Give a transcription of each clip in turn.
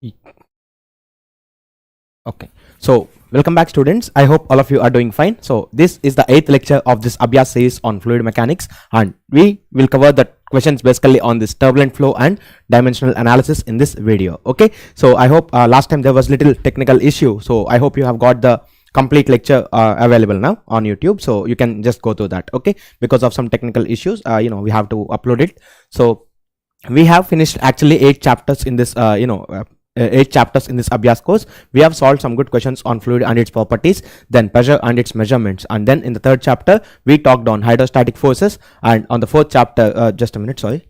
Y- Okay, so welcome back, students. I hope all of you are doing fine. So this is the 8th lecture of this Abhyas series on fluid mechanics, and we will cover the questions basically on this turbulent flow and dimensional analysis in this video. Okay, so I hope last time there was little technical issue, so I hope you have got the complete lecture available now on YouTube, so you can just go through that. Okay, because of some technical issues, we have to upload it. So we have finished actually 8 chapters in this 8 chapters in this Abhyas course. We have solved some good questions on fluid and its properties, then pressure and its measurements, and then in the 3rd chapter we talked on hydrostatic forces, and on the 4th chapter just a minute, sorry,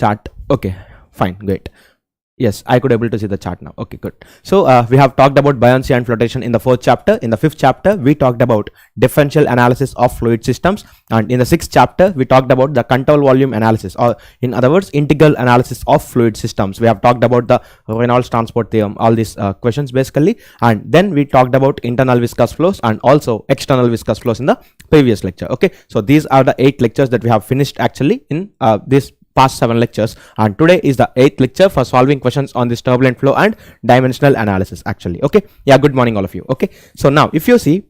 chart. Okay, fine, great. Yes, I could able to see the chart now. Okay, good. So we have talked about buoyancy and flotation in the 4th chapter. In the 5th chapter we talked about differential analysis of fluid systems, and in the 6th chapter we talked about the control volume analysis, or in other words integral analysis of fluid systems. We have talked about the Reynolds transport theorem, all these questions basically, and then we talked about internal viscous flows and also external viscous flows in the previous lecture. Okay, so these are the 8 lectures that we have finished actually in this past 7 lectures, and today is the 8th lecture for solving questions on this turbulent flow and dimensional analysis actually. Okay, yeah, good morning all of you. Okay, so now if you see,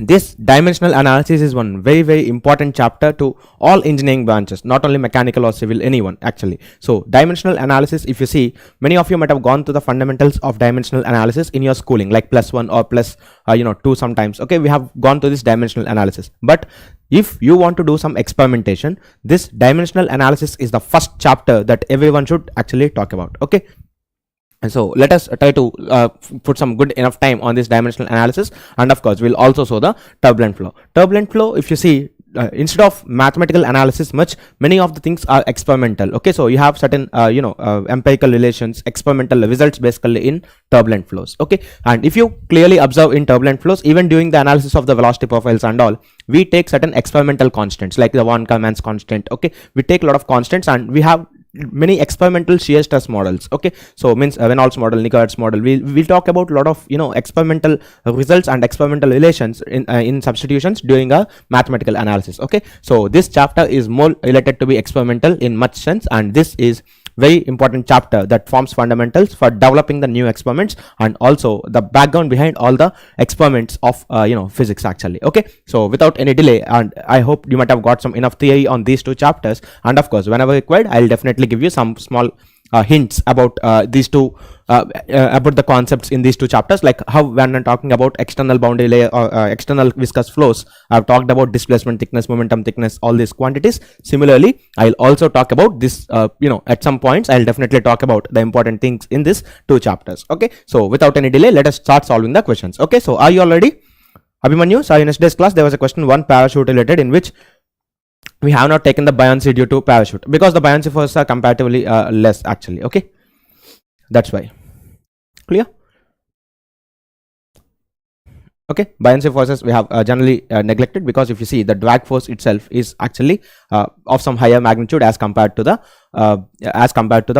this dimensional analysis is one very important chapter to all engineering branches, not only mechanical or civil, anyone actually. So dimensional analysis, if you see, many of you might have gone to the fundamentals of dimensional analysis in your schooling, like +1 or plus 2 sometimes. Okay, we have gone to this dimensional analysis, but if you want to do some experimentation, this dimensional analysis is the first chapter that everyone should actually talk about. Okay, and so let us try to put some good enough time on this dimensional analysis, and of course we'll also show the turbulent flow. Turbulent flow, if you see, instead of mathematical analysis many of the things are experimental. Okay, so you have certain empirical relations, experimental results basically in turbulent flows. Okay, and if you clearly observe in turbulent flows, even during the analysis of the velocity profiles and all, we take certain experimental constants like the von Karman's constant. Okay, we take a lot of constants, and we have many experimental shear stress models. Okay, so means Reynolds model, Nikod's model. We'll talk about a lot of experimental results and experimental relations in substitutions during a mathematical analysis. Okay, so this chapter is more related to be experimental in much sense, and this is very important chapter that forms fundamentals for developing the new experiments and also the background behind all the experiments of physics actually. Okay, so without any delay, and I hope you might have got some enough theory on these 2 chapters, and of course whenever required I'll definitely give you some small hints about these two about the concepts in these 2 chapters, like how when I'm talking about external boundary layer or external viscous flows, I've talked about displacement thickness, momentum thickness, all these quantities. Similarly, I'll also talk about this at some points I'll definitely talk about the important things in these 2 chapters. Okay, so without any delay, let us start solving the questions. Okay, so are you all ready? Abhimanyu, so in yesterday's class there was a question 1 parachute related, in which we have not taken the buoyancy due to parachute because the buoyancy forces are comparatively less actually. Okay, that's why. Clear? Okay, buoyancy forces we have generally neglected, because if you see, the drag force itself is actually of some higher magnitude as compared to the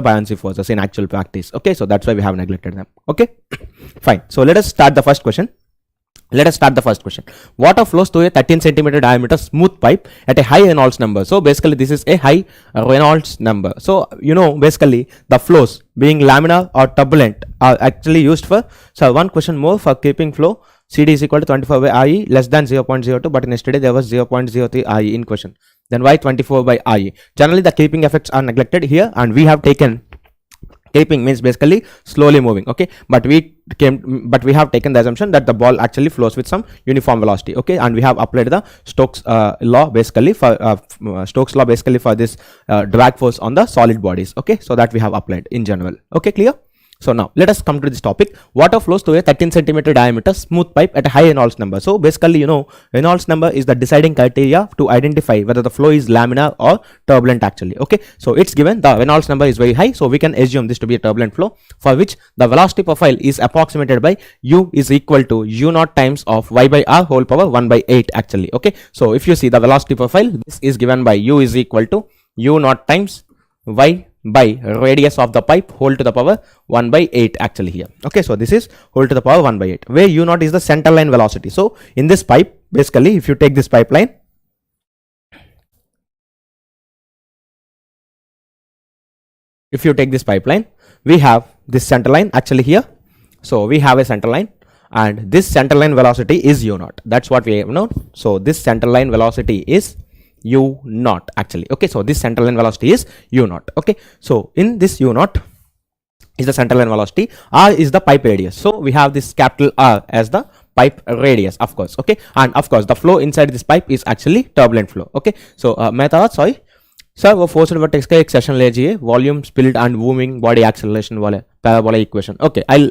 buoyancy forces in actual practice. Okay, so that's why we have neglected them. Okay, fine. So let us start the first question. Water flows through a 13 centimeter diameter smooth pipe at a high Reynolds number. So basically this is a high Reynolds number. So basically the flows being laminar or turbulent are actually used for, so one question more, for keeping flow CD is equal to 24 by IE less than 0.02, but in yesterday there was 0.03 IE in question. Then why 24 by IE? Generally the keeping effects are neglected here, and we have taken keeping means basically slowly moving. Okay, but we have taken the assumption that the ball actually flows with some uniform velocity. Okay, and we have applied the Stokes law basically for this drag force on the solid bodies. Okay, so that we have applied in general. Okay, clear? So now let us come to this topic. Water flows through a 13 centimeter diameter smooth pipe at a high Reynolds number. So basically Reynolds number is the deciding criteria to identify whether the flow is laminar or turbulent actually. Okay, so it's given the Reynolds number is very high, so we can assume this to be a turbulent flow, for which the velocity profile is approximated by U is equal to U0 times of y by r whole power 1 by 8 actually. Okay, so if you see the velocity profile, this is given by U is equal to U0 times y by radius of the pipe whole to the power 1 by 8 actually here. Okay, so this is whole to the power 1 by 8, where U0 is the center line velocity. So in this pipe, basically if you take this pipeline, we have this center line actually here. So we have a center line, and this center line velocity is u naught. That's what we have known. So this center line velocity is u naught actually. Okay, so this center line velocity is u naught. Okay, so in this u naught is the center line velocity, r is the pipe radius. So we have this capital R as the pipe radius, of course. Okay, and of course the flow inside this pipe is actually turbulent flow. Okay, so sorry sir वो forced vertex का एक session ले लीजिए, volume, spirit and moving body acceleration वाले parabola equation. Okay, I'll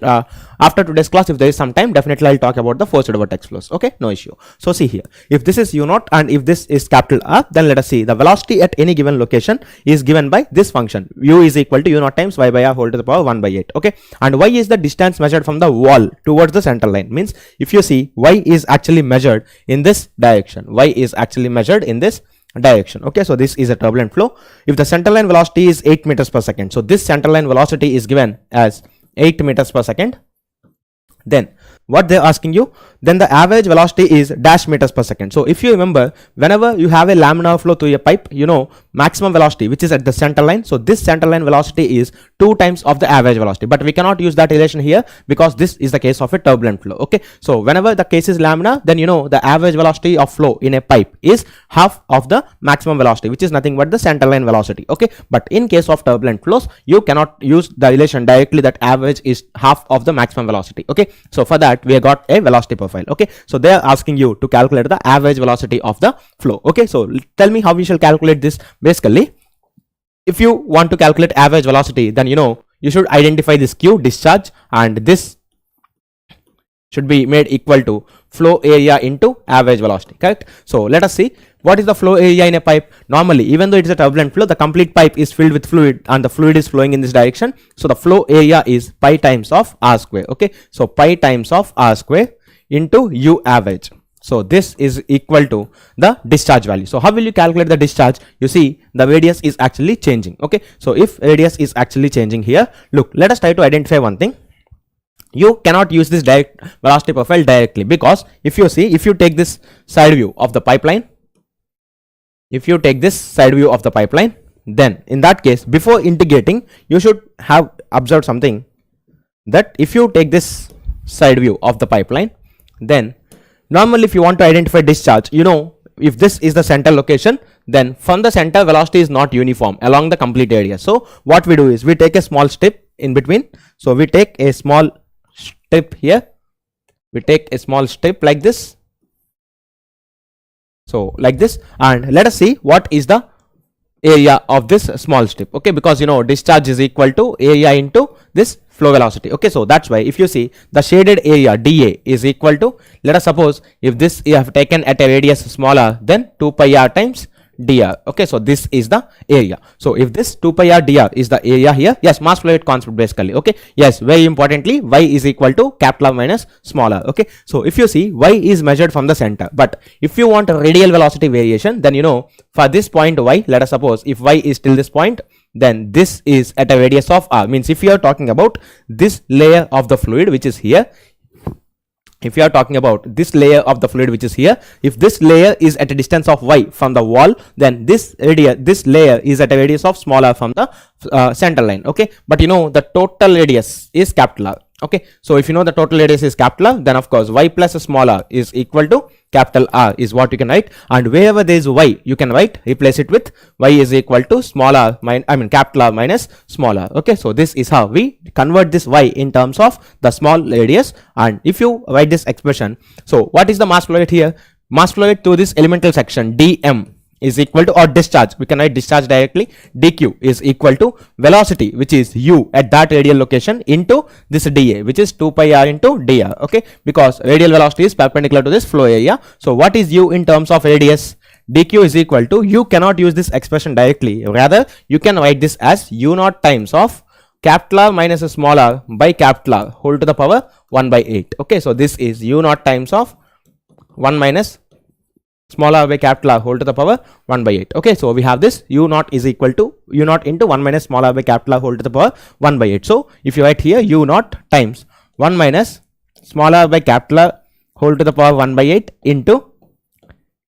after today's class, if there is some time, definitely I'll talk about the forced vortex flows. Okay, no issue. So see here, if this is u naught and if this is capital R, then let us see the velocity at any given location is given by this function. U is equal to u naught times y by r whole to the power 1 by 8. Okay, and y is the distance measured from the wall towards the center line. Means if you see, y is actually measured in this direction. Y is actually measured in this direction. Okay, so this is a turbulent flow. If the center line velocity is 8 meters per second, so this center line velocity is given as 8 meters per second, then what they're asking you, then the average velocity is dash meters per second. So if you remember, whenever you have a laminar flow through a pipe, you know maximum velocity which is at the center line, so this center line velocity is 2 times of the average velocity, but we cannot use that relation here because this is the case of a turbulent flow. Okay, so whenever the case is laminar, then you know the average velocity of flow in a pipe is half of the maximum velocity, which is nothing but the center line velocity. Okay, but in case of turbulent flows, you cannot use the relation directly that average is half of the maximum velocity. Okay, so for that we have got a velocity profile. Okay, so they are asking you to calculate the average velocity of the flow. Okay, so tell me how we shall calculate this. Basically, if you want to calculate average velocity, then you know you should identify this Q, discharge, and this should be made equal to flow area into average velocity, correct? So let us see what is the flow area in a pipe. Normally, even though it is a turbulent flow, the complete pipe is filled with fluid and the fluid is flowing in this direction, so the flow area is pi times of r square. Okay, so pi times of r square into u average. So this is equal to the discharge value. So how will you calculate the discharge? You see the radius is actually changing. Okay, so if radius is actually changing here, look, let us try to identify one thing. You cannot use this direct velocity profile directly, because if you see, if you take this side view of the pipeline, then in that case, before integrating, you should have observed something, that if you take this side view of the pipeline, then normally if you want to identify discharge, you know, if this is the center location, then from the center velocity is not uniform along the complete area. So what we do is we take a small strip in between. So we take a small strip here, we take a small strip like this, so like this, and let us see what is the area of this small strip. Okay, because you know discharge is equal to area into this flow velocity. Okay, so that's why if you see the shaded area dA is equal to, let us suppose if this you have taken at a radius smaller than 2 pi r times dr. Okay, so this is the area. So if this 2 pi r dr is the area here, yes, mass flow rate constant basically. Okay, yes, very importantly, y is equal to capital R minus small r. Okay, so if you see, y is measured from the center, but if you want a radial velocity variation, then you know for this point y, let us suppose if y is till this point, then this is at a radius of r. Means if you are talking about this layer of the fluid which is here, if you are talking about this layer of the fluid which is here, if this layer is at a distance of y from the wall, then this layer is at a radius of smaller from the center line. Okay, but you know the total radius is capital R. Okay, so if you know the total radius is capital R, then of course y plus small r is equal to capital R is what you can write, and wherever there is y, you can write, replace it with y is equal to small r capital R minus small r. Okay, so this is how we convert this y in terms of the small radius. And if you write this expression, so what is the mass flow rate here? Mass flow rate to this elemental section dm is equal to, or discharge, we can write discharge directly, dq is equal to velocity which is u at that radial location into this dA which is 2 pi r into dr. Okay, because radial velocity is perpendicular to this flow area. So what is u in terms of radius? dq is equal to, you cannot use this expression directly, rather you can write this as u naught times of capital R minus small r by capital R whole to the power 1 by 8. Okay, so this is u naught times of 1 minus small r by capital R whole to the power 1 by 8. Okay, so we have this u naught is equal to u naught into 1 minus small r by capital R whole to the power 1 by 8. So if you write here u naught times 1 minus small r by capital R whole to the power 1 by 8 into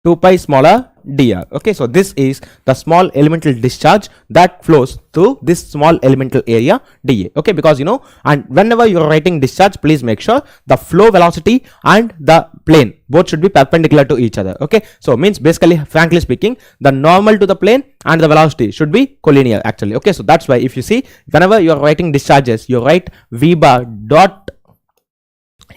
2 pi small r dr. Okay, so this is the small elemental discharge that flows through this small elemental area dA. Okay, because you know, and whenever you are writing discharge, please make sure the flow velocity and the plane both should be perpendicular to each other. Okay, so means basically, frankly speaking, the normal to the plane and the velocity should be collinear actually. Okay, so that's why if you see, whenever you are writing discharges, you write v bar dot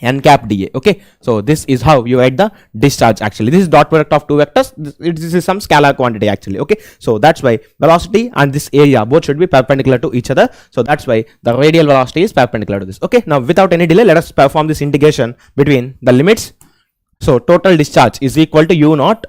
n cap dA. Okay, so this is how you write the discharge actually. This is dot product of two vectors. This is some scalar quantity actually. Okay, so that's why velocity and this area both should be perpendicular to each other. So that's why the radial velocity is perpendicular to this. Okay, now without any delay, let us perform this integration between the limits. So total discharge is equal to u naught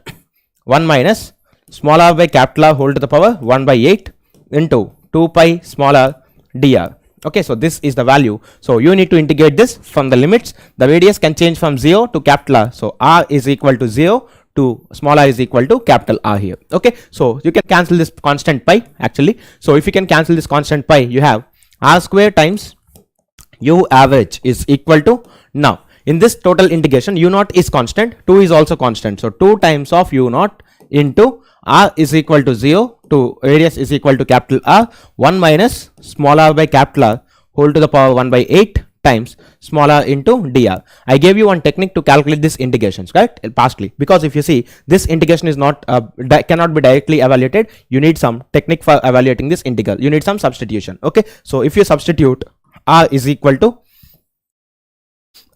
1 minus small r by capital R whole to the power 1 by 8 into 2 pi small r dr. Okay, so this is the value. So you need to integrate this from the limits. The radius can change from 0 to capital R. So r is equal to 0 to small r is equal to capital R here. Okay, so you can cancel this constant pi actually. So if you can cancel this constant pi, you have r square times u average is equal to, now in this total integration, u naught is constant, 2 is also constant. So 2 times of u naught into r is equal to 0 to radius is equal to capital R 1 minus small r by capital R whole to the power 1 by 8 times small r into dr. I gave you one technique to calculate this integrations, right? Pastly, because if you see, this integration is not cannot be directly evaluated. You need some technique for evaluating this integral. You need some substitution. Okay, so if you substitute r is equal to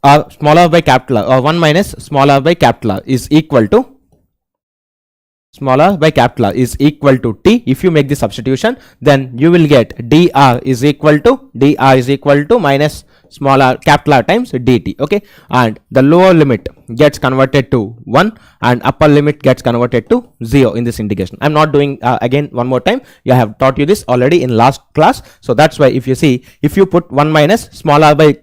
r small r by capital R or 1 minus small r by capital R is equal to small r by capital R is equal to t. If you make the substitution, then you will get dr is equal to minus small r capital R times dt. Okay, and the lower limit gets converted to 1 and upper limit gets converted to 0 in this integration. I'm not doing again one more time. I have taught you this already in last class. So that's why if you see, if you put 1 minus small r by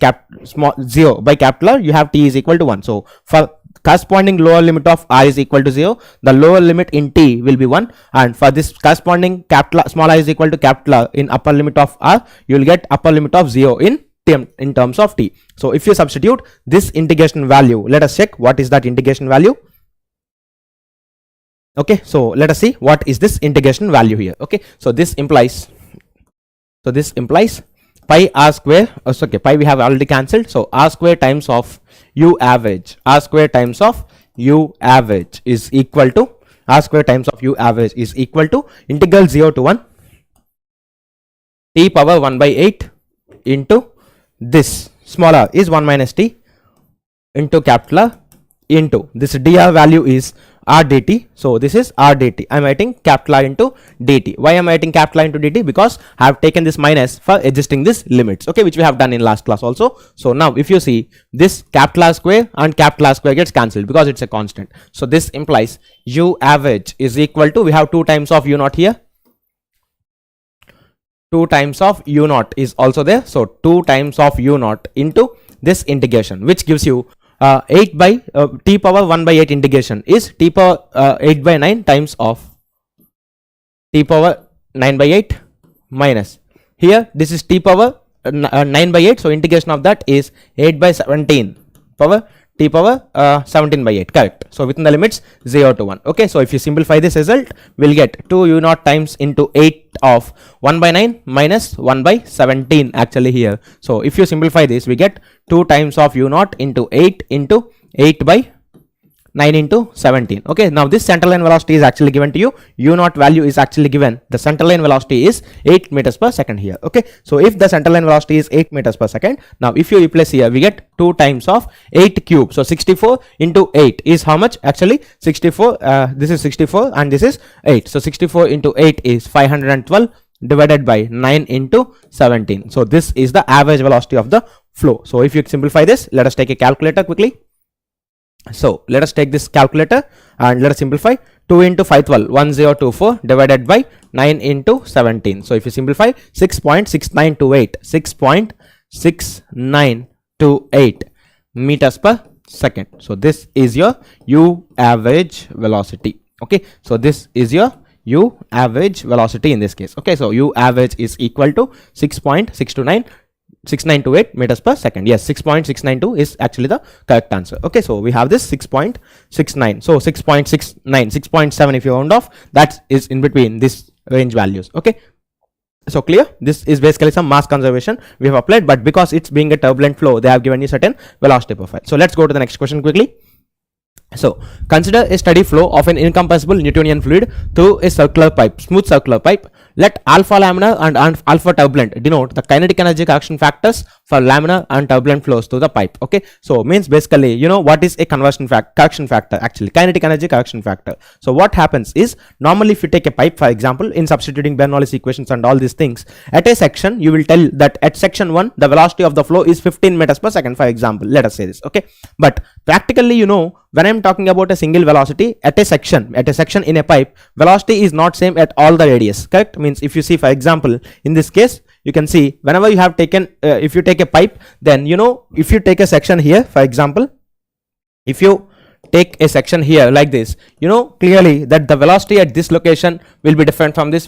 0 by capital R, you have t is equal to 1. So for corresponding lower limit of r is equal to 0, the lower limit in t will be 1, and for this corresponding capital small r is equal to capital R in upper limit of r, you will get upper limit of 0 in terms of t. So if you substitute this integration value, let us check what is that integration value. Okay, so let us see what is this integration value here. Okay, so this implies pi r square, okay, pi we have already cancelled, so r square times of u average is equal to integral 0 to 1 t power 1 by 8 into this small r is 1 minus t into capital R into this dr value is r dt. So this is r dt. I am writing capital R into dt. Why am I writing capital R into dt? Because I have taken this minus for adjusting this limits, okay, which we have done in last class also. So now if you see, this capital R square and capital R square gets cancelled because it's a constant. So this implies u average is equal to, we have 2 times of u naught here, 2 times of u naught is also there. So 2 times of u naught into this integration, which gives you 8 by t power 1 by 8 integration is t power 8 by 9 times of t power 9 by 8 minus, here this is t power 9 by 8, so integration of that is 8 by 17 power t power 17 by 8, correct. So within the limits 0 to 1. Okay, so if you simplify this result, we'll get 2 u naught times into 8 of 1 by 9 minus 1 by 17 actually here. So if you simplify this, we get 2 times of u naught into 8 by 9 into 17. Okay, now this center line velocity is actually given to you. U naught value is actually given. The center line velocity is 8 meters per second here. Okay, so if the center line velocity is 8 meters per second, now if you replace here, we get 2 times of 8 cube. So 64 into 8 is how much? Actually 64, this is 64 and this is 8. So 64 into 8 is 512 divided by 9 into 17. So this is the average velocity of the flow. So if you simplify this, let us take a calculator quickly. So let us take this calculator and let us simplify. 2 into 512, 1024 divided by 9 into 17. So if you simplify, 6.6928, 6.6928 meters per second. So this is your u average velocity. Okay, so this is your u average velocity in this case. Okay, so u average is equal to 6.629 6.6928 meters per second. Yes, 6.692 is actually the correct answer. Okay, so we have this 6.69. So 6.69, 6.7 if you round off, that is in between this range values. Okay, so clear? This is basically some mass conservation we have applied, but because it's being a turbulent flow, they have given you certain velocity profile. So let's go to the next question quickly. So consider a steady flow of an incompressible Newtonian fluid through a circular pipe, smooth circular pipe. Let alpha laminar and alpha turbulent denote the kinetic energy correction factors for laminar and turbulent flows through the pipe. Okay, so means basically, you know what is a correction factor, actually kinetic energy correction factor. So what happens is, normally if you take a pipe, for example, in substituting Bernoulli's equations and all these things, at a section you will tell that at section 1 the velocity of the flow is 15 meters per second, for example, let us say this. Okay, but practically, you know, when I'm talking about a single velocity at a section in a pipe, velocity is not same at all the radius, correct? Means if you see, for example, in this case, you can see whenever you have taken if you take a pipe, then you know, if you take a section here, for example, if you take a section here like this, you know clearly that the velocity at this location will be different from this,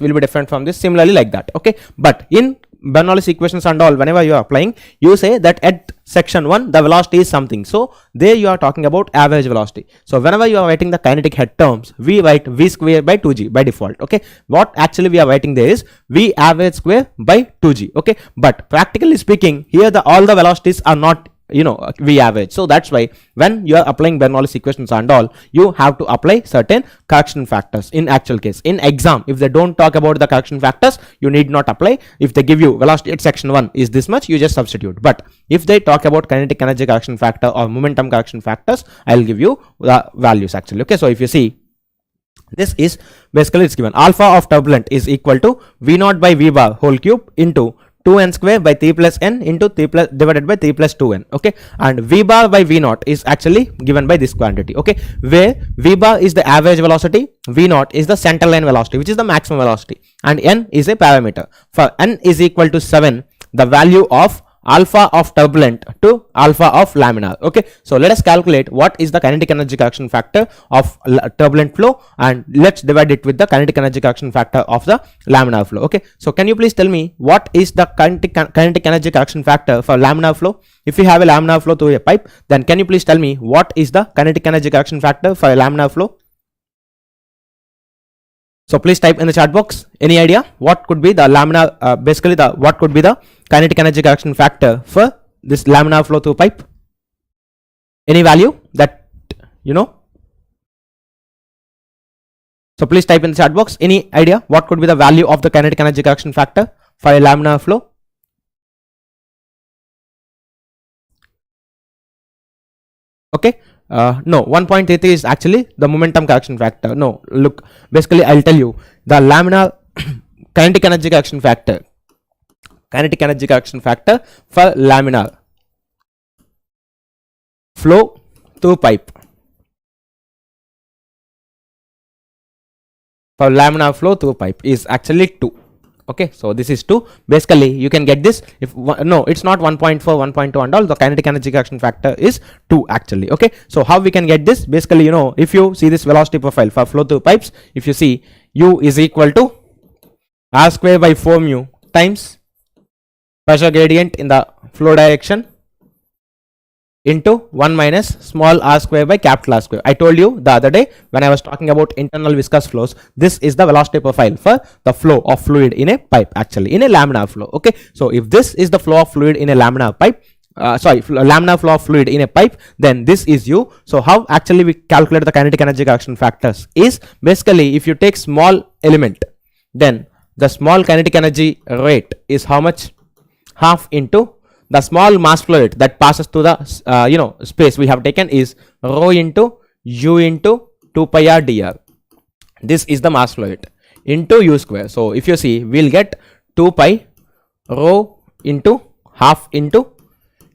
similarly like that. Okay, but in Bernoulli's equations and all, whenever you are applying, you say that at section 1 the velocity is something, so there you are talking about average velocity. So whenever you are writing the kinetic head terms, we write v square by 2g by default. Okay, what actually we are writing there is v average square by 2g. Okay, but practically speaking, here all the velocities are not, you know, v average. So that's why when you are applying Bernoulli's equations and all, you have to apply certain correction factors. In actual case, in exam, if they don't talk about the correction factors, you need not apply. If they give you velocity at section 1 is this much, you just substitute. But if they talk about kinetic energy correction factor or momentum correction factors, I'll give you the values actually. Okay, so if you see, this is basically, it's given alpha of turbulent is equal to v naught by v bar whole cube into 2n square by 3 plus n into 3 plus divided by 3 plus 2n. Okay, and v bar by v naught is actually given by this quantity. Okay, where v bar is the average velocity, v naught is the center line velocity, which is the maximum velocity, and n is a parameter. For n is equal to 7, the value of alpha of turbulent to alpha of laminar. Okay, so let us calculate what is the kinetic energy correction factor of turbulent flow, and let's divide it with the kinetic energy correction factor of the laminar flow. Okay, so can you please tell me what is the kinetic energy correction factor for laminar flow? If you have a laminar flow through a pipe, then can you please tell me what is the kinetic energy correction factor for a laminar flow? So please type in the chat box. Any idea what could be the laminar, what could be the kinetic energy correction factor for this laminar flow through pipe? Any value that you know? So please type in the chat box. Any idea what could be the value of the kinetic energy correction factor for a laminar flow? Okay. No, 1.33 is actually the momentum correction factor. No, look, basically I'll tell you the laminar kinetic energy correction factor for laminar flow through pipe. For laminar flow through pipe is actually 2. Okay, so this is 2. Basically you can get this if no, it's not 1.4, 1.2 and all. The kinetic energy correction factor is 2 actually. Okay, so how we can get this? Basically, you know, if you see this velocity profile for flow through pipes, if you see u is equal to r square by 4 mu times pressure gradient in the flow direction into 1 minus small r square by capital R square. I told you the other day when I was talking about internal viscous flows, this is the velocity profile for the flow of fluid in a pipe, actually in a laminar flow. Okay, so if this is the flow of fluid in a laminar pipe, laminar flow of fluid in a pipe, then this is u. So how actually we calculate the kinetic energy correction factors is basically if you take small element, then the small kinetic energy rate is how much? Half into the small mass fluid that passes through the space we have taken is rho into u into 2 pi r dr. This is the mass fluid into u square. So if you see, we'll get 2 pi rho into half into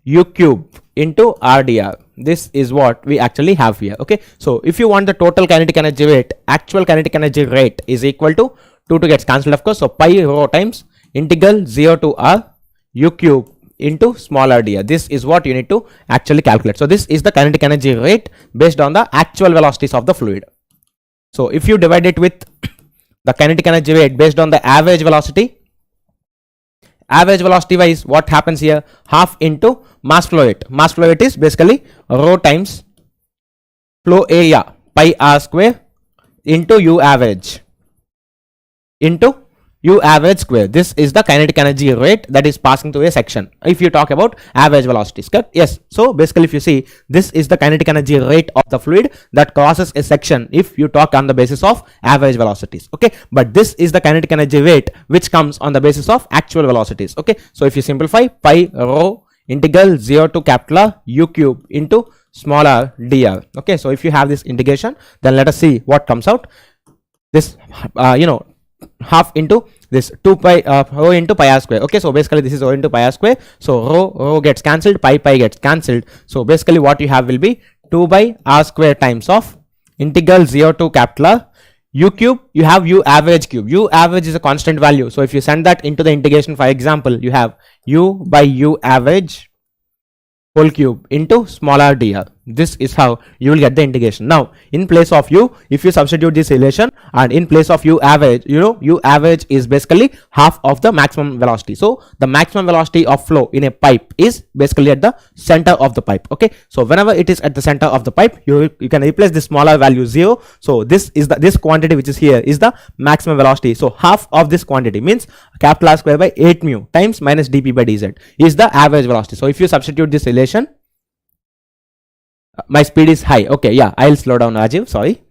u cube into r dr. This is what we actually have here. Okay, so if you want the total kinetic energy rate, actual kinetic energy rate is equal to 2 gets cancelled of course, so pi rho times integral 0 to r u cube into small r dr. This is what you need to actually calculate. So this is the kinetic energy rate based on the actual velocities of the fluid. So if you divide it with the kinetic energy rate based on the average velocity average velocity wise, what happens here? Half into mass flow rate. Mass flow rate is basically rho times flow area pi r square into U average into U average square. This is the kinetic energy rate that is passing through a section. If you talk about average velocities, correct? Yes. So basically, if you see, this is the kinetic energy rate of the fluid that crosses a section if you talk on the basis of average velocities. Okay. But this is the kinetic energy rate which comes on the basis of actual velocities. Okay. So if you simplify, pi rho integral 0 to capital R U cube into smaller dr. Okay. So if you have this integration, then let us see what comes out. This, half into this 2 pi rho into pi r square. Okay, so basically this is rho into pi r square. So rho gets cancelled, pi gets cancelled. So basically what you have will be 2 by r square times of integral 0 to capital R U cube. You have U average cube. U average is a constant value. So if you send that into the integration, for example, you have U by U average whole cube into smaller dr. This is how you will get the integration. Now in place of U, if you substitute this relation, and in place of U average, U average is basically half of the maximum velocity. So the maximum velocity of flow in a pipe is basically at the center of the pipe. Okay, so whenever it is at the center of the pipe, you can replace the smaller value 0. So this is this quantity which is here is the maximum velocity. So half of this quantity means capital R square by 8 mu times minus dp by dz is the average velocity. So if you substitute this relation, my speed is high. Okay, yeah, I'll slow down, Rajiv, sorry.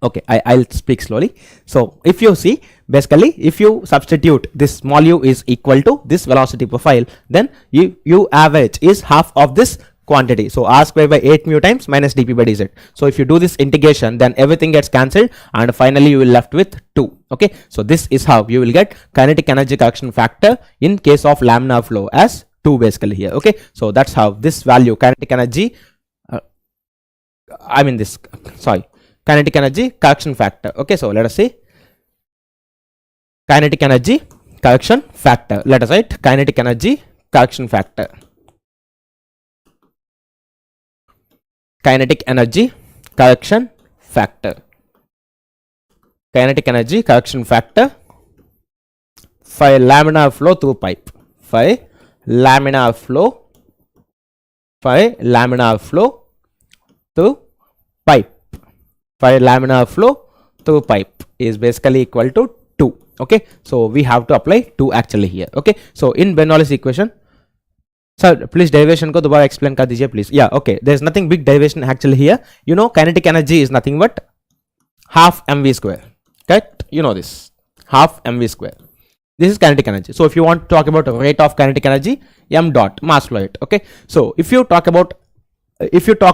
Okay, I'll speak slowly. So if you see, basically if you substitute this small u is equal to this velocity profile, then u average is half of this quantity. So r square by 8 mu times minus dp by dz. So if you do this integration, then everything gets cancelled and finally you will left with 2. Okay, so this is how you will get kinetic energy correction factor in case of laminar flow as 2 basically here. Okay, so that's how this value kinetic energy kinetic energy correction factor. Okay, so let us see kinetic energy correction factor. Let us write kinetic energy correction factor. Kinetic energy correction factor. Kinetic energy correction factor for laminar flow through pipe. For laminar flow through pipe. For laminar flow through pipe is basically equal to 2. Okay, so we have to apply 2 actually here. Okay, so in Bernoulli's equation, sir, please derivation ko dobara explain kar dijiye please. Yeah, okay, there's nothing big derivation actually here. Kinetic energy is nothing but half mv square. Correct? You know this, half mv square. This is kinetic energy. So if you want to talk about rate of kinetic energy, m dot mass flow rate. Okay, so if you talk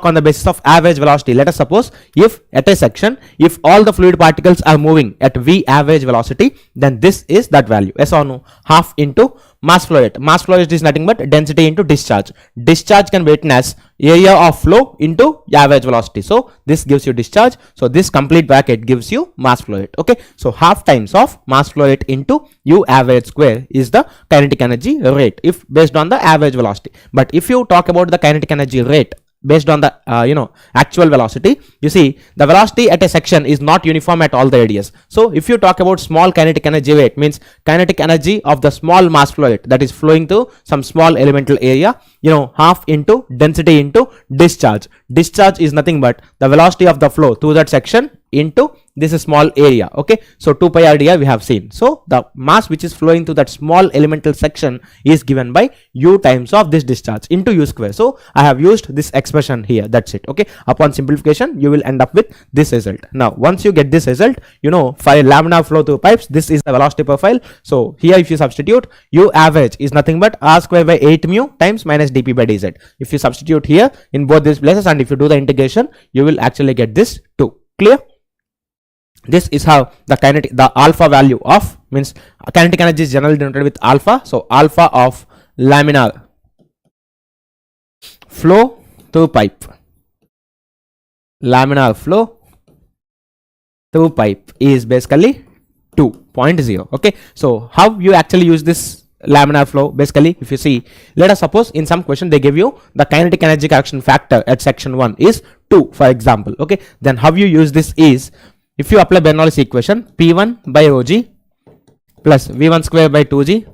on the basis of average velocity, let us suppose if at a section, if all the fluid particles are moving at v average velocity, then this is that value. Yes or no? Half into mass flow rate. Mass flow rate is nothing but density into discharge. Discharge can be written as area of flow into average velocity. So this gives you discharge. So this complete bracket gives you mass flow rate. Okay, so half times of mass flow rate into u average square is the kinetic energy rate if based on the average velocity. But if you talk about the kinetic energy rate based on the actual velocity, you see the velocity at a section is not uniform at all the radius. So if you talk about small kinetic energy rate, means kinetic energy of the small mass flow rate that is flowing through some small elemental area, half into density into discharge. Discharge is nothing but the velocity of the flow through that section into this small area. Okay, so 2 pi r dr we have seen. So the mass which is flowing through that small elemental section is given by u times of this discharge into u square. So I have used this expression here, that's it. Okay, upon simplification you will end up with this result. Now once you get this result, for a laminar flow through pipes, this is the velocity profile. So here if you substitute, u average is nothing but r square by 8 mu times minus dp by dz. If you substitute here in both these places and if you do the integration, you will actually get this 2. Clear? This is how the alpha value of, means kinetic energy is generally denoted with alpha. So alpha of laminar flow through pipe, laminar flow through pipe is basically 2.0. Okay, so how you actually use this laminar flow? Basically, if you see, let us suppose in some question they give you the kinetic energy correction factor at section 1 is 2 for example. Okay, then how you use this is, if you apply Bernoulli's equation, P1 by rho g plus V1 square by 2g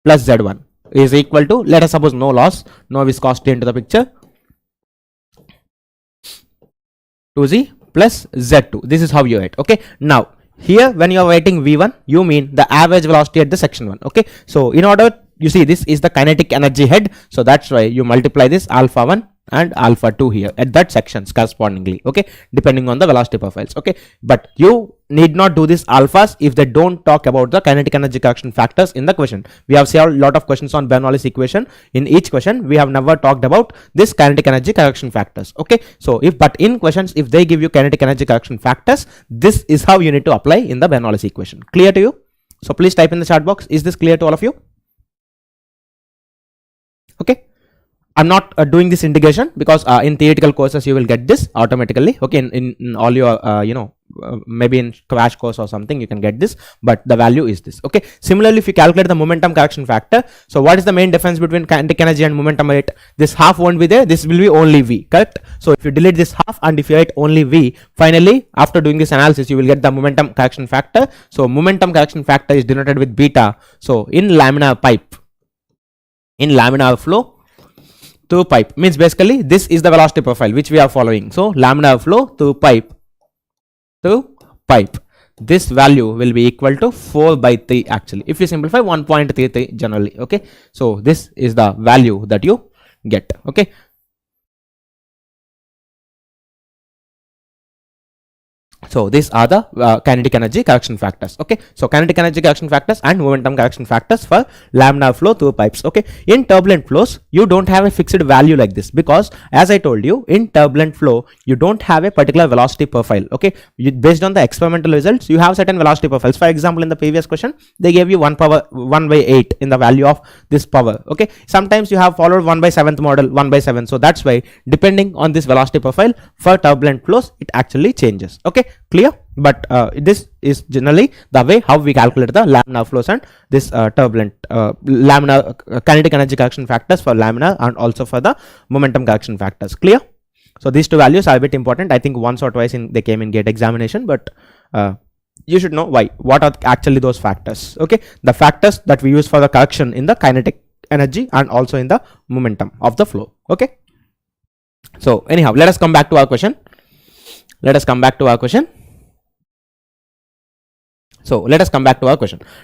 plus z1 is equal to, let us suppose no loss, no viscosity into the picture, 2z plus z2. This is how you write. Okay, now here when you are writing v1, you mean the average velocity at the section 1. Okay, so in order, you see this is the kinetic energy head, so that's why you multiply this alpha 1 and alpha 2 here at that sections correspondingly, okay, depending on the velocity profiles. Okay, but you need not do this alphas if they don't talk about the kinetic energy correction factors in the question. We have seen a lot of questions on Bernoulli's equation. In each question we have never talked about this kinetic energy correction factors. Okay, so but in questions, if they give you kinetic energy correction factors, this is how you need to apply in the Bernoulli's equation. Clear to you? So please type in the chat box, is this clear to all of you? Okay, I'm not doing this integration because in theoretical courses you will get this automatically. Okay, in all your maybe in crash course or something you can get this, but the value is this. Okay, similarly if you calculate the momentum correction factor, so what is the main difference between kinetic energy and momentum rate? This half won't be there, this will be only v, correct? So if you delete this half and if you write only v, finally after doing this analysis you will get the momentum correction factor. So momentum correction factor is denoted with beta. So in laminar pipe, in laminar flow through pipe, means basically this is the velocity profile which we are following. So laminar flow through pipe, this value will be equal to 4 by 3 actually. If you simplify, 1.33 generally. Okay, so this is the value that you get. Okay, so these are the kinetic energy correction factors. Okay, so kinetic energy correction factors and momentum correction factors for laminar flow through pipes. Okay, in turbulent flows you don't have a fixed value like this, because as I told you, in turbulent flow you don't have a particular velocity profile. Okay, based on the experimental results you have certain velocity profiles. For example, in the previous question they gave you 1 power 1 by 8 in the value of this power. Okay, sometimes you have followed 1 by 7th model, 1 by 7, so that's why depending on this velocity profile for turbulent flows it actually changes. Okay, clear? But this is generally the way how we calculate the laminar flows and this turbulent laminar kinetic energy correction factors for laminar and also for the momentum correction factors. Clear? So these two values are a bit important. I think once or twice they came in gate examination, but you should know why. What are actually those factors? Okay, the factors that we use for the correction in the kinetic energy and also in the momentum of the flow. Okay, so anyhow, let us come back to our question.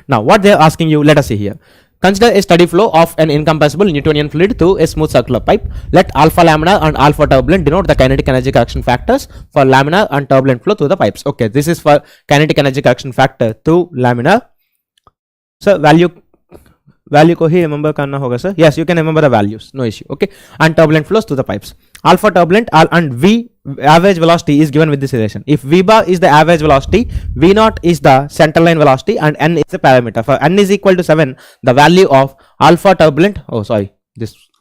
Now what they are asking you, let us see here. Consider a steady flow of an incompressible Newtonian fluid through a smooth circular pipe. Let alpha laminar and alpha turbulent denote the kinetic energy correction factors for laminar and turbulent flow through the pipes. Okay, this is for kinetic energy correction factor through laminar. So value को ही remember करना होगा sir. Yes, you can remember the values, no issue. Okay, and turbulent flows through the pipes. Alpha turbulent and V average velocity is given with this relation. If V bar is the average velocity, V naught is the center line velocity, and N is the parameter. For N is equal to 7, the value of alpha turbulent,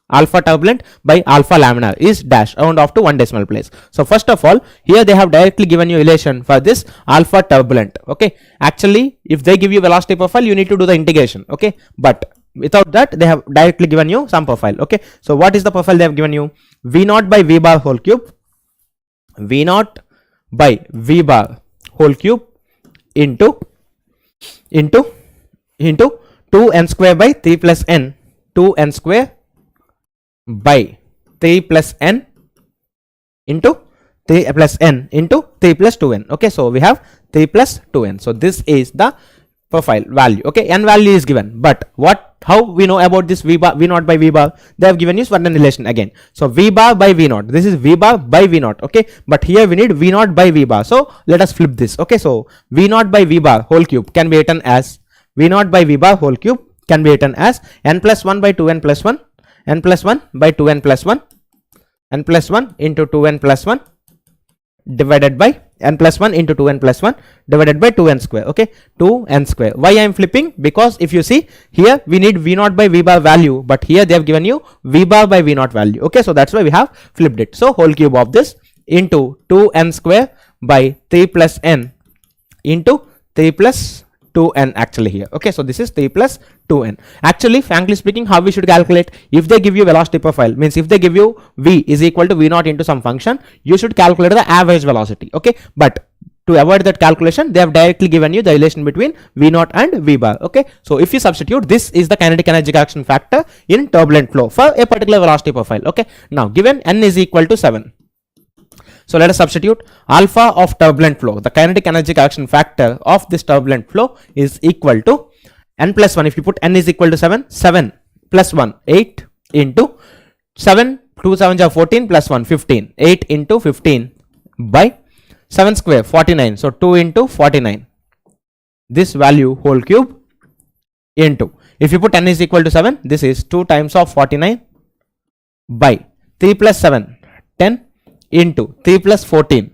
alpha turbulent by alpha laminar is dash round off to 1 decimal place. So first of all, here they have directly given you relation for this alpha turbulent. Okay, actually if they give you velocity profile you need to do the integration. Okay, but without that they have directly given you some profile. Okay, so what is the profile they have given you? V naught by V bar whole cube, V naught by V bar whole cube into 2n square by 3 plus n, 2n square by 3 plus n into 3 plus n into 3 plus 2n. Okay, so we have 3 plus 2n. So this is the profile value. Okay, n value is given, but how we know about this V naught by V bar? They have given you certain relation again. So V bar by V naught, this is V bar by V naught. Okay, but here we need V naught by V bar. So let us flip this. Okay, so V naught by V bar whole cube can be written as V naught by V bar whole cube can be written as n plus 1 by 2n plus 1, n plus 1 by 2n plus 1, n plus 1 into 2n plus 1 divided by n plus 1 into 2n plus 1 divided by 2n square. Okay, 2n square. Why I am flipping? Because if you see here we need V naught by V bar value, but here they have given you V bar by V naught value. Okay, so that's why we have flipped it. So whole cube of this into 2n square by 3 plus n into 3 plus 2n actually here. Okay, so this is 3 plus 2n. Actually, frankly speaking, how we should calculate? If they give you velocity profile, means if they give you V is equal to V naught into some function, you should calculate the average velocity. Okay, but to avoid that calculation, they have directly given you the relation between V naught and V bar. Okay, so if you substitute, this is the kinetic energy action factor in turbulent flow for a particular velocity profile. Okay, now given n is equal to 7. So let us substitute alpha of turbulent flow. The kinetic energy action factor of this turbulent flow is equal to n plus 1. If you put n is equal to 7, 7 plus 1, 8 into 7, 2 7s are 14 plus 1, 15. 8 into 15 by 7 square, 49. So 2 into 49. This value whole cube into. If you put n is equal to 7, this is 2 times of 49 by 3 plus 7, 10 into 3 plus 14,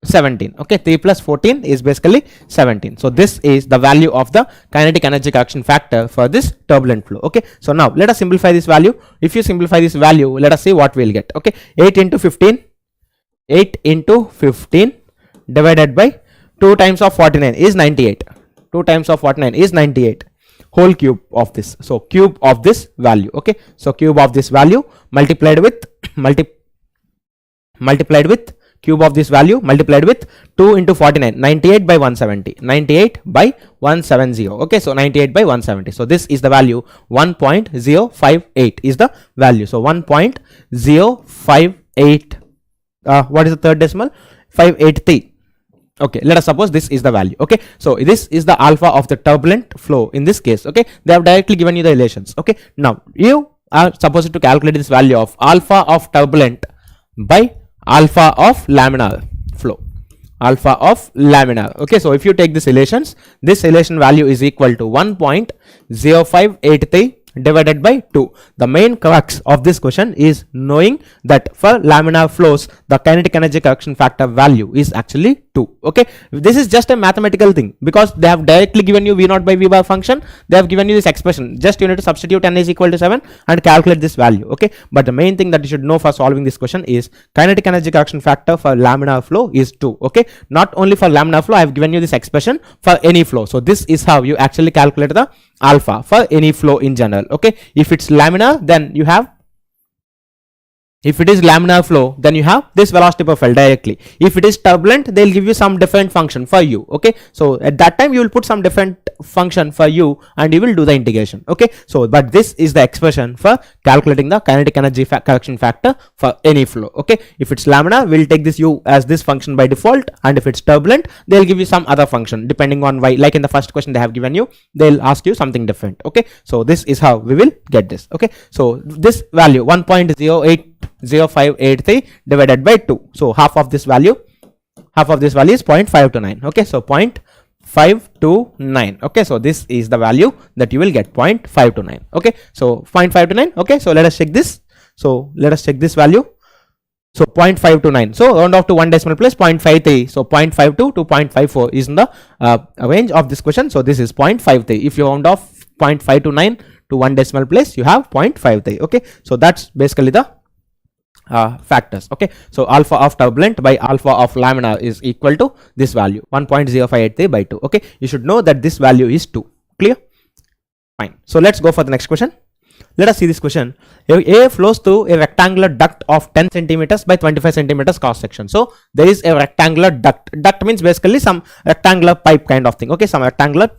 17. Okay, 3 plus 14 is basically 17. So this is the value of the kinetic energy action factor for this turbulent flow. Okay, so now let us simplify this value. If you simplify this value, let us see what we'll get. Okay, 8 into 15, 8 into 15 divided by 2 times of 49 is 98. 2 times of 49 is 98. Whole cube of this. So cube of this value. Okay, so cube of this value multiplied with cube of this value multiplied with 2 into 49, 98 by 170, 98 by 170. Okay, so 98 by 170. So this is the value 1.058 is the value. So 1.058. What is the third decimal? 583. Okay, let us suppose this is the value. Okay, so this is the alpha of the turbulent flow in this case. Okay, they have directly given you the relations. Okay, now you are supposed to calculate this value of alpha of turbulent by alpha of laminar flow. Alpha of laminar. Okay, so if you take this relations, this relation value is equal to 1.0583 divided by 2. The main crux of this question is knowing that for laminar flows, the kinetic energy action factor value is actually 2. Okay, this is just a mathematical thing because they have directly given you V naught by V bar function. They have given you this expression. Just you need to substitute n is equal to 7 and calculate this value. Okay, but the main thing that you should know for solving this question is kinetic energy action factor for laminar flow is 2. Okay, not only for laminar flow, I have given you this expression for any flow. So this is how you actually calculate the alpha for any flow in general. Okay, if it's laminar, then you have, if it is laminar flow, then you have this velocity profile directly. If it is turbulent, they'll give you some different function for you. Okay, so at that time you will put some different function for you and you will do the integration. Okay, so but this is the expression for calculating the kinetic energy correction factor for any flow. Okay, if it's laminar, we'll take this u as this function by default, and if it's turbulent, they'll give you some other function depending on y. Like in the first question they have given you, they'll ask you something different. Okay, so this is how we will get this. Okay, so this value 1.080583 divided by 2. So half of this value is 0.529. Okay, so 0.529. Okay, so this is the value that you will get, 0.529. Okay, so 0.529. Okay, so let us check this. So let us check this value. So 0.529. So round off to one decimal place, 0.53. So 0.52 to 0.54 is in the range of this question. So this is 0.53. If you round off 0.529 to one decimal place, you have 0.53. Okay, so that's basically the factors. Okay, so alpha of turbulent by alpha of laminar is equal to this value 1.0583 by 2. Okay, you should know that this value is 2. Clear? Fine. So let's go for the next question. Let us see this question. A flows through a rectangular duct of 10 centimeters by 25 centimeters cross section. So there is a rectangular duct. Duct means basically some rectangular pipe kind of thing. Okay, some rectangular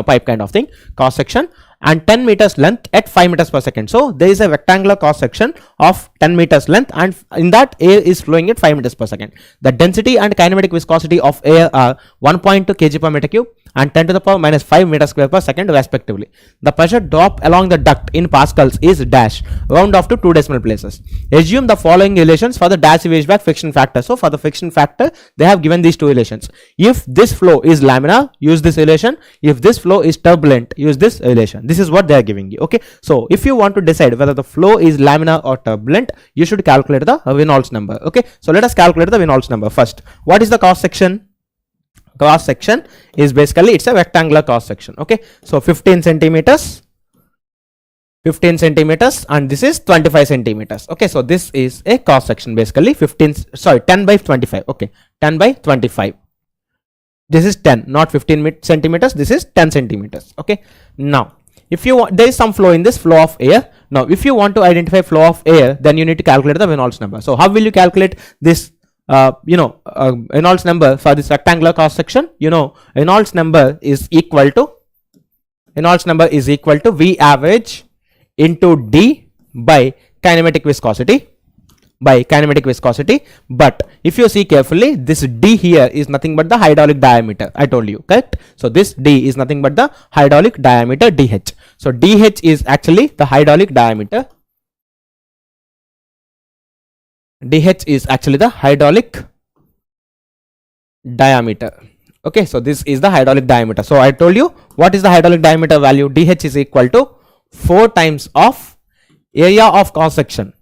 pipe kind of thing, cross section, and 10 meters length at 5 meters per second. So there is a rectangular cross section of 10 meters length, and in that air is flowing at 5 meters per second. The density and kinematic viscosity of air are 1.2 kg per meter cube and 10 to the power minus 5 meters square per second respectively. The pressure drop along the duct in pascals is dash, round off to 2 decimal places. Assume the following relations for the dash switchback friction factor. So for the friction factor, they have given these two relations. If this flow is laminar, use this relation. If this flow is turbulent, use this relation. This is what they are giving you. Okay, so if you want to decide whether the flow is laminar or turbulent, you should calculate the Reynolds number. Okay, so let us calculate the Reynolds number first. What is the cross section? Cross section is basically, it's a rectangular cross section. Okay, so 15 centimeters, and this is 25 centimeters. Okay, so this is a cross section basically 10 by 25. Okay, 10 by 25. This is 10, not 15 centimeters. This is 10 centimeters. Okay, now if you want, there is some flow in this, flow of air. Now if you want to identify flow of air, then you need to calculate the Reynolds number. So how will you calculate this Reynolds number for this rectangular cross section, Reynolds number is equal to V average into D by kinematic viscosity. But if you see carefully, this D here is nothing but the hydraulic diameter. I told you, correct? So this D is nothing but the hydraulic diameter, DH. So DH is actually the hydraulic diameter. DH is actually the hydraulic diameter. Okay, so this is the hydraulic diameter. So I told you what is the hydraulic diameter value. DH is equal to 4 times of area of cross section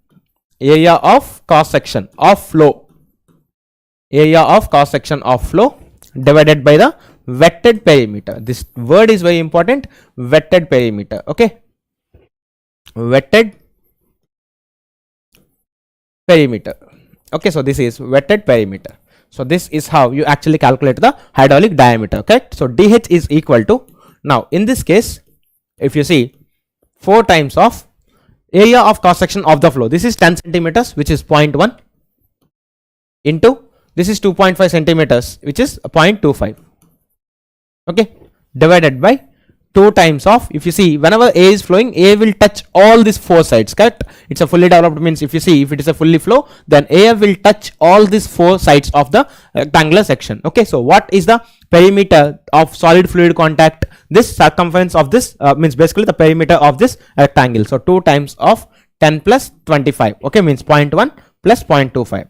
of flow divided by the wetted perimeter. This word is very important, wetted perimeter. Okay, wetted perimeter. Okay, so this is wetted perimeter. So this is how you actually calculate the hydraulic diameter. Correct? So DH is equal to, now in this case, if you see, 4 times of area of cross section of the flow. This is 10 centimeters, which is 0.1, into this is 2.5 centimeters, which is 0.25. Okay, divided by 2 times of, if you see, whenever A is flowing, A will touch all these 4 sides. Correct? It's a fully developed, means if you see, if it is a fully flow, then A will touch all these 4 sides of the rectangular section. Okay, so what is the perimeter of solid fluid contact? This circumference of this means basically the perimeter of this rectangle. So 2 times of 10 plus 25. Okay, means 0.1 plus 0.25.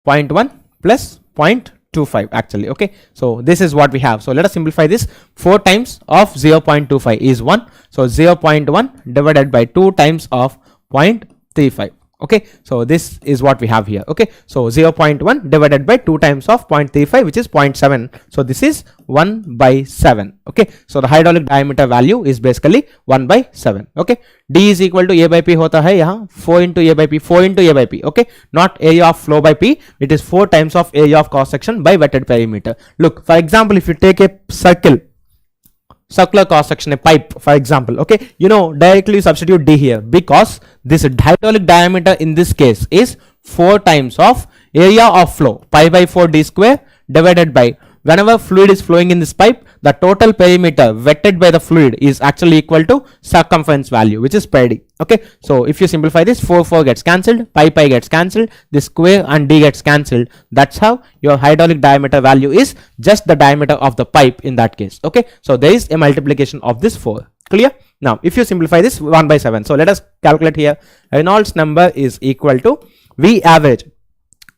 0.1 plus 0.25 actually. Okay, so this is what we have. So let us simplify this. 4 times of 0.25 is 1. So 0.1 divided by 2 times of 0.35. Okay, so this is what we have here. Okay, so 0.1 divided by 2 times of 0.35, which is 0.7. So this is 1 by 7. Okay, so the hydraulic diameter value is basically 1 by 7. Okay, D is equal to A by P hota hai yahan 4 into A by P, 4 into A by P. Okay, not area of flow by P, it is 4 times of area of cross section by wetted perimeter. Look, for example, if you take a circular cross section, a pipe, for example, okay, directly substitute D here, because this hydraulic diameter in this case is 4 times of area of flow, pi by 4 D square, divided by, whenever fluid is flowing in this pipe, the total perimeter wetted by the fluid is actually equal to circumference value, which is pi D. Okay, so if you simplify this, 4 gets cancelled, pi gets cancelled, this square and D gets cancelled. That's how your hydraulic diameter value is just the diameter of the pipe in that case. Okay, so there is a multiplication of this 4. Clear? Now if you simplify this, 1 by 7. So let us calculate here. Reynolds number is equal to V average.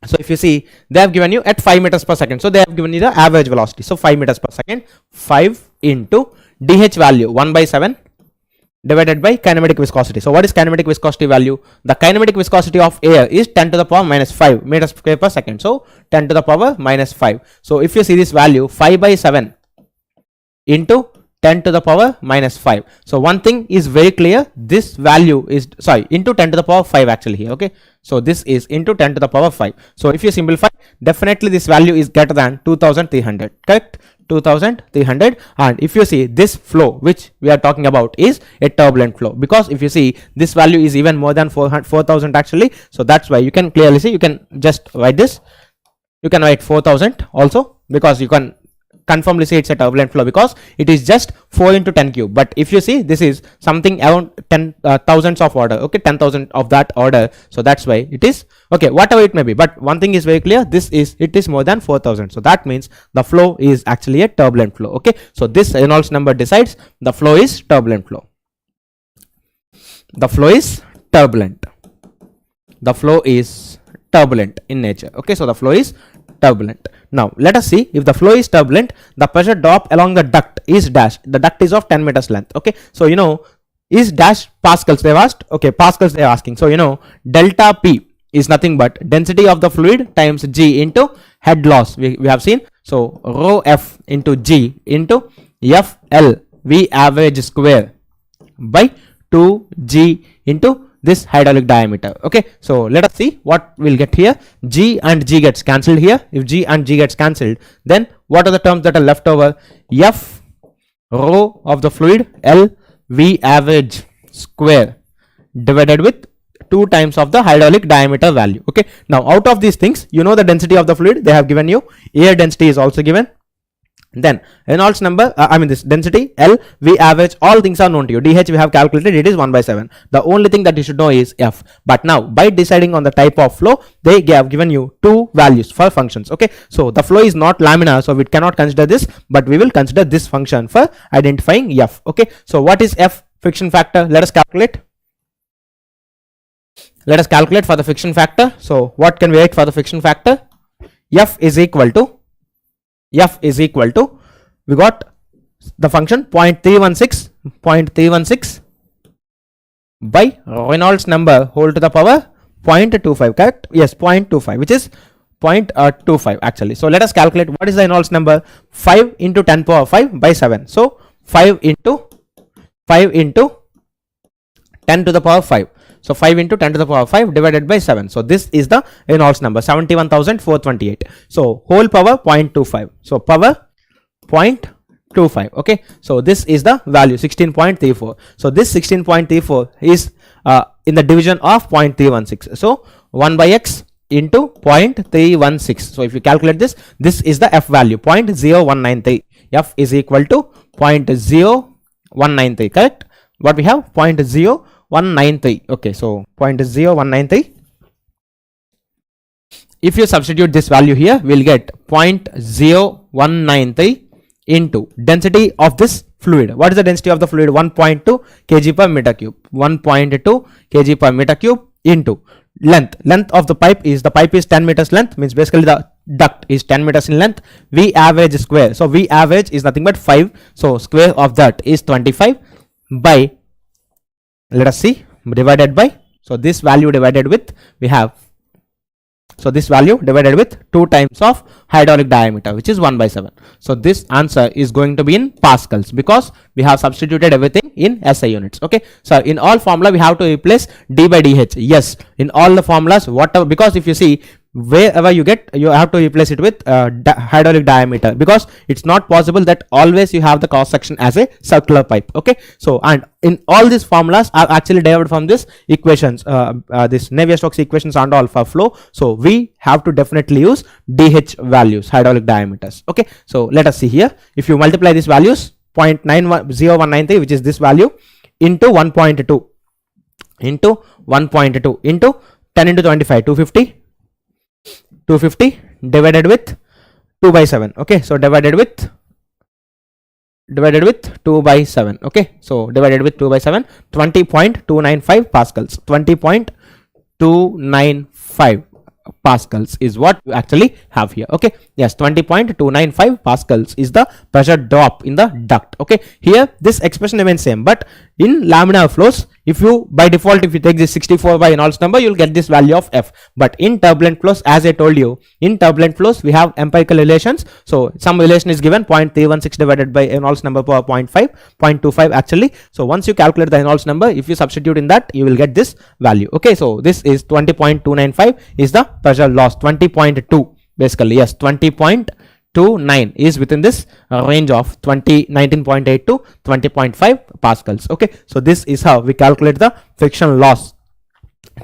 So if you see, they have given you at 5 meters per second. So they have given you the average velocity. So 5 meters per second, 5 into DH value 1 by 7 divided by kinematic viscosity. So what is kinematic viscosity value? The kinematic viscosity of air is 10 to the power minus 5 meters square per second. So 10 to the power minus 5. So if you see this value, 5 by 7 into 10 to the power minus 5. So one thing is very clear, this value is, into 10 to the power 5 actually here. Okay, so this is into 10 to the power 5. So if you simplify, definitely this value is greater than 2300. Correct? 2300. And if you see, this flow which we are talking about is a turbulent flow, because if you see, this value is even more than 4000 actually. So that's why you can clearly see, you can just write this, you can write 4000 also, because you can confirmly say it's a turbulent flow because it is just 4 into 10 cube. But if you see, this is something around 10 thousands of order. Okay, 10,000 of that order. So that's why it is, okay, whatever it may be. But one thing is very clear, it is more than 4000. So that means the flow is actually a turbulent flow. Okay, so this Reynolds number decides the flow is turbulent flow. The flow is turbulent. The flow is turbulent in nature. Okay, so the flow is turbulent. Now let us see, if the flow is turbulent, the pressure drop along the duct is dash. The duct is of 10 meters length. Okay, so is dash pascals, they've asked. Okay, pascals they're asking. So delta P is nothing but density of the fluid times G into head loss, we have seen. So rho F into G into FL V average square by 2G into this hydraulic diameter. Okay, so let us see what we'll get here. G and G gets cancelled here. If G and G gets cancelled, then what are the terms that are left over? F rho of the fluid, L V average square divided with 2 times of the hydraulic diameter value. Okay, now out of these things, you know the density of the fluid, they have given you. Air density is also given. Then Reynolds number, this density, L, V average, all things are known to you. DH we have calculated, it is 1/7. The only thing that you should know is F. But now by deciding on the type of flow, they have given you 2 values for functions. Okay, so the flow is not laminar, so we cannot consider this, but we will consider this function for identifying F. Okay, so what is F? Friction factor. Let us calculate. Let us calculate for the friction factor. So what can we write for the friction factor? F is equal to, we got the function 0.316 by Reynolds number whole to the power 0.25, correct? Yes, 0.25, which is 0.25 actually. So let us calculate what is the Reynolds number. 5 into 10 power 5 by 7. So 5 into 10 to the power 5. So 5 into 10 to the power 5 divided by 7. So this is the Reynolds number, 71,428. So whole power 0.25. So power 0.25. Okay. So this is the value 16.34. So this 16.34 is in the division of 0.316. So 1 by x into 0.316. So if you calculate this, this is the F value, 0.0193. F is equal to 0.0193. Correct? What we have? 0.0193. Okay, so 0.0193. If you substitute this value here, we'll get 0.0193 into density of this fluid. What is the density of the fluid? 1.2 kg per meter cube. 1.2 kg per meter cube into length. Length of the pipe is 10 meters length, means basically the duct is 10 meters in length. V average square. So V average is nothing but 5. So square of that is 25 by, let us see, divided by, so this value divided with, we have, so this value divided with 2 times of hydraulic diameter, which is 1/7. So this answer is going to be in pascals because we have substituted everything in SI units. Okay, so in all formula we have to replace D by DH. Yes, in all the formulas, whatever, because if you see, wherever you get, you have to replace it with hydraulic diameter, because it's not possible that always you have the cross section as a circular pipe. Okay, so and in all these formulas are actually derived from this equations, this Navier-Stokes equations and all for flow. So we have to definitely use DH values, hydraulic diameters. Okay, so let us see here. If you multiply these values, 0.90193, which is this value, into 1.2 into 10 into 25, 250 divided with 2/7. Okay, so divided with 2/7. Okay, so divided with 2/7, 20.295 pascals. 20.295 pascals is what you actually have here. Okay, yes, 20.295 pascals is the pressure drop in the duct. Okay, here this expression remains same, but in laminar flows, if you by default, if you take this 64 by Reynolds number, you'll get this value of F. But in turbulent flows, as I told you, in turbulent flows we have empirical relations. So some relation is given, 0.316 divided by Reynolds number per 0.25 actually. So once you calculate the Reynolds number, if you substitute in that, you will get this value. Okay, so this is 20.295 is the pressure loss. 20.2 basically, yes, 20.29 is within this range of 19.8 to 20.5 pascals. Okay, so this is how we calculate the friction loss.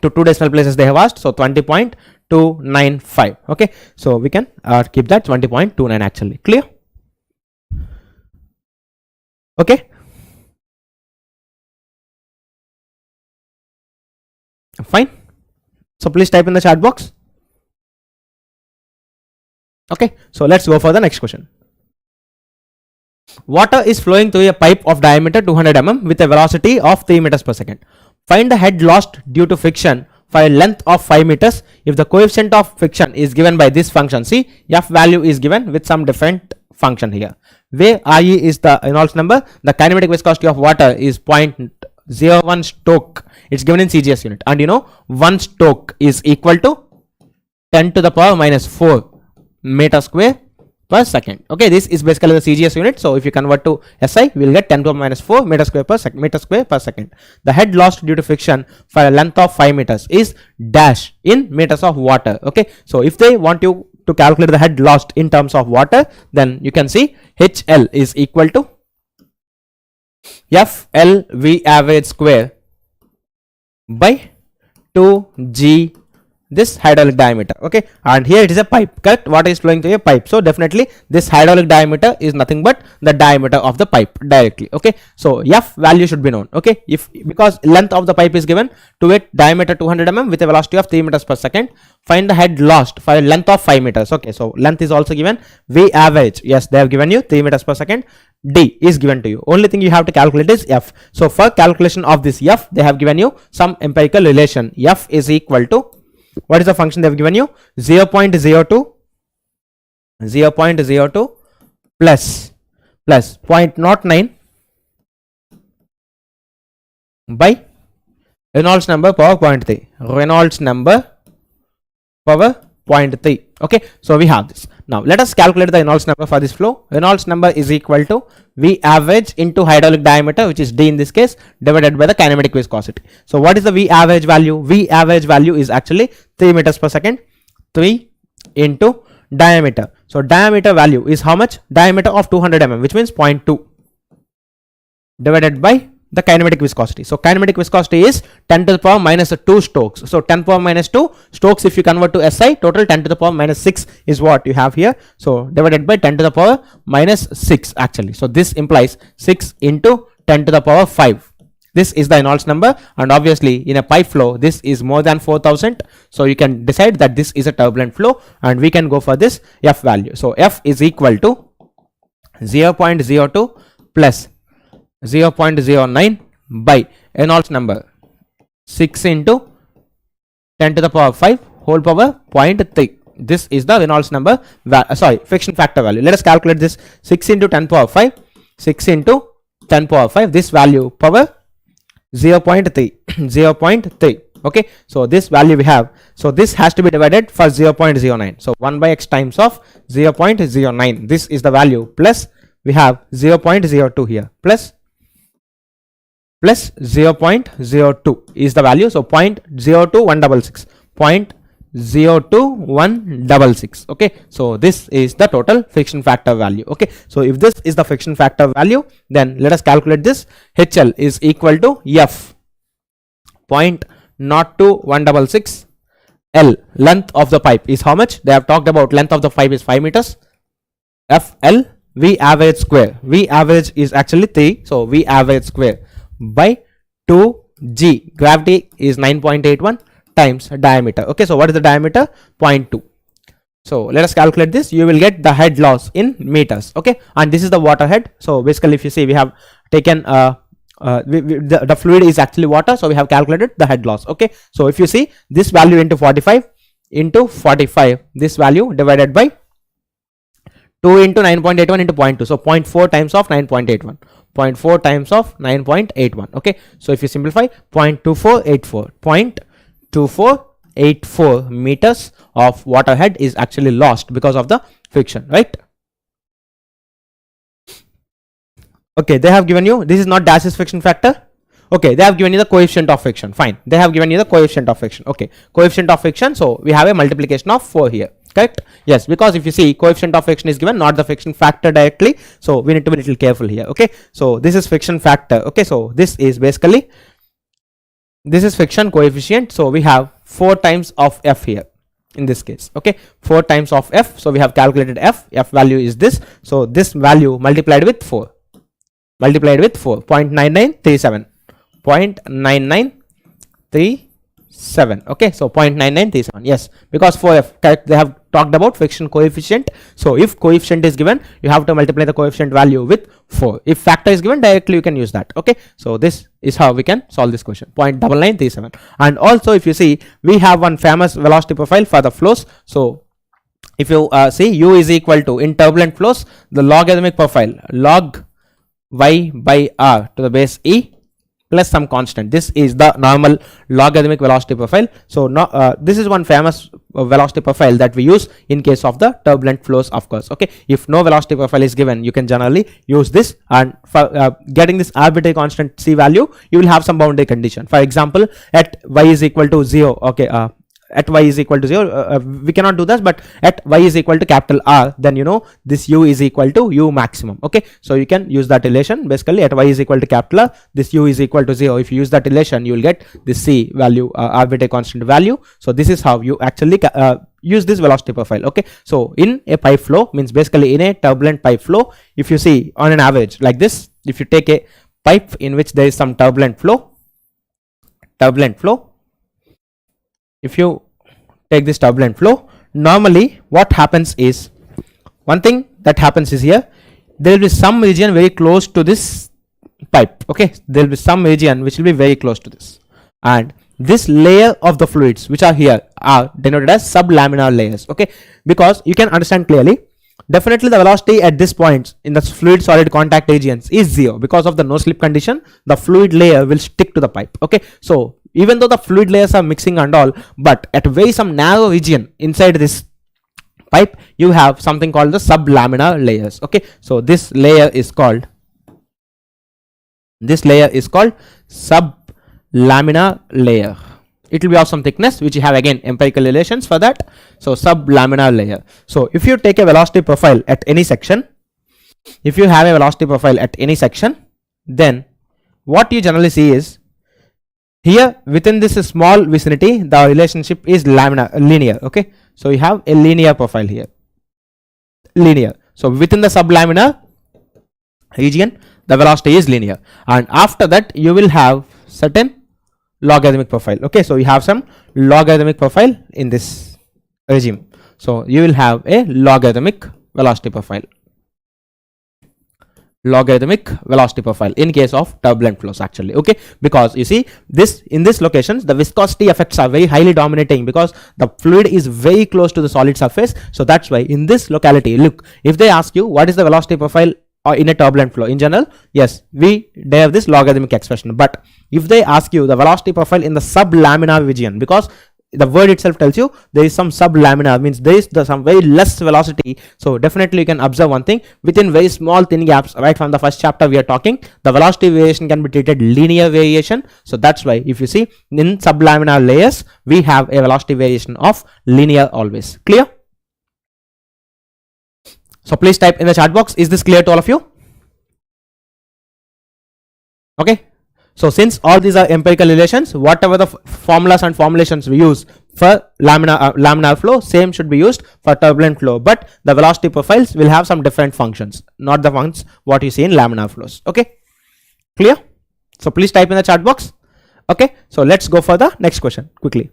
To 2 decimal places they have asked, so 20.295. Okay, so we can keep that 20.29 actually. Clear? Okay, fine. So please type in the chat box. Okay, so let's go for the next question. Water is flowing through a pipe of diameter 200 mm with a velocity of 3 meters per second. Find the head lost due to friction for a length of 5 meters if the coefficient of friction is given by this function. See, F value is given with some different function here, where RE is the Reynolds number. The kinematic viscosity of water is 0.01 stoke. It's given in CGS unit, and you know 1 stoke is equal to 10 to the power minus 4 meter square per second. Okay, this is basically the CGS unit. So if you convert to SI, we will get 10 to the minus 4 meter square per second. The head lost due to friction for a length of 5 meters is dash in meters of water. Okay, so if they want you to calculate the head lost in terms of water, then you can see HL is equal to FLV average square by 2g this hydraulic diameter. Okay, and here it is a pipe, correct? Water is flowing through a pipe, so definitely this hydraulic diameter is nothing but the diameter of the pipe directly. Okay, so f value should be known. Okay, if because length of the pipe is given, to it diameter 200 mm with a velocity of 3 meters per second, find the head lost for a length of 5 meters. Okay, so length is also given, v average, yes, they have given you 3 meters per second, d is given to you. Only thing you have to calculate is f. So for calculation of this f, they have given you some empirical relation. F is equal to, what is the function they have given you? 0.02 plus 0.09 by Reynolds number power 0.3. Reynolds number power 0.3. Okay, so we have this. Now let us calculate the Reynolds number for this flow. Reynolds number is equal to V average into hydraulic diameter, which is d in this case, divided by the kinematic viscosity. So what is the V average value? V average value is actually 3 meters per second, 3 into diameter. So diameter value is how much? Diameter of 200 mm, which means 0.2, divided by the kinematic viscosity. So kinematic viscosity is 10 to the power minus 2 Stokes. So 10 power minus 2 Stokes, if you convert to SI, total 10 to the power minus 6 is what you have here. So divided by 10 to the power minus 6 actually. So this implies 6 into 10 to the power 5. This is the Reynolds number, and obviously in a pipe flow this is more than 4000. So you can decide that this is a turbulent flow, and we can go for this F value. So F is equal to 0.02 plus 0.09 by Reynolds number 6 into 10 to the power 5 whole power 0.3. This is the Reynolds number, friction factor value. Let us calculate this. 6 into 10 power 5, 6 into 10 power 5, this value power 0.3, 0.3. Okay, so this value we have. So this has to be divided for 0.09. So 1 by x times of 0.09. This is the value, plus we have 0.02 here, plus 0.02 is the value. So 0.02166, 0.02166. Okay, so this is the total friction factor value. Okay, so if this is the friction factor value, then let us calculate this. HL is equal to F 0.02166. L, length of the pipe, is how much? They have talked about length of the pipe is 5 meters. FL, V average square. V average is actually 3. So V average square by 2G. Gravity is 9.81 times diameter. Okay, so what is the diameter? 0.2. So let us calculate this. You will get the head loss in meters. Okay, and this is the water head. So basically, if you see, we have taken the fluid is actually water, so we have calculated the head loss. Okay, so if you see this value into 45, this value divided by 2 into 9.81 into 0.2, so 0.4 times of 9.81, 0.4 times of 9.81. Okay, so if you simplify, 0.2484 meters of water head is actually lost because of the friction, right? Okay, they have given you, this is not Dash's friction factor. Okay, they have given you the coefficient of friction. Fine, they have given you the coefficient of friction. Okay, coefficient of friction, so we have a multiplication of 4 here, correct? Yes, because if you see, coefficient of friction is given, not the friction factor directly, so we need to be a little careful here. Okay, so this is friction factor. Okay, so this is basically, this is friction coefficient, so we have 4 times of F here in this case. Okay, 4 times of F, so we have calculated F value is this, so this value multiplied with 4, 0.9937, 0.9937. Okay, so 0.9937. Yes, because 4F, correct, they have talked about friction coefficient. So if coefficient is given, you have to multiply the coefficient value with 4. If factor is given, directly you can use that. Okay, so this is how we can solve this question, 0.9937. And also, if you see, we have one famous velocity profile for the flows. So if you see, U is equal to, in turbulent flows, the logarithmic profile, log y by r to the base e plus some constant. This is the normal logarithmic velocity profile. So this is one famous velocity profile that we use in case of the turbulent flows, of course. Okay, if no velocity profile is given, you can generally use this, and for getting this arbitrary constant c value, you will have some boundary condition. For example, at y is equal to 0, okay, at y is equal to 0, we cannot do this, but at y is equal to capital R, then you know this u is equal to u maximum. Okay, so you can use that relation. Basically at y is equal to capital R, this u is equal to 0. If you use that relation, you will get this c value, arbitrary constant value. So this is how you actually use this velocity profile. Okay, so in a pipe flow, means basically in a turbulent pipe flow, if you see on an average like this, if you take a pipe in which there is some turbulent flow, if you take this turbulent flow, normally what happens is, one thing that happens is here, there will be some region very close to this pipe. Okay, there will be some region which will be very close to this, and this layer of the fluids which are here are denoted as sublaminar layers. Okay, because you can understand clearly, definitely the velocity at this point in the fluid solid contact regions is 0 because of the no slip condition. The fluid layer will stick to the pipe. Okay, so even though the fluid layers are mixing and all, but at very some narrow region inside this pipe, you have something called the sublaminar layers. Okay, so this layer is called sublaminar layer. It will be of some thickness, which you have again empirical relations for that. So sublaminar layer. So if you take a velocity profile at any section, then what you generally see is, here within this small vicinity, the relationship is linear. Okay, so you have a linear profile here, linear. So within the sublaminar region, the velocity is linear, and after that you will have certain logarithmic profile. Okay, so you have some logarithmic profile in this regime. So you will have a logarithmic velocity profile in case of turbulent flows actually. Okay, because you see this, in this locations the viscosity effects are very highly dominating because the fluid is very close to the solid surface. So that's why in this locality, look, if they ask you what is the velocity profile or in a turbulent flow in general, yes, we have this logarithmic expression. But if they ask you the velocity profile in the sublaminar region, because the word itself tells you there is some sublaminar, means there is some very less velocity. So definitely you can observe one thing, within very small thin gaps, right from the first chapter we are talking, the velocity variation can be treated linear variation. So that's why if you see in sublaminar layers, we have a velocity variation of linear always. Clear? So please type in the chat box, is this clear to all of you? Okay, so since all these are empirical relations, whatever the formulas and formulations we use for laminar flow, same should be used for turbulent flow, but the velocity profiles will have some different functions, not the ones what you see in laminar flows. Okay, clear? So please type in the chat box. Okay, so let's go for the next question quickly.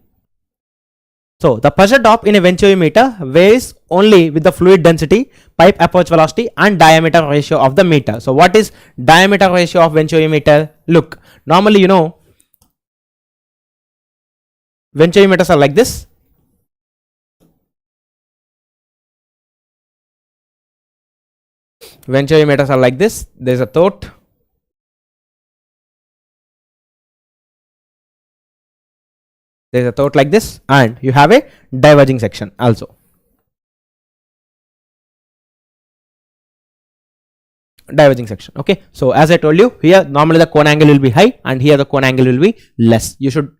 So the pressure drop in a venturimeter varies only with the fluid density, pipe approach velocity and diameter ratio of the meter. So what is diameter ratio of venturimeter? Look, normally you know venturimeters are like this. Venturimeters are like this. There is a throat. There is a throat like this, and you have a diverging section also. Diverging section. Okay, so as I told you, here normally the cone angle will be high and here the cone angle will be less. You should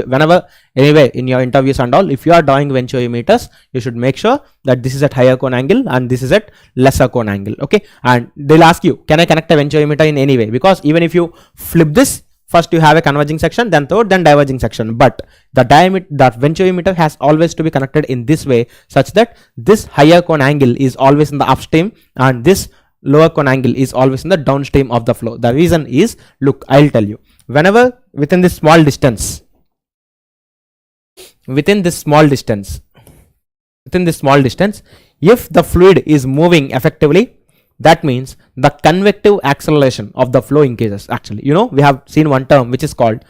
whenever anyway in your interviews and all, if you are drawing venturimeters, you should make sure that this is at higher cone angle and this is at lesser cone angle. Okay, and they'll ask you, can I connect a venturimeter in any way? Because even if you flip this, first you have a converging section, then throat, then diverging section, but the diameter, that venturimeter has always to be connected in this way, such that this higher cone angle is always in the upstream and this lower cone angle is always in the downstream of the flow. The reason is, look, I'll tell you, whenever within this small distance, if the fluid is moving effectively, that means the convective acceleration of the flow increases. Actually, you know, we have seen one term which is called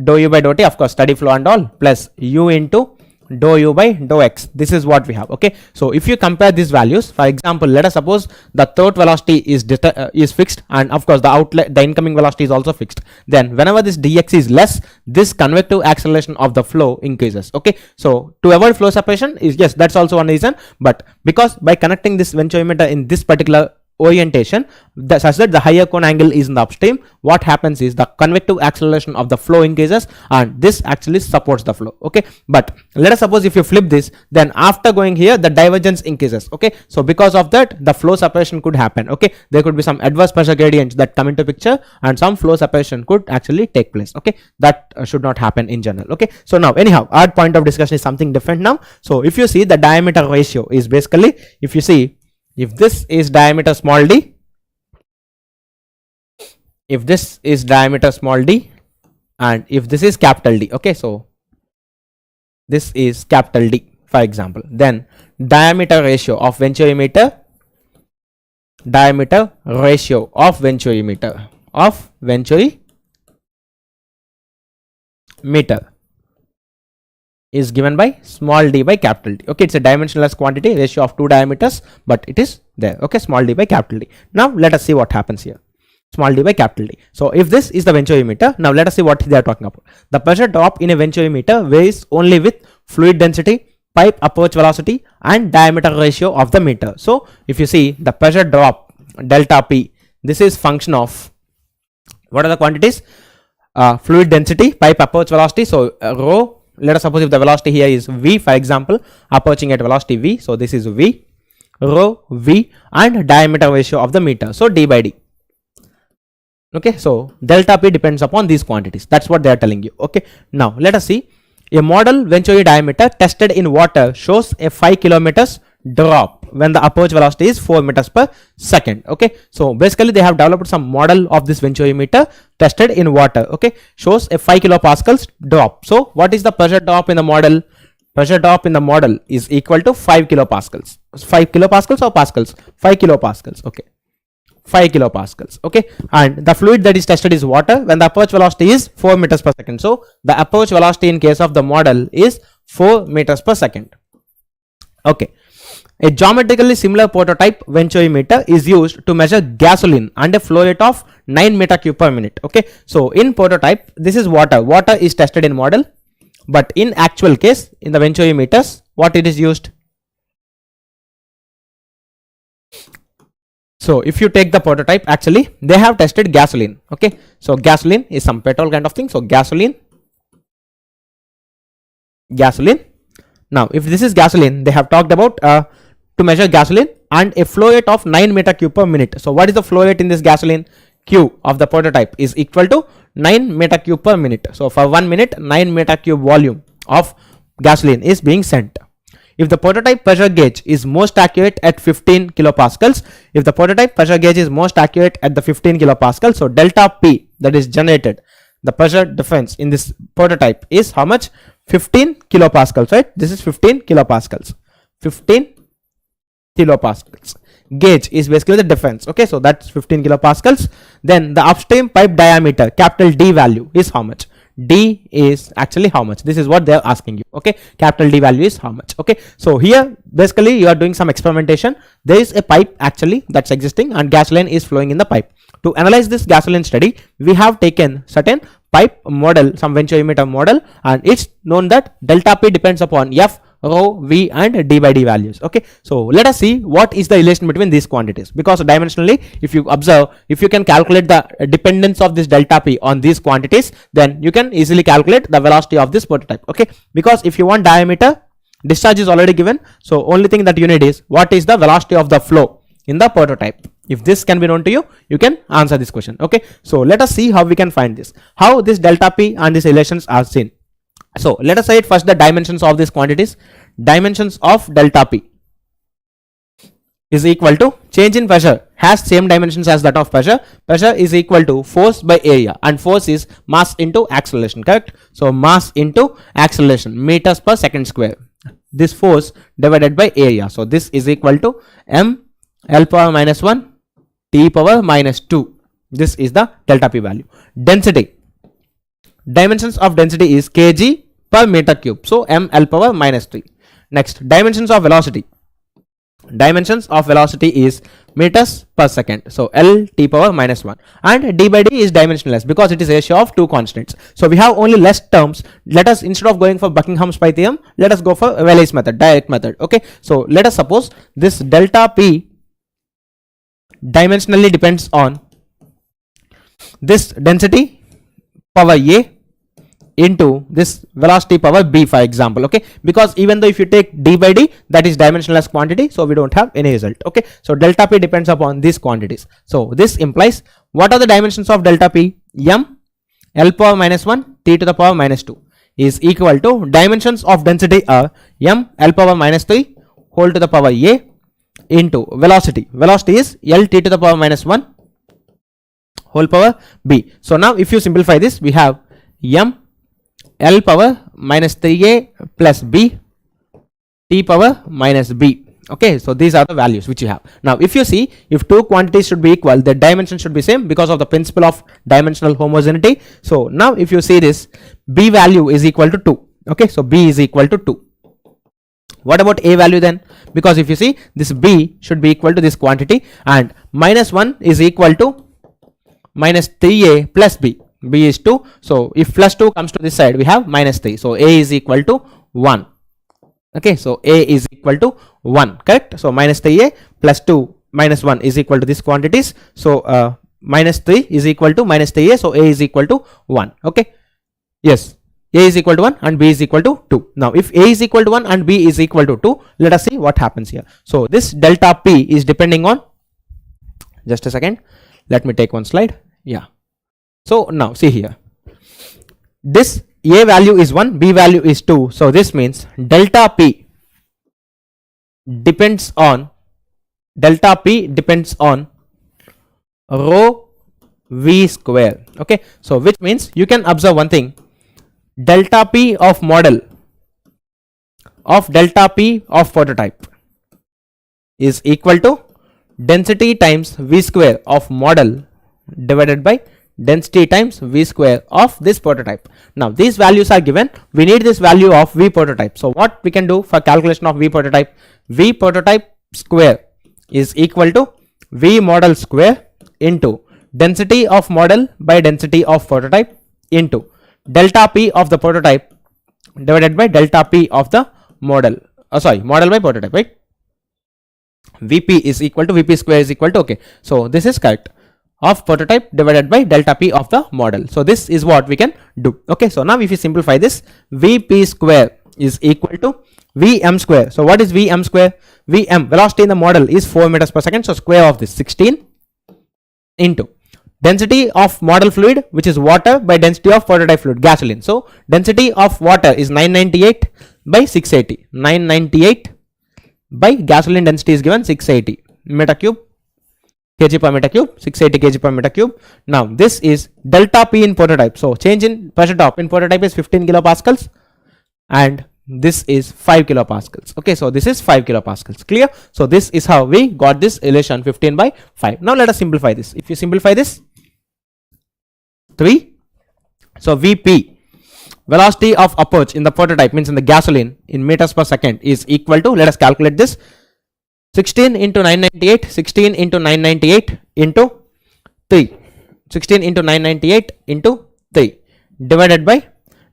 dou u by dou t, of course steady flow and all, plus u into dou u by dou x. This is what we have. Okay, so if you compare these values, for example, let us suppose the throat velocity is fixed, and of course the incoming velocity is also fixed, then whenever this dx is less, this convective acceleration of the flow increases. Okay, so to avoid flow separation is, yes, that's also one reason, but because by connecting this venturimeter in this particular orientation such that the higher cone angle is in the upstream, what happens is the convective acceleration of the flow increases and this actually supports the flow. Okay, but let us suppose if you flip this, then after going here the divergence increases. Okay, so because of that the flow separation could happen. Okay, there could be some adverse pressure gradients that come into picture and some flow separation could actually take place. Okay, that should not happen in general. Okay, so now anyhow our point of discussion is something different now. So if you see the diameter ratio is basically, if you see, if this is diameter small d, if this is diameter small d, and if this is capital D, okay, so this is capital D for example, then diameter ratio of venturimeter is given by small d by capital D. Okay, it's a dimensionless quantity, ratio of two diameters, but it is there. Okay, small d by capital D. Now let us see what happens here. Small d by capital D. So if this is the venturimeter, now let us see what they are talking about. The pressure drop in a venturimeter varies only with fluid density, pipe approach velocity and diameter ratio of the meter. So if you see the pressure drop delta P, this is function of what are the quantities? Fluid density, pipe approach velocity, so rho. Let us suppose if the velocity here is v, for example, approaching at velocity v, so this is v, rho v, and diameter ratio of the meter, so d by d. Okay, so delta P depends upon these quantities. That's what they are telling you. Okay, now let us see. A model venturi diameter tested in water shows a 5 kilometers drop when the approach velocity is 4 meters per second. Okay, so basically they have developed some model of this venturimeter tested in water. Okay, shows a 5 kilopascals drop. So what is the pressure drop in the model? Pressure drop in the model is equal to 5 kilopascals. 5 kilopascals or pascals? 5 kilopascals. Okay, 5 kilopascals. Okay, and the fluid that is tested is water when the approach velocity is 4 meters per second. So the approach velocity in case of the model is 4 meters per second. Okay, a geometrically similar prototype venturimeter is used to measure gasoline and a flow rate of 9 meter cube per minute. Okay, so in prototype this is water is tested in model, but in actual case in the venturimeters what it is used? So if you take the prototype, actually they have tested gasoline. Okay, so gasoline is some petrol kind of thing, so gasoline. Now if this is gasoline, they have talked about to measure gasoline and a flow rate of 9 meter cube per minute. So what is the flow rate in this gasoline? Q of the prototype is equal to 9 meter cube per minute. So for 1 minute 9 meter cube volume of gasoline is being sent. If the prototype pressure gauge is most accurate at 15 kilopascals, if the prototype pressure gauge is most accurate at the 15 kilopascals, so delta P that is generated, the pressure difference in this prototype is how much? 15 kilopascals, right? This is 15 kilopascals. 15 kilopascals. Gauge is basically the difference. Okay, so that's 15 kilopascals. Then the upstream pipe diameter, capital D value is how much? D is actually how much? This is what they are asking you. Okay, capital D value is how much? Okay, so here basically you are doing some experimentation. There is a pipe actually that's existing and gasoline is flowing in the pipe. To analyze this gasoline study, we have taken certain pipe model, some venturimeter model, and it's known that delta P depends upon F, rho, V and D by D values. Okay, so let us see what is the relation between these quantities, because dimensionally if you observe, if you can calculate the dependence of this delta P on these quantities, then you can easily calculate the velocity of this prototype. Okay, because if you want diameter, discharge is already given, so only thing that you need is what is the velocity of the flow in the prototype. If this can be known to you, you can answer this question. Okay, so let us see how we can find this, how this delta P and these relations are seen. So let us say it first, the dimensions of these quantities. Dimensions of delta P is equal to change in pressure has same dimensions as that of pressure. Pressure is equal to force by area, and force is mass into acceleration, correct? So mass into acceleration, meters per second square. This force divided by area. So this is equal to m L power minus 1 T power minus 2. This is the delta P value. Density. Dimensions of density is kg per meter cube. So m L power minus 3. Next, dimensions of velocity. Dimensions of velocity is meters per second. So L T power minus 1. And D by D is dimensionless because it is ratio of two constants. So we have only less terms. Let us, instead of going for Buckingham's pi theorem, let us go for Rayleigh's method, direct method. Okay. So let us suppose this delta P dimensionally depends on this density power A into this velocity power B, for example. Okay, because even though if you take d by d, that is dimensionless quantity, so we don't have any result. Okay, so delta P depends upon these quantities. So this implies, what are the dimensions of delta P? M L power minus 1 T to the power minus 2 is equal to, dimensions of density are M L power minus 3 whole to the power A into velocity is L T to the power minus 1 whole power B. So now if you simplify this, we have M L power minus 3A plus B T power minus B. Okay, so these are the values which you have. Now if you see, if two quantities should be equal, the dimension should be same because of the principle of dimensional homogeneity. So now if you see this, B value is equal to 2. Okay, so B is equal to 2. What about A value then? Because if you see, this B should be equal to this quantity, and minus 1 is equal to minus 3A plus B. B is 2. So if plus 2 comes to this side, we have minus 3. So A is equal to 1. Okay, so A is equal to 1, correct? So minus 3A plus 2 minus 1 is equal to these quantities. So minus 3 is equal to minus 3A. So A is equal to 1. Okay, yes, A is equal to 1 and B is equal to 2. Now if A is equal to 1 and B is equal to 2, let us see what happens here. So this delta P is depending on, just a second, let me take one slide. Yeah, so now see here, this A value is 1, B value is 2. So this means delta P depends on rho V square. Okay, so which means you can observe one thing, delta P of model of delta P of prototype is equal to density times V square of model divided by density times V square of this prototype. Now these values are given, we need this value of V prototype. So what we can do for calculation of V prototype? V prototype square is equal to V model square into density of model by density of prototype into delta P of the prototype divided by delta P of the model. Model by prototype, right? Vp is equal to Vp square is equal to, okay, so this is correct, of prototype divided by delta P of the model. So this is what we can do. Okay, so now if you simplify this, Vp square is equal to Vm square. So what is Vm square? Vm, velocity in the model, is 4 meters per second. So square of this 16 into density of model fluid, which is water, by density of prototype fluid, gasoline. So density of water is 998 by 680. 998 by gasoline density is given 680 meter cube kg per meter cube, 680 kg per meter cube. Now this is delta P in prototype. So change in pressure drop in prototype is 15 kilopascals and this is 5 kilopascals. Okay, so this is 5 kilopascals. Clear? So this is how we got this relation 15 by 5. Now let us simplify this. If you simplify this, 3. So Vp, velocity of approach in the prototype, means in the gasoline, in meters per second, is equal to, let us calculate this, 16 into 998, 16 into 998 into 3, 16 into 998 into 3 divided by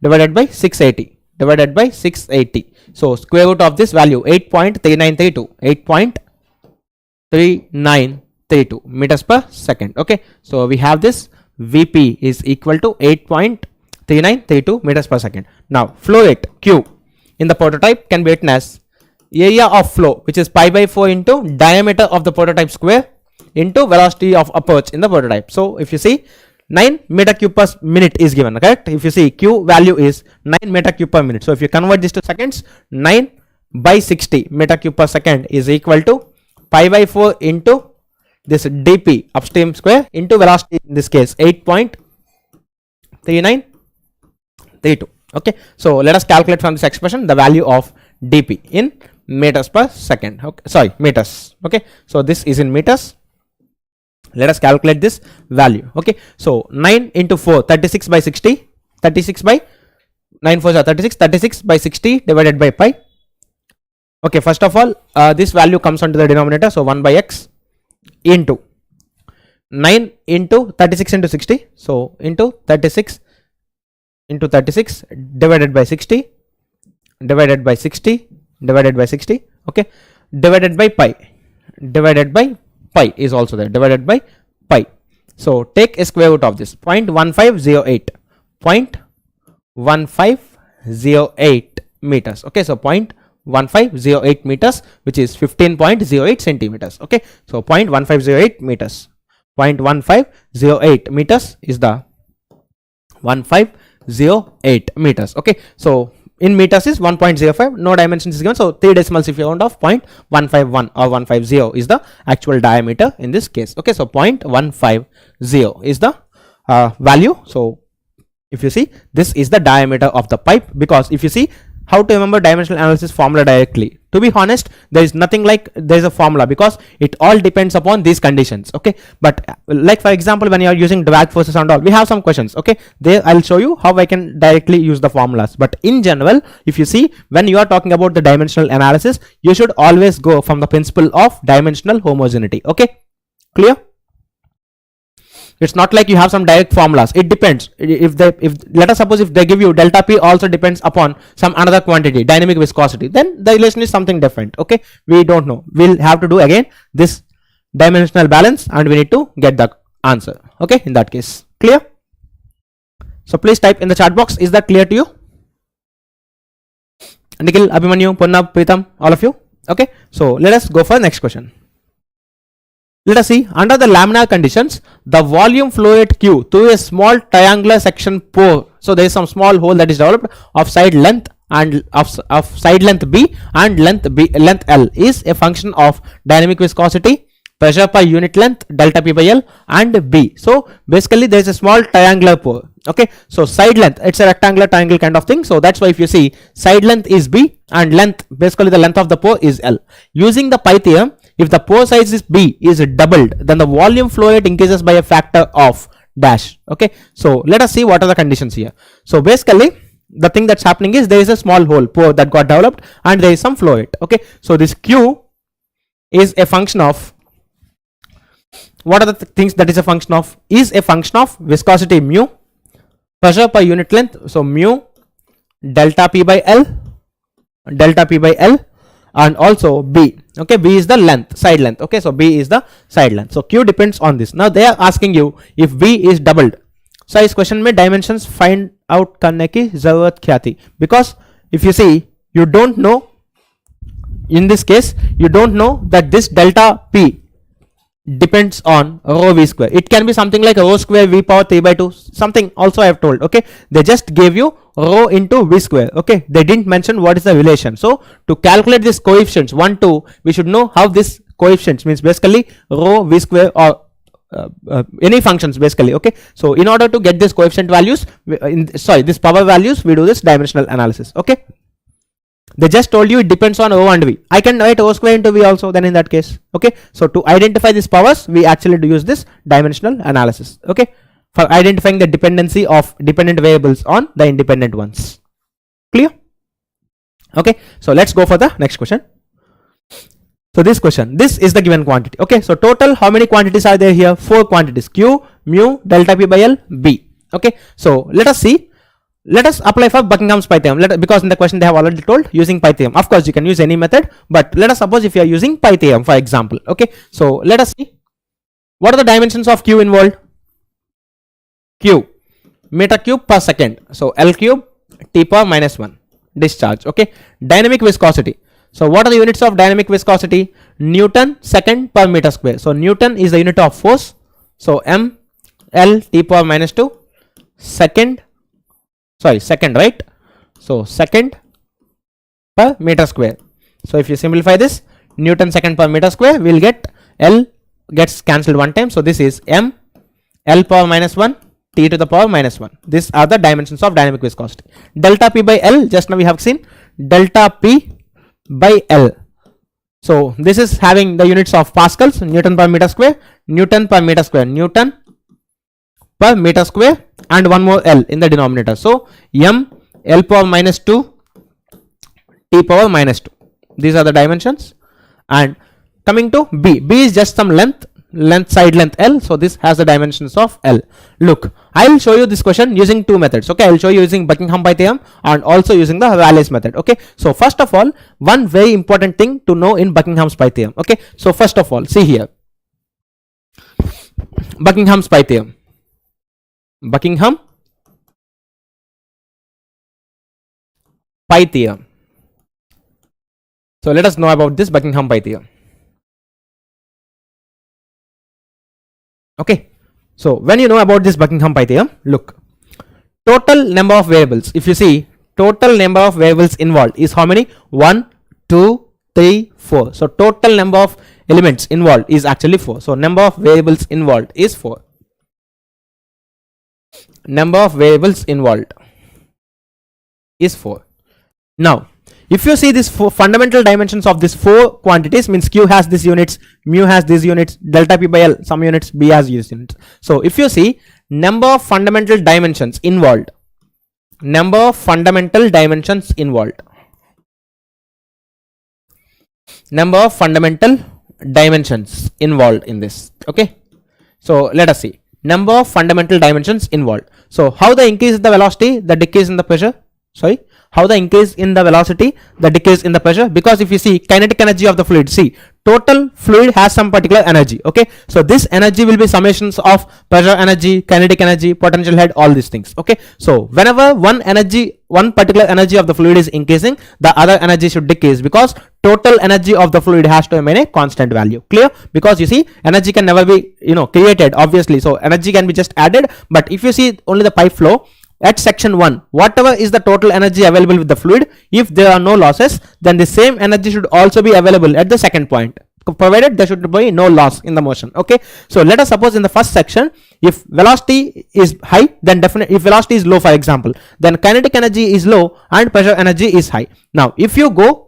680, divided by 680. So square root of this value 8.3932, 8.3932 meters per second. Okay, so we have this Vp is equal to 8.3932 meters per second. Now flow rate Q in the prototype can be written as area of flow, which is pi by 4 into diameter of the prototype square into velocity of approach in the prototype. So if you see, 9 meter cube per minute is given, correct? If you see, Q value is 9 meter cube per minute. So if you convert this to seconds, 9 by 60 meter cube per second is equal to pi by 4 into this dp upstream square into velocity, in this case 8.3932. Okay, so let us calculate from this expression the value of dp in meters per second. Okay, sorry, meters. Okay, so this is in meters. Let us calculate this value. Okay, so 9 into 4, 36 by 60, 36 by 9 4 are 36, 36 by 60 divided by pi. Okay, first of all, this value comes onto the denominator, so 1 by x into 9 into 36 into 60, so into 36 divided by 60 divided by 60 divided by 60, okay, divided by pi, divided by pi is also there, divided by pi. So take a square root of this 0.1508, 0.1508 meters. Okay, so 0.1508 meters, which is 15.08 centimeters. Okay, so 0.1508 meters, 0.1508 meters is the 1508 meters. Okay, so in meters is 1.05, no dimensions is given, so 3 decimals if you count of 0.151 or 150 is the actual diameter in this case. Okay, so 0.150 is the value. So if you see, this is the diameter of the pipe, because if you see how to remember dimensional analysis formula directly, to be honest, there is nothing like there is a formula, because it all depends upon these conditions. Okay, but like for example, when you are using drag forces and all, we have some questions. Okay, there I'll show you how I can directly use the formulas, but in general, if you see, when you are talking about the dimensional analysis, you should always go from the principle of dimensional homogeneity. Okay, clear? It's not like you have some direct formulas. It depends. If let us suppose if they give you delta P also depends upon some another quantity, dynamic viscosity, then the relation is something different. Okay, we don't know. We'll have to do again this dimensional balance, and we need to get the answer. Okay, in that case, clear? So please type in the chat box. Is that clear to you? Nikhil, Abhimanyu, Punna, Pritam, all of you. Okay, so let us go for the next question. Let us see, under the laminar conditions, the volume flow rate Q through a small triangular section pore. So there is some small hole that is developed of side length and of side length B and length L is a function of dynamic viscosity, pressure per unit length, delta P by L, and B. So basically there is a small triangular pore. Okay, so side length, it's a rectangular triangle kind of thing. So that's why if you see, side length is B and length, basically the length of the pore is L. Using the pi theorem, if the pore size is B is doubled, then the volume flow rate increases by a factor of dash. Okay, so let us see what are the conditions here. So basically the thing that's happening is there is a small hole pore that got developed and there is some flow rate. Okay, so this Q is a function of, what are the things that is a function of? Is a function of viscosity mu, pressure per unit length, so mu, delta P by L, and also B. Okay, B is the length, side length. Okay, so B is the side length. So Q depends on this. Now they are asking you if B is doubled. So इस question में dimensions find out करने की जरूरत क्या थी? Because if you see, you don't know, in this case, you don't know that this delta P depends on rho v square. It can be something like rho square v power 3 by 2, something also I have told. Okay, they just gave you rho into v square. Okay, they didn't mention what is the relation. So to calculate this coefficients 1 2, we should know how this coefficients means basically rho v square or any functions basically. Okay, so in order to get this coefficient values, this power values, we do this dimensional analysis. Okay, they just told you it depends on rho and v. I can write rho square into v also then in that case. Okay, so to identify these powers, we actually do use this dimensional analysis. Okay, for identifying the dependency of dependent variables on the independent ones. Clear? Okay, so let's go for the next question. So this question, this is the given quantity. Okay, so total how many quantities are there here? 4 quantities: Q, mu, delta P by L, B. Okay, so let us see. Let us apply for Buckingham's pi theorem, because in the question they have already told using pi theorem. Of course you can use any method, but let us suppose if you are using pi theorem for example. Okay, so let us see what are the dimensions of Q involved. Q, meter cube per second, so L cube T power minus 1 discharge. Okay, dynamic viscosity, so what are the units of dynamic viscosity? Newton second per meter square. So Newton is the unit of force, so M L T power minus 2 second, right? So second per meter square. So if you simplify this, Newton second per meter square, we'll get L gets cancelled one time. So this is M L power minus 1 T to the power minus 1. These are the dimensions of dynamic viscosity. Delta P by L, just now we have seen delta P by L. So this is having the units of pascals, Newton per meter square, Newton per meter square, Newton per meter square, and one more L in the denominator. So M L power minus 2 T power minus 2. These are the dimensions. And coming to B, B is just some length, side length L. So this has the dimensions of L. Look, I will show you this question using two methods. Okay, I will show you using Buckingham pi theorem and also using the Rayleigh's method. Okay, so first of all, one very important thing to know in Buckingham's pi theorem. Okay, so first of all, see here, Buckingham's pi theorem. Buckingham pi theorem. So let us know about this Buckingham pi theorem. Okay, so when you know about this Buckingham pi theorem, look, total number of variables, if you see, total number of variables involved is how many? 1, 2, 3, 4. So total number of elements involved is actually 4. So number of variables involved is 4. Number of variables involved is 4. Now if you see this fundamental dimensions of these 4 quantities, means Q has these units, mu has these units, delta P by L some units, B has these units. So if you see number of fundamental dimensions involved, number of fundamental dimensions involved, number of fundamental dimensions involved in this. Okay, so let us see number of fundamental dimensions involved. So how the increase in the velocity, the decrease in the pressure, how the increase in the velocity, the decrease in the pressure, because if you see kinetic energy of the fluid, see total fluid has some particular energy. Okay, so this energy will be summations of pressure energy, kinetic energy, potential head, all these things. Okay, so whenever one particular energy of the fluid is increasing, the other energy should decrease, because total energy of the fluid has to remain a constant value. Clear? Because you see energy can never be created, obviously, so energy can be just added. But if you see only the pipe flow, at section 1, whatever is the total energy available with the fluid, if there are no losses, then the same energy should also be available at the second point, provided there should be no loss in the motion. Okay, so let us suppose in the first section, if velocity is high, then definitely, if velocity is low, for example, then kinetic energy is low and pressure energy is high. Now if you go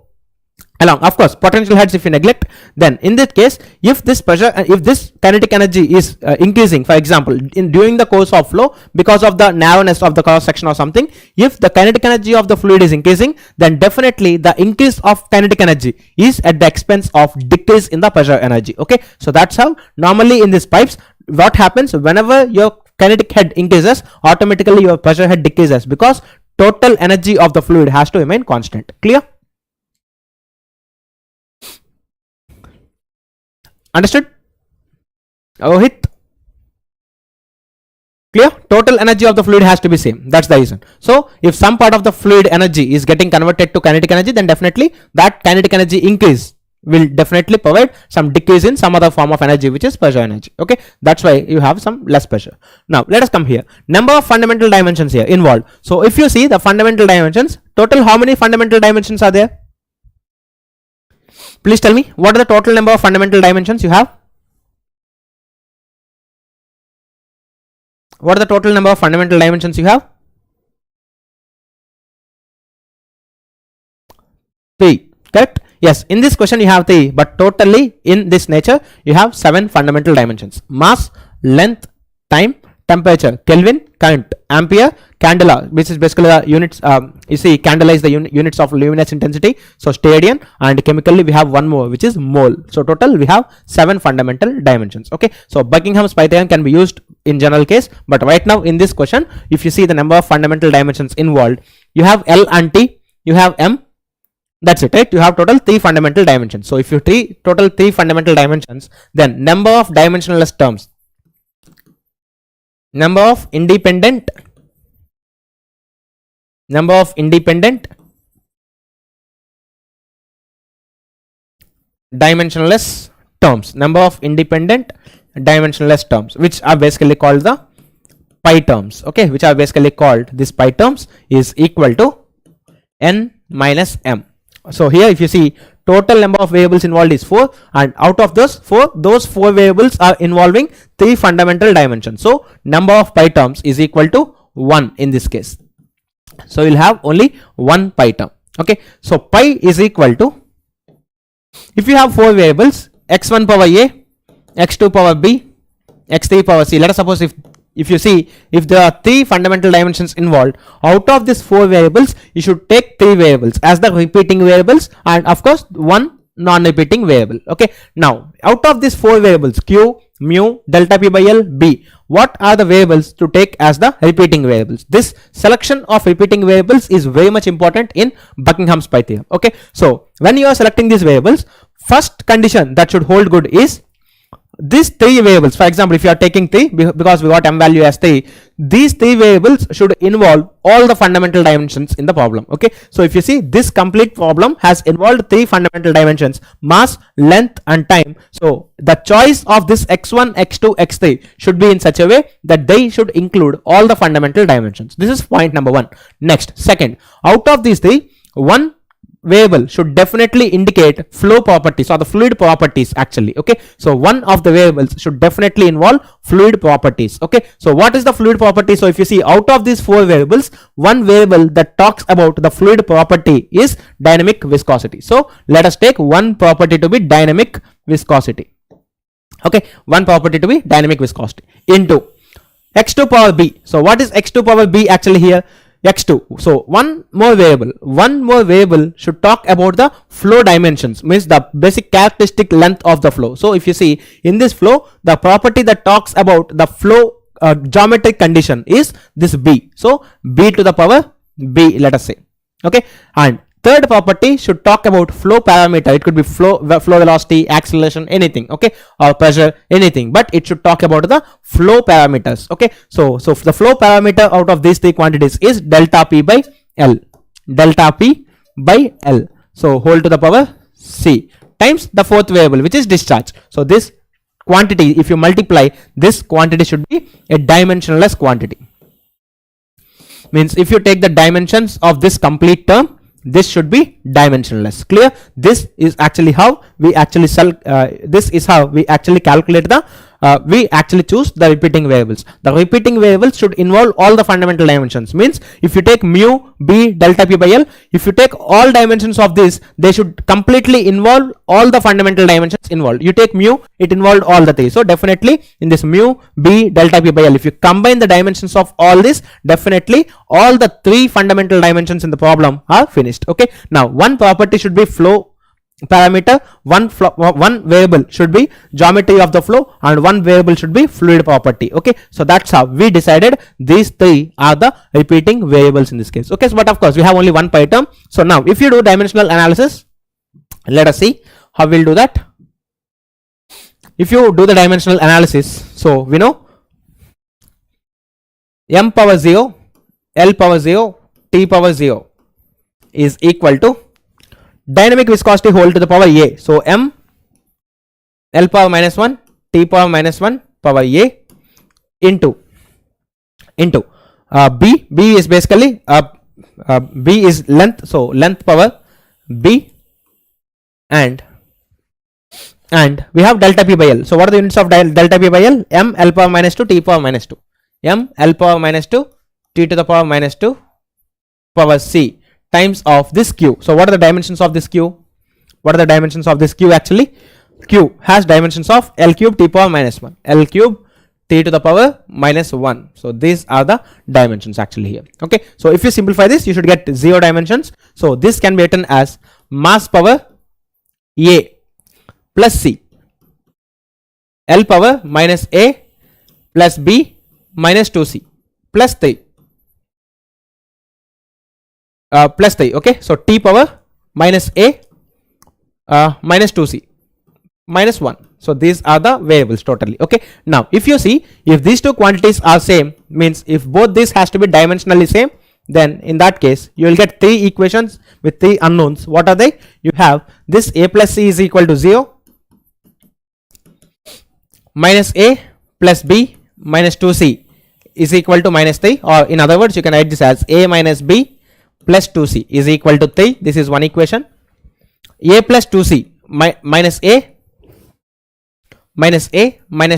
along, of course potential heads if you neglect, then in this case, if this pressure, if this kinetic energy is increasing, for example during the course of flow, because of the narrowness of the cross section or something, if the kinetic energy of the fluid is increasing, then definitely the increase of kinetic energy is at the expense of decrease in the pressure energy. Okay, so that's how normally in these pipes what happens, whenever your kinetic head increases, automatically your pressure head decreases, because total energy of the fluid has to remain constant. Clear? Understood? Hit. Clear? Total energy of the fluid has to be same. That's the reason. So if some part of the fluid energy is getting converted to kinetic energy, then definitely that kinetic energy increase will definitely provide some decrease in some other form of energy, which is pressure energy. Okay, that's why you have some less pressure. Now let us come here. Number of fundamental dimensions here involved. So if you see the fundamental dimensions, total how many fundamental dimensions are there? Please tell me, what are the total number of fundamental dimensions you have? What are the total number of fundamental dimensions you have? 3, correct? Yes, in this question you have 3, but totally in this nature you have 7 fundamental dimensions: mass, length, time, temperature, Kelvin, current, ampere, candela, which is basically the units. You see, candela is the units of luminous intensity, so stadian, and chemically we have one more, which is mole. So total we have 7 fundamental dimensions. Okay, so Buckingham's pi theorem can be used in general case, but right now in this question, if you see the number of fundamental dimensions involved, you have L and T, you have M. That's it, right? You have total 3 fundamental dimensions. So if you total 3 fundamental dimensions, then number of dimensionless terms, number of independent dimensionless terms, number of independent dimensionless terms, which are basically called the pi terms. Okay, which are basically called, this pi terms is equal to n minus m. So here if you see, total number of variables involved is 4, and out of those 4 variables are involving 3 fundamental dimensions. So number of pi terms is equal to 1 in this case. So you'll have only 1 pi term. Okay, so pi is equal to, if you have 4 variables, x1 power a, x2 power b, x3 power c. Let us suppose if you see, if there are 3 fundamental dimensions involved, out of these 4 variables you should take 3 variables as the repeating variables, and of course 1 non-repeating variable. Okay, now out of these 4 variables, q, mu, delta p by l, b, what are the variables to take as the repeating variables? This selection of repeating variables is very much important in Buckingham's pi theorem. Okay, so when you are selecting these variables, first condition that should hold good is these three variables, for example, if you are taking 3 because we got m value as 3, these 3 variables should involve all the fundamental dimensions in the problem. Okay, so if you see, this complete problem has involved 3 fundamental dimensions: mass, length and time. So the choice of this x1, x2, x3 should be in such a way that they should include all the fundamental dimensions. This is point number 1. Next, second, out of these 3, one variable should definitely indicate flow properties or the fluid properties actually. Okay, so one of the variables should definitely involve fluid properties. Okay, so what is the fluid property? So if you see, out of these 4 variables, one variable that talks about the fluid property is dynamic viscosity. So let us take one property to be dynamic viscosity. Okay, one property to be dynamic viscosity into x2 power b. So what is x2 power b actually here? X2. So one more variable should talk about the flow dimensions, means the basic characteristic length of the flow. So if you see, in this flow, the property that talks about the flow geometric condition is this b. So b to the power b, let us say. Okay, and third property should talk about flow parameter. It could be flow velocity, acceleration, anything. Okay, or pressure, anything, but it should talk about the flow parameters. Okay, so the flow parameter out of these 3 quantities is delta p by l, delta p by l. So whole to the power c times the 4th variable, which is discharge. So this quantity, if you multiply, this quantity should be a dimensionless quantity. Means if you take the dimensions of this complete term, this should be dimensionless. Clear? This is actually how we actually calculate the we actually choose the repeating variables. The repeating variables should involve all the fundamental dimensions. Means if you take mu, b, delta p by l, if you take all dimensions of this, they should completely involve all the fundamental dimensions involved. You take mu, it involved all the 3. So definitely in this mu, b, delta p by l, if you combine the dimensions of all this, definitely all the 3 fundamental dimensions in the problem are finished. Okay, now one property should be flow parameter, one variable should be geometry of the flow, and one variable should be fluid property. Okay, so that's how we decided these 3 are the repeating variables in this case. Okay, so but of course we have only one pi term. So now if you do dimensional analysis, let us see how we'll do that. If you do the dimensional analysis, so we know m power 0, l power 0, t power 0 is equal to dynamic viscosity whole to the power a. So m l power minus 1, t power minus 1 power a into b. B is basically b is length, so length power b, and we have delta p by l. So what are the units of delta p by l? M l power minus 2, t power minus 2, m l power minus 2, t to the power minus 2 power c times of this q. So what are the dimensions of this q? What are the dimensions of this q actually? Q has dimensions of l cube t power minus 1, l cube t to the power minus 1. So these are the dimensions actually here. Okay, so if you simplify this, you should get 0 dimensions. So this can be written as mass power a plus c, l power minus a plus b minus 2c plus 3. Plus 3. Okay, so t power minus a minus 2c minus 1. So these are the variables totally. Okay, now if you see, if these 2 quantities are same, means if both this has to be dimensionally same, then in that case you will get 3 equations with 3 unknowns. What are they? You have this a plus c is equal to 0, minus a plus b minus 2c is equal to minus 3, or in other words you can write this as a minus b plus 2c is equal to 3. This is one equation. A plus 2c minus a minus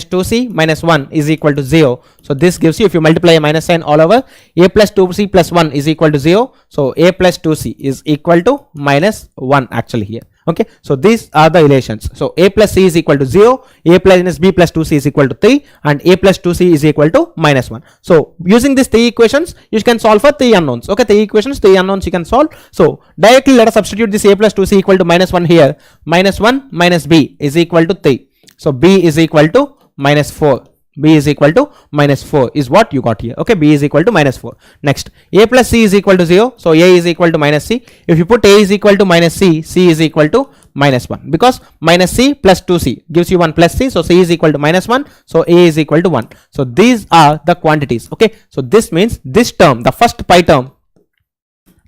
2c minus 1 is equal to 0. So this gives you, if you multiply a minus sign all over, a plus 2c plus 1 is equal to 0. So a plus 2c is equal to minus 1 actually here. Okay, so these are the relations. So a plus c is equal to 0, a plus b plus 2c is equal to 3, and a plus 2c is equal to minus 1. So using these 3 equations, you can solve for 3 unknowns. Okay, 3 equations, 3 unknowns you can solve. So directly let us substitute this a plus 2c equal to minus 1 here. Minus 1 minus b is equal to 3. So b is equal to minus 4. B is equal to minus 4 is what you got here. Okay, B is equal to minus 4. Next, A plus C is equal to 0. So A is equal to minus C. If you put A is equal to minus C, C is equal to minus 1, because minus C plus 2C gives you 1 plus C. So C is equal to minus 1. So A is equal to 1. So these are the quantities. Okay, so this means this term, the first pi term,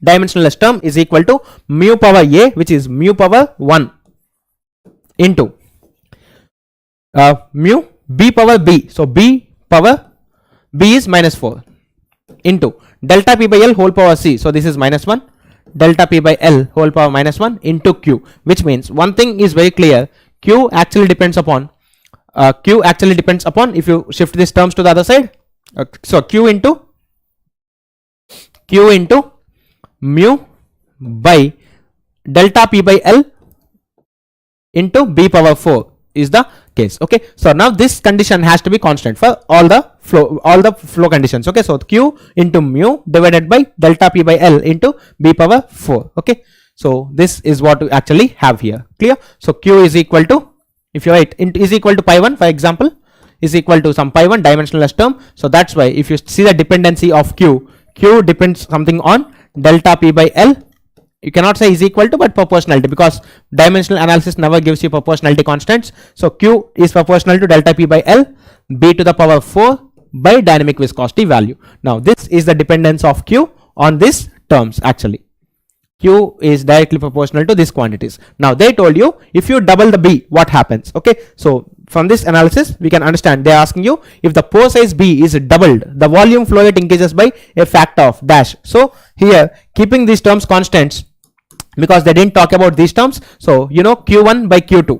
dimensionless term, is equal to mu power A, which is mu power 1 into mu B power B. So B power B is minus 4 into delta P by L whole power C. So this is minus 1, delta P by L whole power minus 1 into Q, which means one thing is very clear. Q actually depends upon if you shift these terms to the other side. So Q into mu by delta P by L into B power 4 is the case. Okay, so now this condition has to be constant for all the flow conditions. Okay, so Q into mu divided by delta P by L into B power 4. Okay, so this is what we actually have here. Clear? So Q is equal to, if you write, is equal to pi 1, for example, is equal to some pi 1 dimensionless term. So that's why if you see the dependency of Q depends something on delta P by L. You cannot say is equal to, but proportionality, because dimensional analysis never gives you proportionality constants. So Q is proportional to delta P by L, B to the power 4 by dynamic viscosity value. Now this is the dependence of Q on these terms. Actually Q is directly proportional to these quantities. Now they told you if you double the B, what happens? Okay, so from this analysis we can understand they are asking you if the pore size B is doubled, the volume flow rate increases by a factor of dash. So here, keeping these terms constants, because they didn't talk about these terms, so you know Q1 by Q2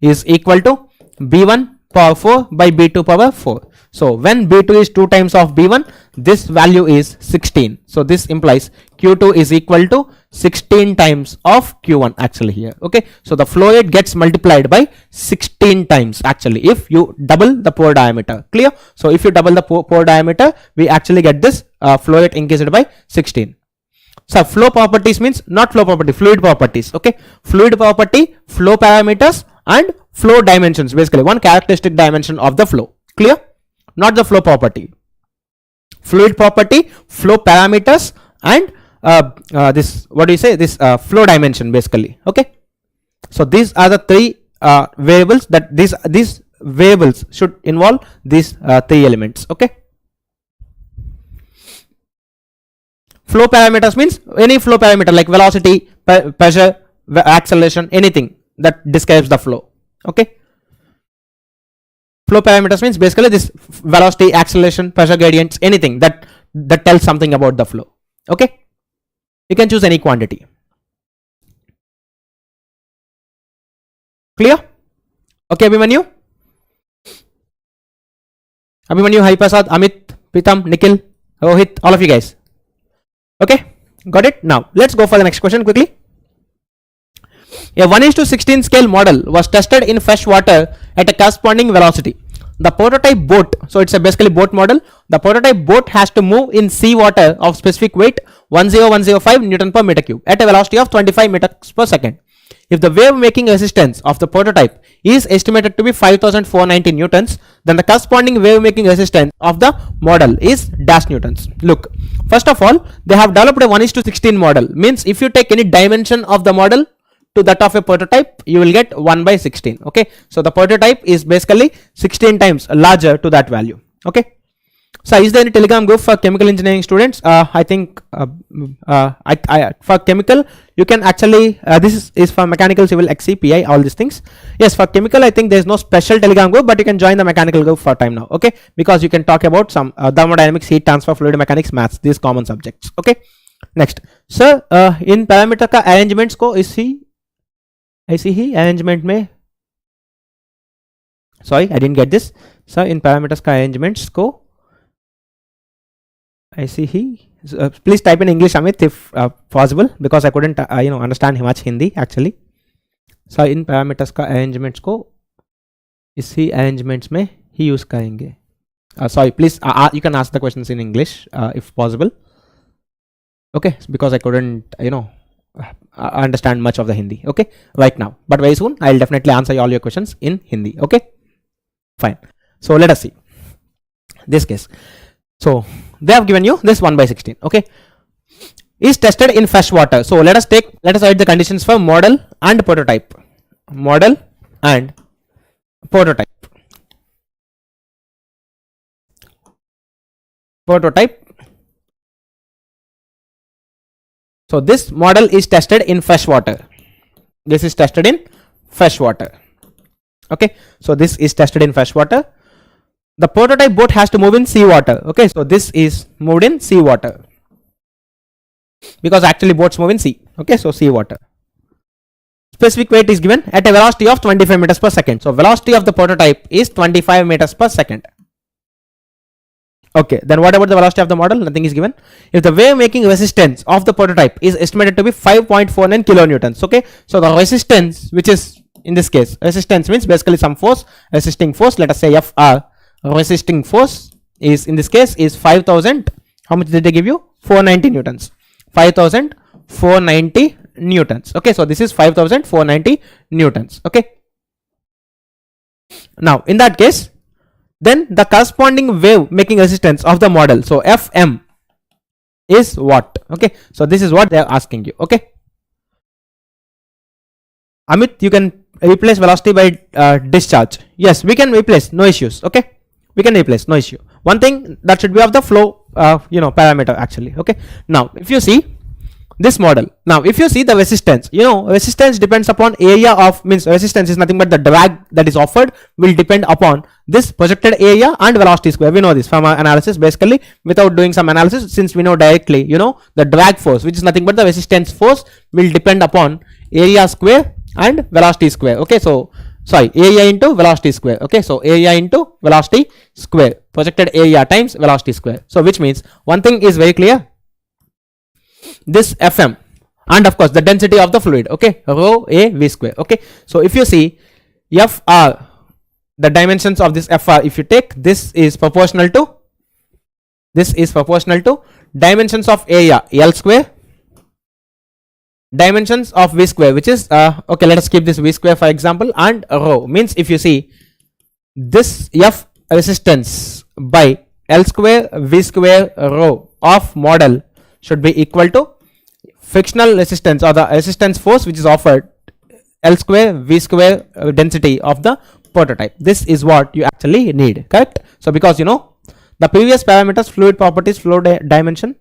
is equal to B1 power 4 by B2 power 4. So when B2 is 2 times of B1, this value is 16. So this implies Q2 is equal to 16 times of Q1 actually here. Okay, so the flow rate gets multiplied by 16 times actually if you double the pore diameter. Clear? So if you double the pore diameter, we actually get this flow rate increased by 16. So flow properties means not flow property, fluid properties. Okay, fluid property, flow parameters and flow dimensions, basically one characteristic dimension of the flow. Clear? Not the flow property. Fluid property, flow parameters and this, what do you say, this flow dimension basically. Okay, so these are the three variables that these variables should involve these three elements. Okay, flow parameters means any flow parameter like velocity, pressure, acceleration, anything that describes the flow. Okay, flow parameters means basically this velocity, acceleration, pressure gradients, anything that tells something about the flow. Okay, you can choose any quantity. Clear? Okay, Abhimanyu, Hari Prasad, Amit, Pritam, Nikhil, Rohit, all of you guys. Okay, got it? Now let's go for the next question quickly. A 1:16 scale model was tested in fresh water at a corresponding velocity. The prototype boat, so it's a basically boat model. The prototype boat has to move in sea water of specific weight 10105 Newton per meter cube at a velocity of 25 meters per second. If the wave making resistance of the prototype is estimated to be 5490 newtons, then the corresponding wave making resistance of the model is dash newtons. Look, first of all, they have developed a 1:16 model. Means if you take any dimension of the model to that of a prototype, you will get 1/16. Okay, so the prototype is basically 16 times larger to that value. Okay, so is there any Telegram group for chemical engineering students? I think for chemical you can actually this is for mechanical, civil, XC, PI, all these things. Yes, for chemical I think there is no special Telegram group, but you can join the mechanical group for time now. Okay, because you can talk about some thermodynamics, heat transfer, fluid mechanics, maths, these common subjects. Okay, next, sir, in parameter का arrangements को ऐसी ही arrangement में, sorry I didn't get this, sir, in parameters का arrangements को ऐसी ही, please type in English Amit if possible, because I couldn't understand much Hindi actually. So in parameters का arrangements को इसी arrangements में ही use करेंगे. Sorry, please you can ask the questions in English if possible. Okay, because I couldn't understand much of the Hindi. Okay, right now, but very soon I'll definitely answer all your questions in Hindi. Okay, fine. So let us see. this case. So they have given you this 1 by 16. Okay, is tested in fresh water. So let us write the conditions for model and prototype. Model and prototype. So this model is tested in fresh water. This is tested in fresh water. Okay, so this is tested in fresh water. The prototype boat has to move in seawater. Okay, so this is moved in seawater, because actually boats move in sea. Okay, so seawater. Specific weight is given at a velocity of 25 meters per second. So velocity of the prototype is 25 meters per second. Okay, then what about the velocity of the model? Nothing is given. If the wave making resistance of the prototype is estimated to be 5.49 kilonewtons. Okay, so the resistance, which is in this case, resistance means basically some force, resisting force, let us say Fr, resisting force is in this case is 5000. How much did they give you? 490 newtons. 5490 newtons. Okay, so this is 5490 newtons. Okay, now in that case, then the corresponding wave making resistance of the model, so Fm is what? Okay, so this is what they are asking you. Okay, Amit, you can replace velocity by discharge. Yes, we can replace, no issues. Okay, we can replace, no issue. One thing that should be of the flow parameter actually. Okay, now if you see this model, now if you see the resistance, resistance depends upon area of, means resistance is nothing but the drag that is offered will depend upon this projected area and velocity square. We know this from our analysis, basically without doing some analysis, since we know directly, the drag force, which is nothing but the resistance force, will depend upon area square and velocity square. Okay, so sorry, area into velocity square. Okay, so area into velocity square, projected area times velocity square. So which means one thing is very clear, this Fm and of course the density of the fluid. Okay, rho a v square. Okay, so if you see Fr, the dimensions of this Fr, if you take, this is proportional to dimensions of area L square, dimensions of v square, which is okay, let us keep this v square for example, and rho means if you see this F resistance by L square v square rho of model should be equal to frictional resistance or the resistance force which is offered L square v square density of the prototype. This is what you actually need, correct? So because the previous parameters, fluid properties, flow dimension,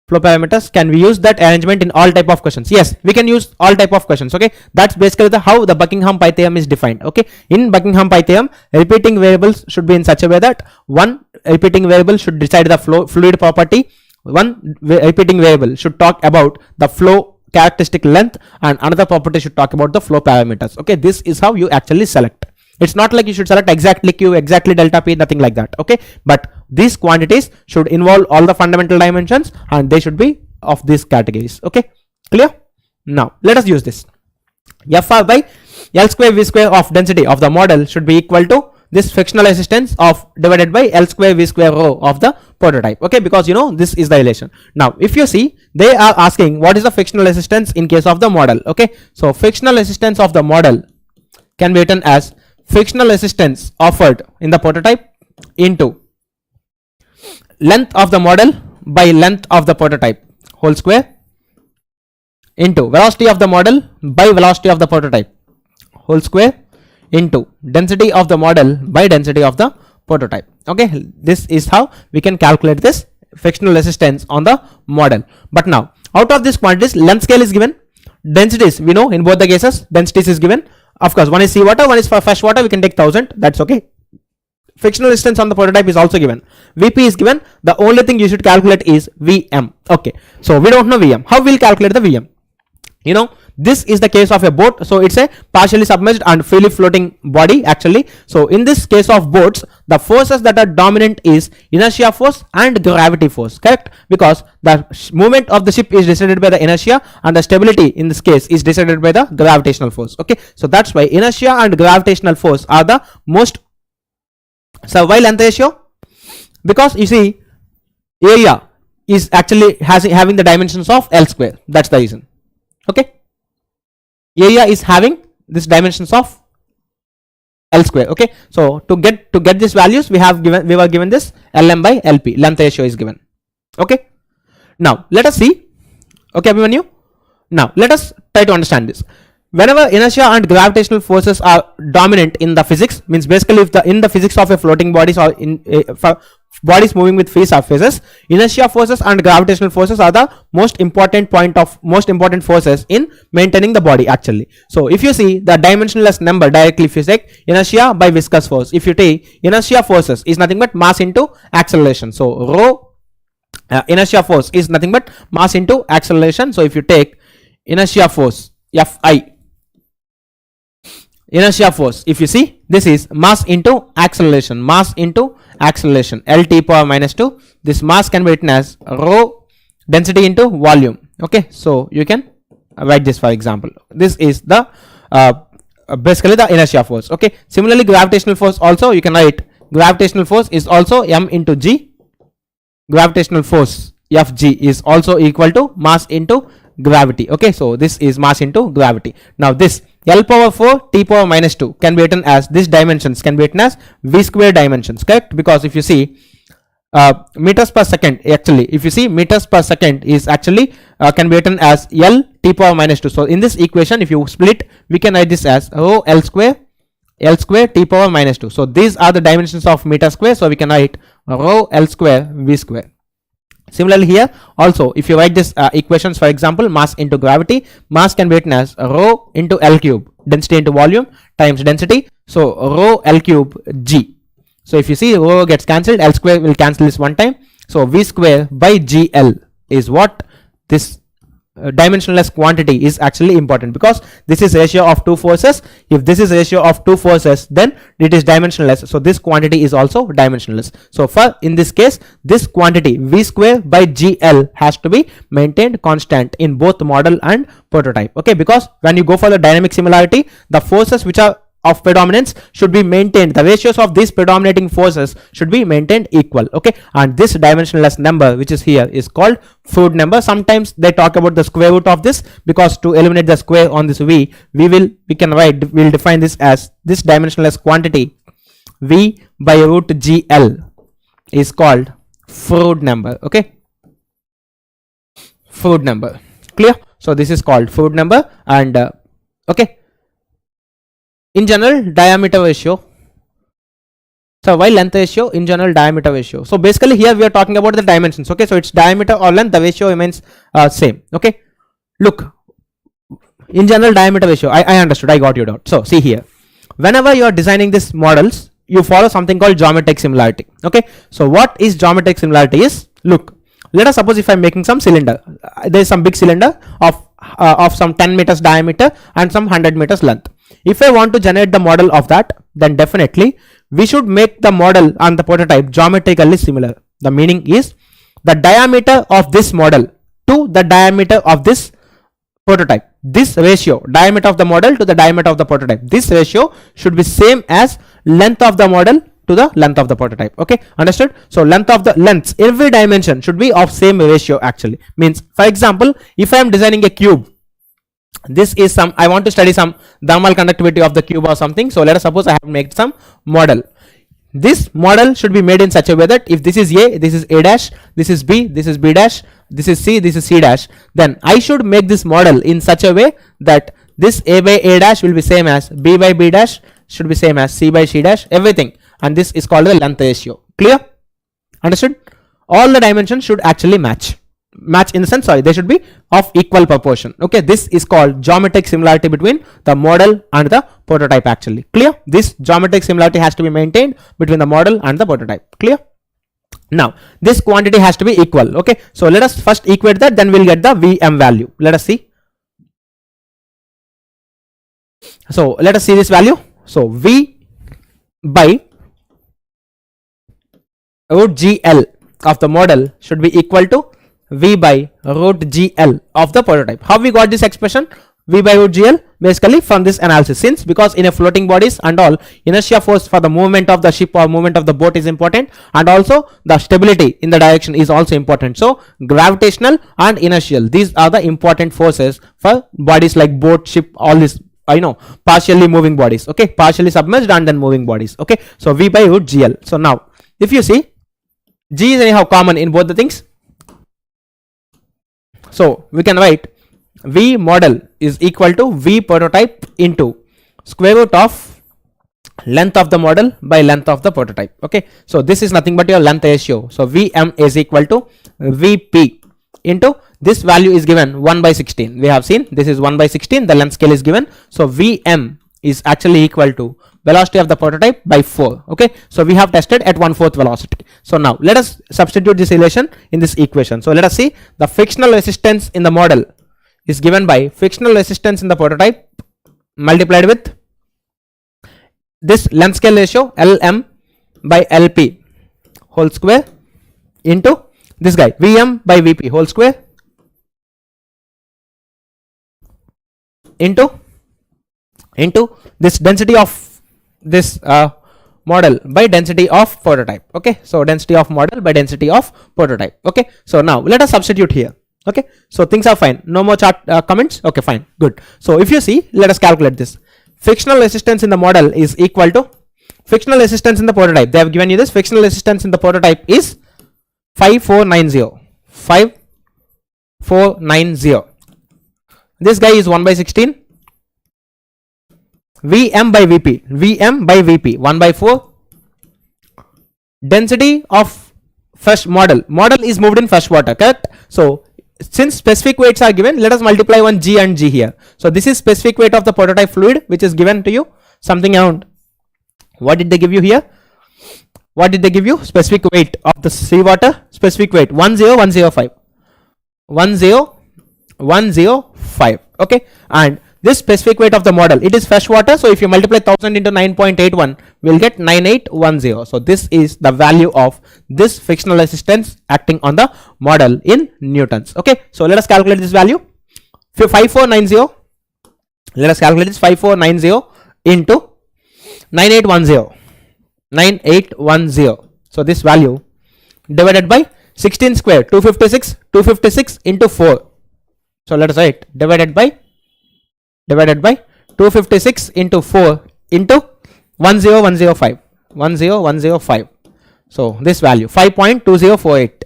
flow parameters, can we use that arrangement in all type of questions? Yes, we can use all type of questions. Okay, that's basically how the Buckingham Pi theorem is defined. Okay, in Buckingham Pi theorem, repeating variables should be in such a way that one repeating variable should decide the fluid property, one repeating variable should talk about the flow characteristic length, and another property should talk about the flow parameters. Okay, this is how you actually select. It's not like you should select exactly Q, exactly delta P, nothing like that. Okay, but these quantities should involve all the fundamental dimensions and they should be of these categories. Okay, clear? Now let us use this. Fr by L square v square of density of the model should be equal to this frictional resistance of divided by L square v square rho of the prototype. Okay, because this is the relation. Now if you see, they are asking what is the frictional resistance in case of the model. Okay, so frictional resistance of the model can be written as frictional resistance offered in the prototype into length of the model by length of the prototype whole square into velocity of the model by velocity of the prototype whole square into density of the model by density of the prototype. Okay, this is how we can calculate this frictional resistance on the model. But now out of these quantities, length scale is given, densities we know in both the cases, densities is given. Of course, one is seawater, one is for fresh water. We can take 1000. That's okay. Frictional resistance on the prototype is also given. Vp is given. The only thing you should calculate is Vm. Okay. So we don't know Vm. How we'll calculate the Vm? This is the case of a boat. So it's a partially submerged and freely floating body actually. So in this case of boats, the forces that are dominant is inertia force and gravity force, correct? Because the movement of the ship is decided by the inertia and the stability in this case is decided by the gravitational force. Okay, so that's why inertia and gravitational force are the most. So why length ratio? Because you see, area is actually having the dimensions of L square. That's the reason. Okay, area is having this dimensions of L square. Okay, so to get these values, we were given this Lm by Lp, length ratio is given. Okay, now let us see. Okay, Abhimanyu, now let us try to understand this. Whenever inertia and gravitational forces are dominant in the physics, means basically if in the physics of a floating bodies or in bodies moving with free surfaces, inertia forces and gravitational forces are the most important forces in maintaining the body actually. So if you see the dimensionless number directly, if you take inertia by viscous force, if you take inertia forces is nothing but mass into acceleration. So rho inertia force is nothing but mass into acceleration. So if you take inertia force Fi, inertia force, if you see, this is mass into acceleration, Lt power minus 2. This mass can be written as rho density into volume. Okay, so you can write this, for example, this is the basically the inertia force. Okay, similarly gravitational force also you can write, gravitational force is also m into g, gravitational force Fg is also equal to mass into gravity. Okay, so this is mass into gravity. Now this L power 4 T power minus 2 can be written as, this dimensions can be written as V square dimensions, correct? Because if you see meters per second, actually if you see meters per second is actually can be written as L T power minus 2. So in this equation, if you split, we can write this as rho L square T power minus 2. So these are the dimensions of meter square, so we can write rho L square V square. Similarly here also, if you write this equations, for example, mass into gravity, mass can be written as rho into L cube, density into volume times density, so rho L cube G. So if you see rho gets cancelled, L square will cancel this one time, so V square by GL is what this dimensionless quantity is actually important, because this is ratio of two forces. If this is ratio of two forces, then it is dimensionless, so this quantity is also dimensionless. So for in this case, this quantity V square by GL has to be maintained constant in both model and prototype. Okay, because when you go for the dynamic similarity, the forces which are of predominance should be maintained, the ratios of these predominating forces should be maintained equal. Okay, and this dimensionless number which is here is called Froude number. Sometimes they talk about the square root of this, because to eliminate the square on this V, we'll define this as, this dimensionless quantity V by root GL is called Froude number. Okay, Froude number, clear? So this is called Froude number. And okay, in general diameter ratio, so why length ratio, in general diameter ratio. So basically here we are talking about the dimensions. Okay, so it's diameter or length, the ratio remains same. Okay, look, in general diameter ratio, I understood, I got you out. So see here, whenever you are designing these models, you follow something called geometric similarity. Okay, so what is geometric similarity is, look, let us suppose if I'm making some cylinder, there is some big cylinder of some 10 meters diameter and some 100 meters length. If I want to generate the model of that, then definitely we should make the model and the prototype geometrically similar. The meaning is, the diameter of this model to the diameter of this prototype, this ratio, diameter of the model to the diameter of the prototype, this ratio should be same as length of the model to the length of the prototype. Okay, understood? So lengths, every dimension should be of same ratio actually. Means, for example, if I am designing a cube, this is some, I want to study some thermal conductivity of the cube or something. So let us suppose I have made some model. This model should be made in such a way that if this is A, this is A dash, this is B, this is B dash, this is C, this is C dash, then I should make this model in such a way that this A by A dash will be same as B by B dash, should be same as C by C dash, everything. And this is called the length ratio. Clear? Understood? All the dimensions should actually match in the sense, sorry, they should be of equal proportion. Okay, this is called geometric similarity between the model and the prototype actually. Clear? This geometric similarity has to be maintained between the model and the prototype. Clear? Now this quantity has to be equal. Okay, so let us first equate that, then we'll get the Vm value. Let us see. So let us see this value. So V by root GL of the model should be equal to V by root GL of the prototype. How we got this expression V by root GL? Basically from this analysis, since because in a floating bodies and all, inertia force for the movement of the ship or movement of the boat is important, and also the stability in the direction is also important. So gravitational and inertial, these are the important forces for bodies like boat, ship, all these partially moving bodies. Okay, partially submerged and then moving bodies. Okay, so V by root GL. So now if you see, G is anyhow common in both the things, so we can write V model is equal to V prototype into square root of length of the model by length of the prototype. Okay, so this is nothing but your length ratio. So Vm is equal to Vp into this value is given 1 by 16. We have seen this is 1 by 16. The length scale is given. So Vm is actually equal to velocity of the prototype by 4. Okay, so we have tested at 1/4 velocity. So now let us substitute this relation in this equation. So let us see, the frictional resistance in the model is given by frictional resistance in the prototype multiplied with this length scale ratio Lm by Lp whole square into this guy Vm by Vp whole square into this density of this model by density of prototype. Okay, so density of model by density of prototype. Okay, so now let us substitute here. Okay, so things are fine, no more chart comments. Okay, fine, good. So if you see, let us calculate this. Frictional resistance in the model is equal to frictional resistance in the prototype. They have given you this. Frictional resistance in the prototype is 5490. This guy is 1 by 16. Vm by Vp 1 by 4. Density of fresh model is moved in fresh water, correct? So since specific weights are given, let us multiply one G and G here. So this is specific weight of the prototype fluid, which is given to you something around, what did they give you here? What did they give you? Specific weight of the seawater, specific weight 10105. Okay, and this specific weight of the model, it is fresh water. So if you multiply 1000 into 9.81, we'll get 9810. So this is the value of this frictional resistance acting on the model in newtons. Okay, so let us calculate this value. 5490. Let us calculate this. 5490 into 9810. So this value divided by 16 square, 256 into 4. So let us write divided by 256 into 4 into 10105. So this value 5.2048.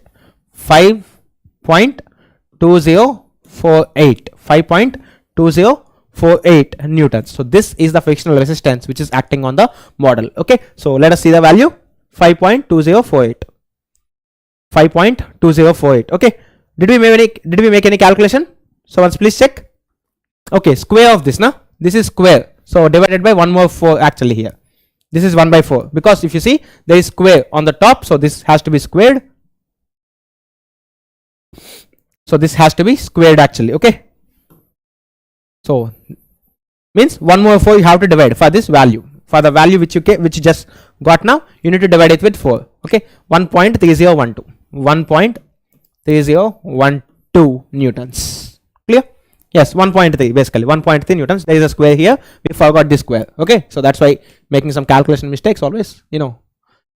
5.2048 newtons. So this is the frictional resistance which is acting on the model. Okay, so let us see the value. 5.2048. Okay, did we make any calculation? So once please check. Okay, square of this, now this is square, so divided by 1 more 4 actually here. This is 1 by 4 because if you see there is square on the top, so this has to be squared. So this has to be squared actually. Okay, so means 1 more 4 you have to divide for this value. For the value which you just got now, you need to divide it with 4. Okay, 1.3012. 1.3012 newtons. Clear? Yes, 1.3 basically 1.3 newtons. There is a square here, we forgot this square. Okay, so that's why making some calculation mistakes always, you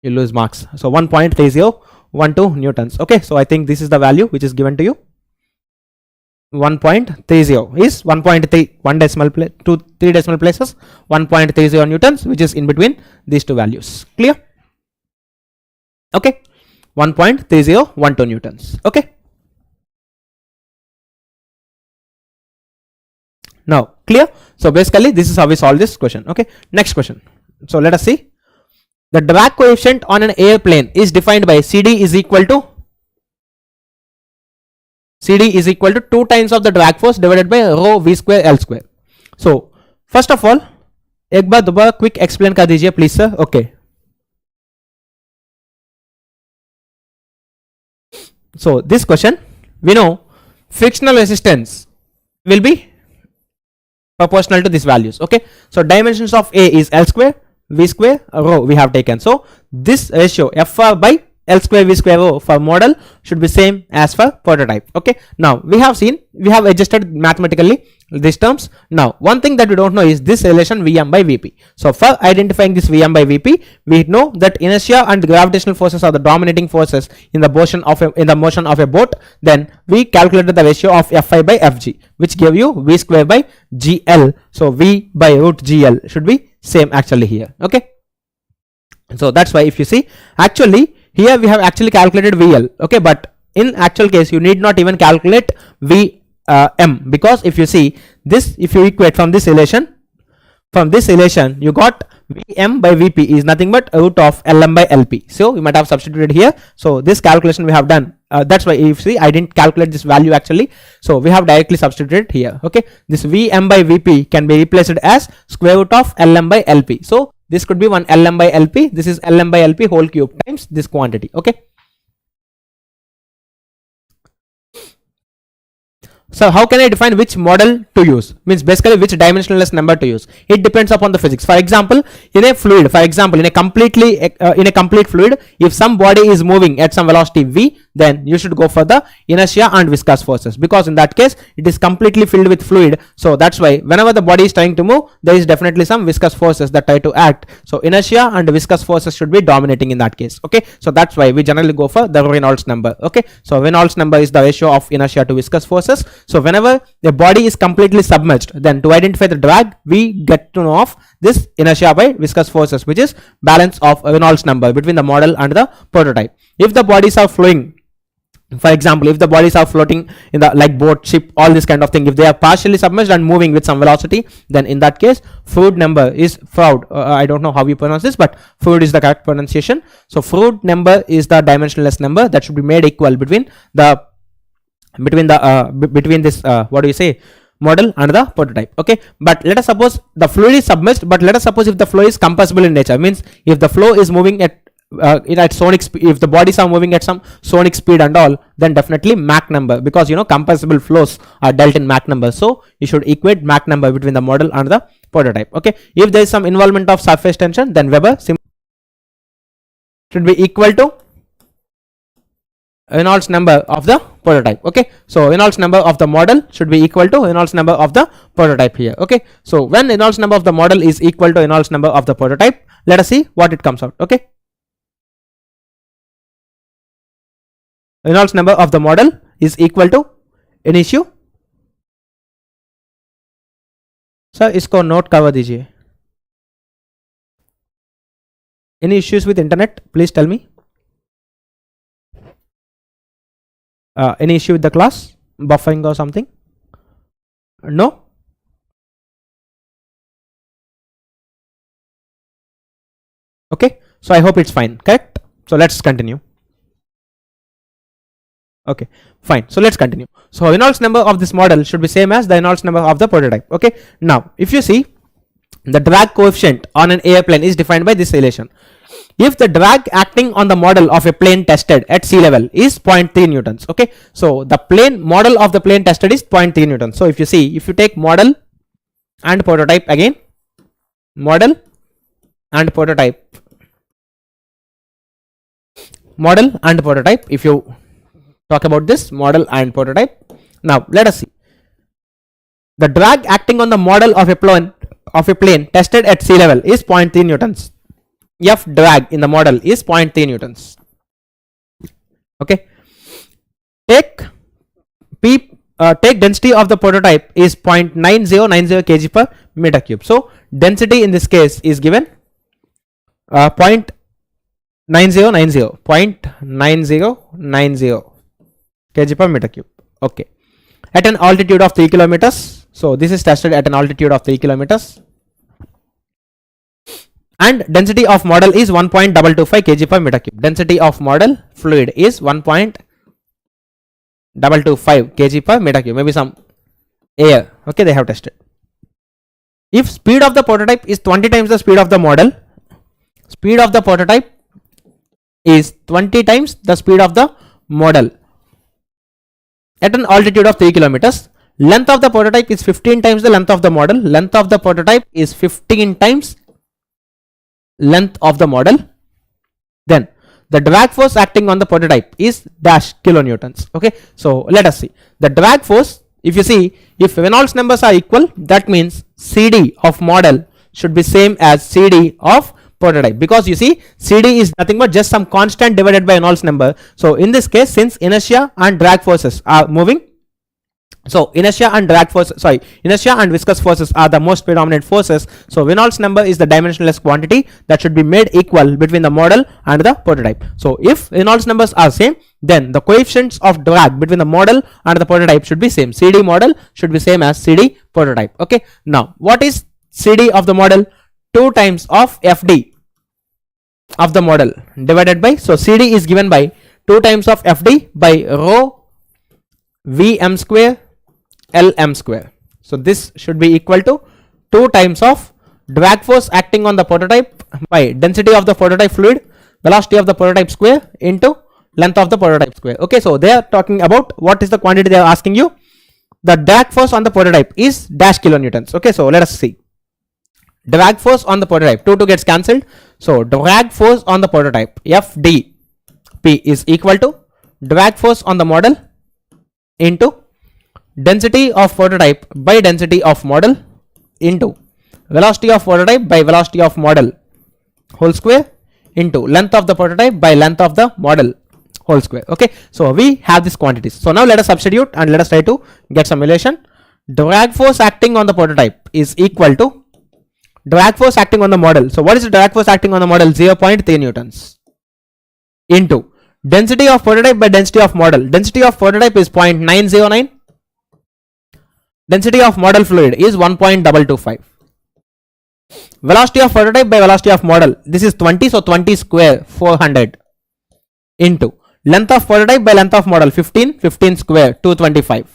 lose marks. So 1.3012 newtons. Okay, so I think this is the value which is given to you. 1.30 is 1.3, 1 decimal place, 3 decimal places, 1.30 newtons, which is in between these two values. Clear? Okay, 1.3012 newtons. Okay, now clear? So basically this is how we solve this question. Okay, next question. So let us see. The drag coefficient on an airplane is defined by CD is equal to 2 times of the drag force divided by rho v square L square. So first of all, एक बार दोबारा quick explain कर दीजिए please sir. Okay, so this question, we know frictional resistance will be proportional to these values. Okay, so dimensions of A is L square, V square, rho we have taken. So this ratio Fr by L square V square O for model should be same as for prototype. Okay, now we have adjusted mathematically these terms. Now one thing that we don't know is this relation Vm by Vp. So for identifying this Vm by Vp, we know that inertia and gravitational forces are the dominating forces in the motion of a boat. Then we calculated the ratio of Fi by Fg, which gave you V square by Gl. So V by root Gl should be same actually here. Okay, so that's why if you see, actually here we have actually calculated VL. Okay, but in actual case you need not even calculate Vm, because if you see this, if you equate from this relation, you got Vm by Vp is nothing but root of Lm by Lp. So you might have substituted here. So this calculation we have done. That's why if you see I didn't calculate this value actually. So we have directly substituted here. Okay, this Vm by Vp can be replaced as square root of Lm by Lp. So this could be one Lm by Lp. This is Lm by Lp whole cube times this quantity. Okay. So how can I define which model to use? Means basically which dimensionless number to use. It depends upon the physics. For example, in a fluid, in a complete fluid, if some body is moving at some velocity v, then you should go for the inertia and viscous forces, because in that case it is completely filled with fluid. So that's why whenever the body is trying to move, there is definitely some viscous forces that try to act. So inertia and viscous forces should be dominating in that case. Okay, so that's why we generally go for the Reynolds number. Okay, so Reynolds number is the ratio of inertia to viscous forces. So whenever the body is completely submerged, then to identify the drag, we get to know of this inertia by viscous forces, which is balance of Reynolds number between the model and the prototype. If the bodies are flowing, for example, if the bodies are floating in the like boat, ship, all this kind of thing, if they are partially submerged and moving with some velocity, then in that case fluid number is Froude. I don't know how you pronounce this, but fluid is the correct pronunciation. So fluid number is the dimensionless number that should be made equal between this model and the prototype. Okay, but let us suppose the fluid is submerged, but let us suppose if the flow is compressible in nature, means if the flow is moving at sonic speed, if the bodies are moving at some sonic speed and all, then definitely Mach number, because compressible flows are dealt in Mach number. So you should equate Mach number between the model and the prototype. Okay, if there is some involvement of surface tension, then Weber should be equal to Reynolds number of the prototype. Okay, so Reynolds number of the model should be equal to Reynolds number of the prototype here. Okay, so when Reynolds number of the model is equal to Reynolds number of the prototype, let us see what it comes out. Okay, Reynolds number of the model is equal to an issue. Sir इसको note कर दीजिए. Any issues with internet? Please tell me. Any issue with the class? Buffering or something? No? Okay, so I hope it's fine, correct? So let's continue. Okay, fine. So let's continue. So Reynolds number of this model should be same as the Reynolds number of the prototype. Okay, now if you see, the drag coefficient on an airplane is defined by this relation. If the drag acting on the model of a plane tested at sea level is 0.3 newtons. Okay, so the model of the plane tested is 0.3 newtons. So if you see, if you take model and prototype again, model and prototype, model and prototype, if you talk about this model and prototype, now let us see. The drag acting on the model of a plane tested at sea level is 0.3 newtons. F drag in the model is 0.3 newtons. Okay, take density of the prototype is 0.9090 kg per meter cube. So density in this case is given 0.9090 kg per meter cube. Okay, at an altitude of 3 kilometers. So this is tested at an altitude of 3 kilometers. And density of model is 1.225 kg per meter cube. Density of model fluid is 1.225 kg per meter cube. Maybe some air. Okay, they have tested. If speed of the prototype is 20 times the speed of the model, speed of the prototype is 20 times the speed of the model at an altitude of 3 kilometers. Length of the prototype is 15 times the length of the model. Length of the prototype is 15 times length of the model. Then the drag force acting on the prototype is dash kilonewtons. Okay, so let us see the drag force. If you see, if Reynolds numbers are equal, that means CD of model should be same as CD of prototype, because you see CD is nothing but just some constant divided by Reynolds number. So in this case, since inertia and drag forces are moving, so inertia and viscous forces are the most predominant forces. So Reynolds number is the dimensionless quantity that should be made equal between the model and the prototype. So if Reynolds numbers are same, then the coefficients of drag between the model and the prototype should be same. CD model should be same as CD prototype. Okay, now what is CD of the model? 2 times of FD of the model divided by, so CD is given by 2 times of FD by rho Vm square Lm square. So this should be equal to 2 times of drag force acting on the prototype by density of the prototype fluid, velocity of the prototype square into length of the prototype square. Okay, so they are talking about what is the quantity they are asking you. The drag force on the prototype is dash kilonewtons. Okay, so let us see. Drag force on the prototype, 2 gets cancelled. So drag force on the prototype FDP is equal to drag force on the model into density of prototype by density of model into velocity of prototype by velocity of model whole square into length of the prototype by length of the model whole square. Okay, so we have these quantities. So now let us substitute and let us try to get some relation. Drag force acting on the prototype is equal to drag force acting on the model. So what is the drag force acting on the model? 0.3 newtons into density of prototype by density of model. Density of prototype is 0.909. Density of model fluid is 1.225. Velocity of prototype by velocity of model, this is 20, so 20 square 400 into length of prototype by length of model 15, 15 square 225.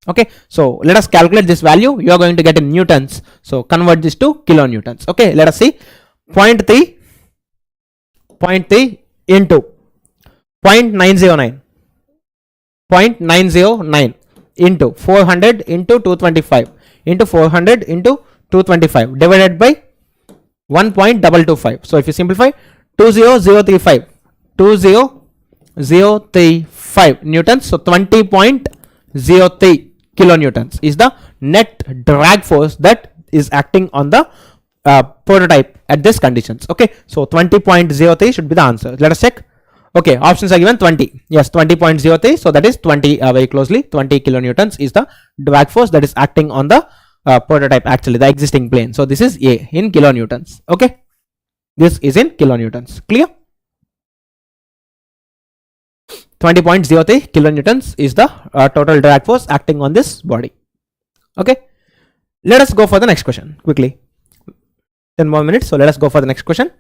Okay, so let us calculate this value. You are going to get in newtons, so convert this to kilonewtons. Okay, let us see. 0.3 into 0.909 into 400 into 225 into 400 into 225 divided by 1.225. So if you simplify, 20035 newtons. So 20.03 kilonewtons is the net drag force that is acting on the prototype at this conditions. Okay, so 20.03 should be the answer. Let us check. Okay, options are given 20. Yes, 20.03. So that is 20 very closely. 20 kilonewtons is the drag force that is acting on the prototype, actually the existing plane. So this is A in kilonewtons. Okay, this is in kilonewtons. Clear? 20.03 kilonewtons is the total drag force acting on this body. Okay, let us go for the next question quickly. 10 more minutes. So let us go for the next question.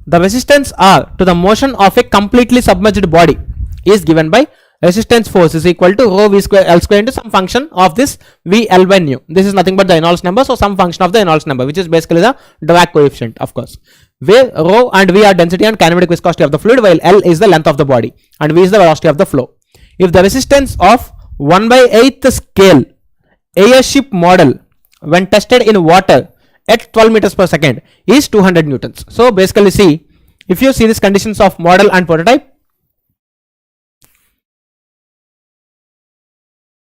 The resistance R to the motion of a completely submerged body is given by resistance force is equal to rho v square L square into some function of this V L by nu. This is nothing but the Reynolds number, so some function of the Reynolds number, which is basically the drag coefficient, of course, where rho and V are density and kinematic viscosity of the fluid, while L is the length of the body and V is the velocity of the flow. If the resistance of 1/8 scale airship model when tested in water at 12 meters per second is 200 newtons. So basically, see, if you see these conditions of model and prototype,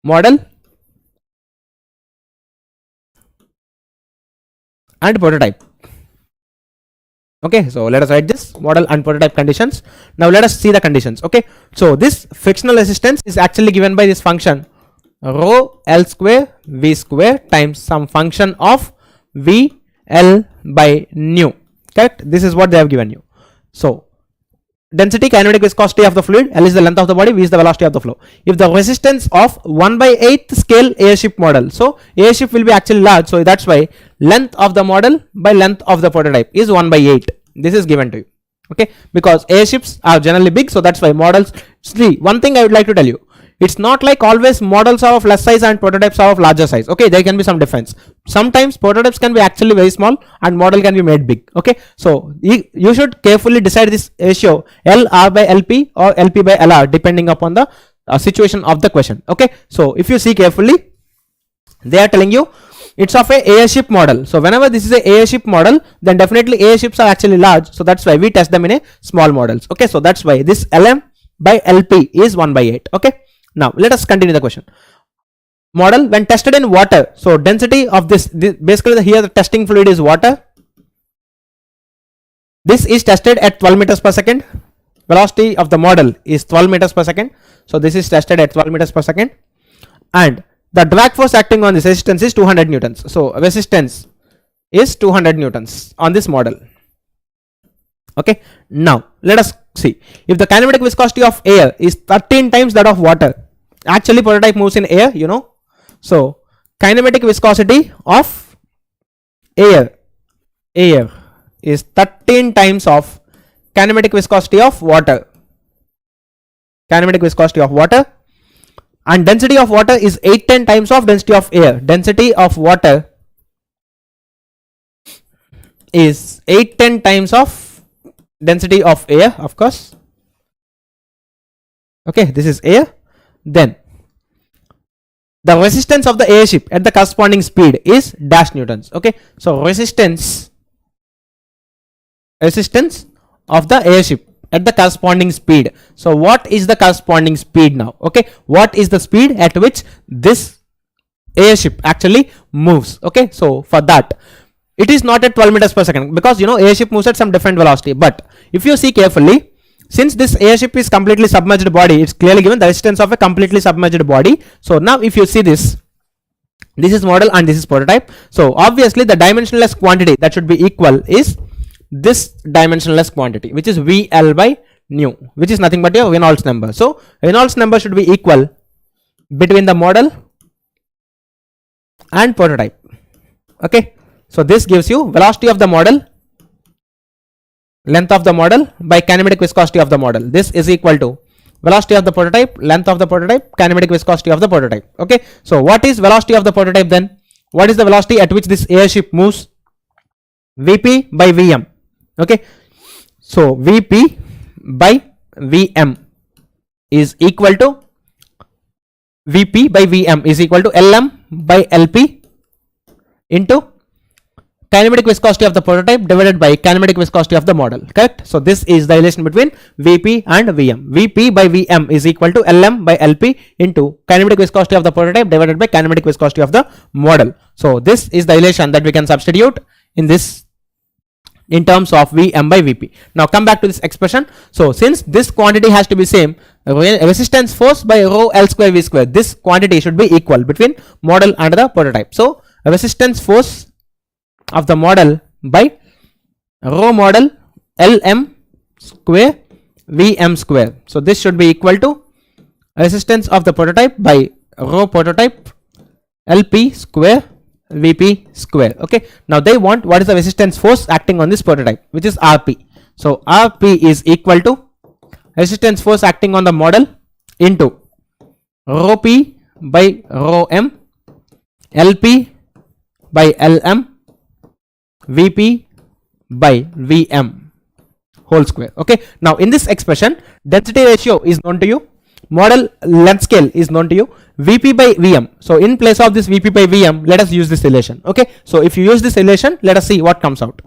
model and prototype. Okay, so let us write this model and prototype conditions. Now let us see the conditions. Okay, so this frictional resistance is actually given by this function rho L square V square times some function of V L by nu. Correct? This is what they have given you. So density, kinematic viscosity of the fluid, L is the length of the body, V is the velocity of the flow. If the resistance of 1/8 scale airship model, so airship will be actually large, so that's why length of the model by length of the prototype is 1/8. This is given to you. Okay, because airships are generally big, so that's why models. See, one thing I would like to tell you, it's not like always models are of less size and prototypes are of larger size. Okay, there can be some difference. Sometimes prototypes can be actually very small and model can be made big. Okay, so you should carefully decide this ratio LR by LP or LP by LR depending upon the situation of the question. Okay, so if you see carefully, they are telling you it's of a airship model. So whenever this is a airship model, then definitely airships are actually large. So that's why we test them in a small models. Okay, so that's why this LM by LP is 1 by 8. Okay, now let us continue the question. Model when tested in water. So density of this basically here the testing fluid is water. This is tested at 12 meters per second. Velocity of the model is 12 meters per second. So this is tested at 12 meters per second. And the drag force acting on this resistance is 200 newtons. So resistance is 200 newtons on this model. Okay. Now let us see. If the kinematic viscosity of air is 13 times that of water, actually prototype moves in air, you know. So kinematic viscosity of air is 13 times of kinematic viscosity of water. Kinematic viscosity of water, and density of water is 8-10 times of density of air. Density of water is 8-10 times of density of air, of course. Okay, this is air. Then the resistance of the airship at the corresponding speed is dash newtons. Okay, so resistance of the airship at the corresponding speed. So what is the corresponding speed now? Okay, what is the speed at which this airship actually moves? Okay, so for that it is not at 12 meters per second, because you know airship moves at some different velocity. But if you see carefully, since this airship is completely submerged body, it's clearly given the resistance of a completely submerged body. So now if you see this is model and this is prototype. So obviously the dimensionless quantity that should be equal is this dimensionless quantity, which is VL by nu, which is nothing but your Reynolds number. So Reynolds number should be equal between the model and prototype. Okay, so this gives you velocity of the model, length of the model by kinematic viscosity of the model. This is equal to velocity of the prototype, length of the prototype, kinematic viscosity of the prototype. Okay, so what is velocity of the prototype then? What is the velocity at which this airship moves? Vp by Vm. Okay, so Vp by Vm is equal to Vp by Vm is equal to Lm by Lp into kinematic viscosity of the prototype divided by kinematic viscosity of the model. Correct? So this is the relation between Vp and Vm. Vp by Vm is equal to Lm by Lp into kinematic viscosity of the prototype divided by kinematic viscosity of the model. So this is the relation that we can substitute in this in terms of Vm by Vp. Now come back to this expression. So since this quantity has to be same, resistance force by rho L square V square, this quantity should be equal between model and the prototype. So resistance force of the model by rho model Lm square Vm square. So this should be equal to resistance of the prototype by rho prototype Lp square Vp square. Okay, now they want what is the resistance force acting on this prototype, which is Rp. So Rp is equal to resistance force acting on the model into rho p by rho m, Lp by Lm, Vp by Vm whole square. Okay, now in this expression density ratio is known to you, model length scale is known to you, Vp by Vm. So in place of this Vp by Vm, let us use this relation. Okay, so if you use this relation, let us see what comes out.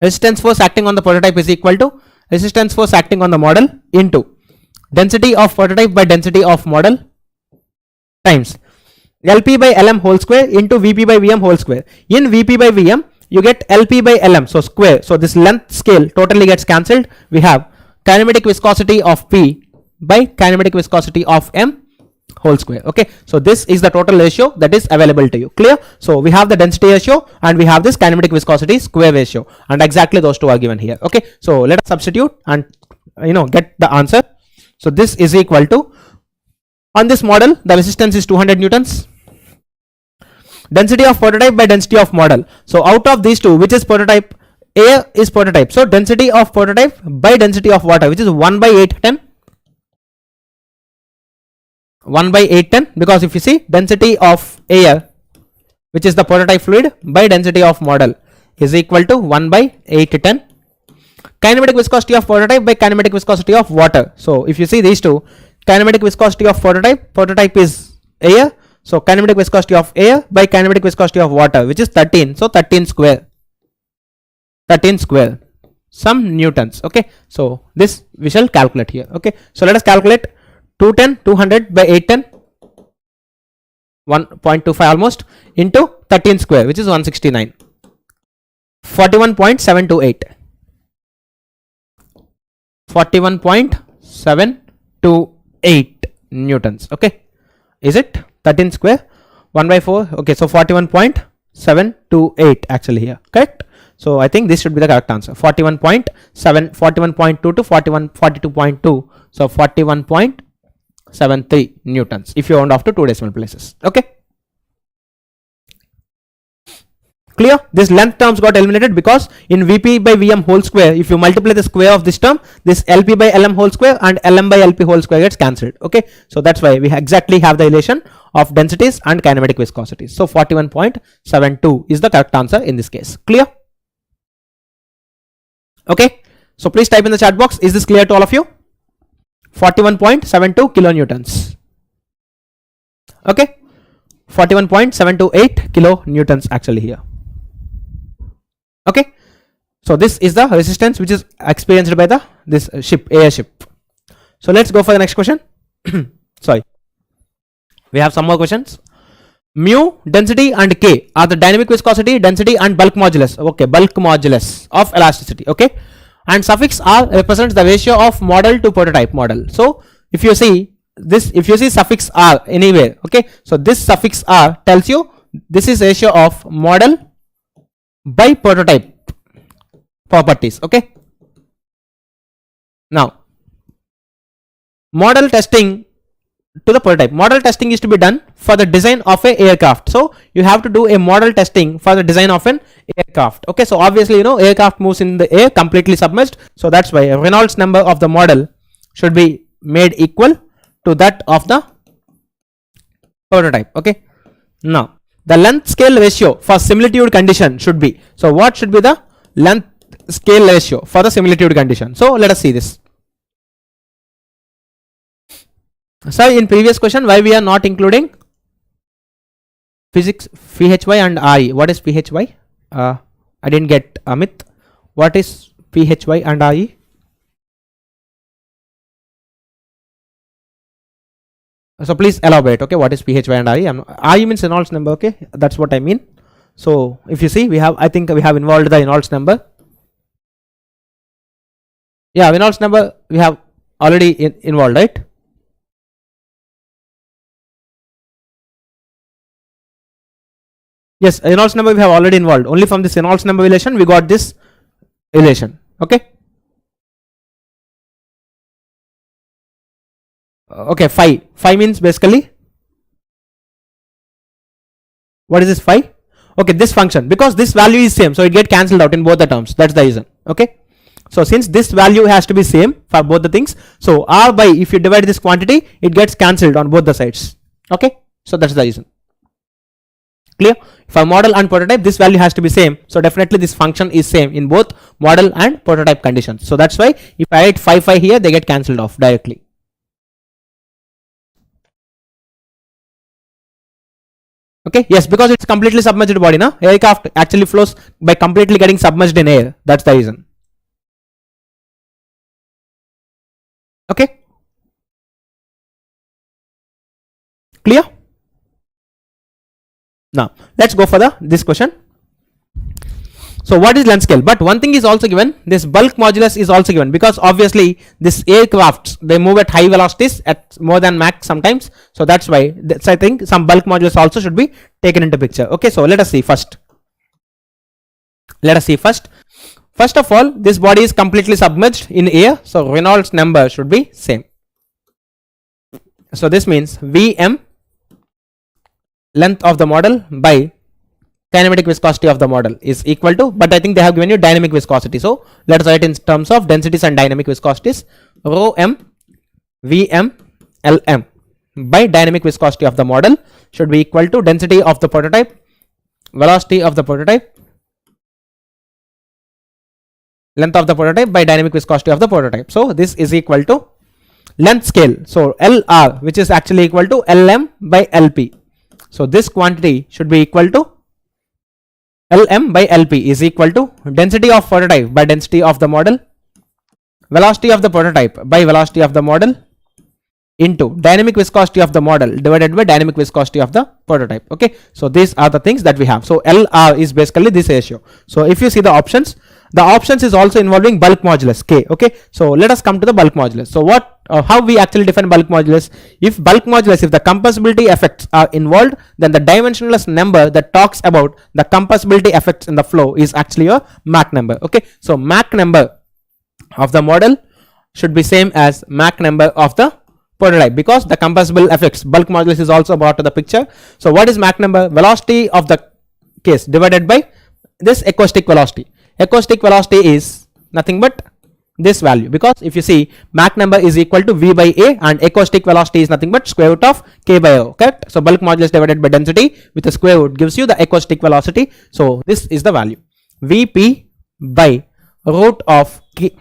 Resistance force acting on the prototype is equal to resistance force acting on the model into density of prototype by density of model times Lp by Lm whole square into Vp by Vm whole square. In Vp by Vm you get Lp by Lm, so square. So this length scale totally gets cancelled. We have kinematic viscosity of P by kinematic viscosity of M whole square. Okay, so this is the total ratio that is available to you. Clear? So we have the density ratio and we have this kinematic viscosity square ratio, and exactly those two are given here. Okay, so let us substitute and get the answer. So this is equal to, on this model the resistance is 200 newtons, density of prototype by density of model. So out of these two, which is prototype? A is prototype, so density of prototype by density of water, which is 1 by 810, 1 by 810, because if you see density of air, which is the prototype fluid, by density of model is equal to 1 by 810. Kinematic viscosity of prototype by kinematic viscosity of water. So if you see these two, kinematic viscosity of prototype is air, So kinematic viscosity of air by kinematic viscosity of water, which is 13. So 13 square, some newtons. Okay, so this we shall calculate here. Okay, so let us calculate 200 by 810, 1.25 almost, into 13 square, which is 169, 41.728, 41.728 newtons. Okay, is it 13 square 1 by 4? Okay, so 41.728 actually here, correct? So I think this should be the correct answer. 41.2 to 42.2, so 41.73 newtons if you round off to 2 decimal places. Okay, clear? This length terms got eliminated because in Vp by Vm whole square, if you multiply the square of this term, this Lp by Lm whole square and Lm by Lp whole square gets cancelled. Okay, so that's why we exactly have the relation of densities and kinematic viscosities. So 41.72 is the correct answer in this case. Clear? Okay, so please type in the chat box, is this clear to all of you? 41.72 kilonewtons. Okay, 41.728 kilonewtons actually here. Okay, so this is the resistance which is experienced by the this ship, airship. So let's go for the next question. Sorry, we have some more questions. Mu, density and K are the dynamic viscosity, density and bulk modulus. Okay, bulk modulus of elasticity. Okay, and suffix R represents the ratio of model to prototype model. So if you see this, if you see suffix R anywhere, okay, so this suffix R tells you this is ratio of model by prototype properties. Okay, now model testing to the prototype. Model testing is to be done for the design of a aircraft. So you have to do a model testing for the design of an aircraft. Okay, so obviously you know aircraft moves in the air completely submerged, so that's why Reynolds number of the model should be made equal to that of the prototype. Okay, now the length scale ratio for similitude condition should be, so what should be the length scale ratio for the similitude condition? So let us see this. So in previous question, why we are not including physics, PHY and RE? What is PHY? I didn't get, Amit. What is PHY and RE? So please elaborate. Okay, what is PHY and RE? RE means Reynolds number. Okay, that's what I mean. So if you see, we have, I think we have involved the Reynolds number. Yeah, Reynolds number we have already involved, right? Yes, Reynolds number we have already involved. Only from this Reynolds number relation we got this relation. Okay. Okay, phi. Phi means basically, what is this phi? Okay, this function, because this value is same, so it get cancelled out in both the terms. That's the reason. Okay. So since this value has to be same for both the things, so R by, if you divide this quantity, it gets cancelled on both the sides. Okay. So that's the reason. Clear? For model and prototype, this value has to be same, so definitely this function is same in both model and prototype conditions. So that's why if I write phi here, they get cancelled off directly. Okay, yes, because it's completely submerged body, na? Aircraft actually flows by completely getting submerged in air. That's the reason. Okay, clear? Now let's go for this question. So what is length scale? But one thing is also given, this bulk modulus is also given, because obviously this aircrafts, they move at high velocities at more than Mach sometimes, so that's why I think some bulk modulus also should be taken into picture. Okay, so let us see first. First of all, this body is completely submerged in air, so Reynolds number should be same. So this means Vm, length of the model, by kinematic viscosity of the model is equal to, but I think they have given you dynamic viscosity, so let us write in terms of densities and dynamic viscosities. Rho m Vm Lm by dynamic viscosity of the model should be equal to density of the prototype, velocity of the prototype, length of the prototype by dynamic viscosity of the prototype. So this is equal to length scale, so Lr, which is actually equal to Lm by Lp. So this quantity should be equal to Lm by Lp is equal to density of prototype by density of the model, velocity of the prototype by velocity of the model, into dynamic viscosity of the model divided by dynamic viscosity of the prototype. Okay, so these are the things that we have. So LR is basically this ratio. So if you see the options is also involving bulk modulus K. Okay, so let us come to the bulk modulus. So how we actually define bulk modulus? If bulk modulus, if the compressibility effects are involved, then the dimensionless number that talks about the compressibility effects in the flow is actually a Mach number. Okay, so Mach number of the model should be same as Mach number of the prototype, because the compressible effects, bulk modulus is also brought to the picture. So what is Mach number? Velocity of the case divided by this acoustic velocity. Acoustic velocity is nothing but this value, because if you see, Mach number is equal to V by A and acoustic velocity is nothing but square root of K by O, correct? So bulk modulus divided by density with a square root gives you the acoustic velocity. So this is the value, Vp by root of K.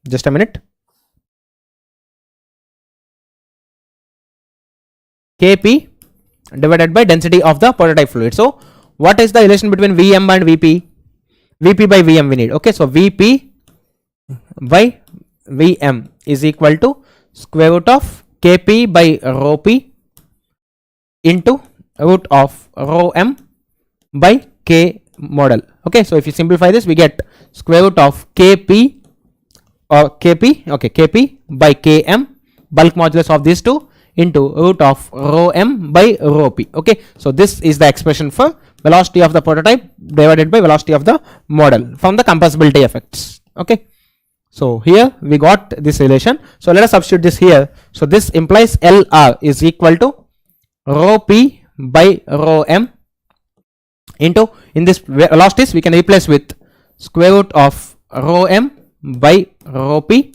Just a minute. Kp divided by density of the prototype fluid. So what is the relation between Vm and Vp? Vp by Vm we need. Okay, so Vp by Vm is equal to square root of Kp by rho p into root of rho m by K model. Okay, so if you simplify this, we get square root of Kp or Kp, okay, Kp by Km, bulk modulus of these two, into root of rho m by rho p. Okay, so this is the expression for velocity of the prototype divided by velocity of the model from the compressibility effects. Okay, so here we got this relation. So let us substitute this here. So this implies LR is equal to rho p by rho m into, in this velocities we can replace with square root of rho m by rho p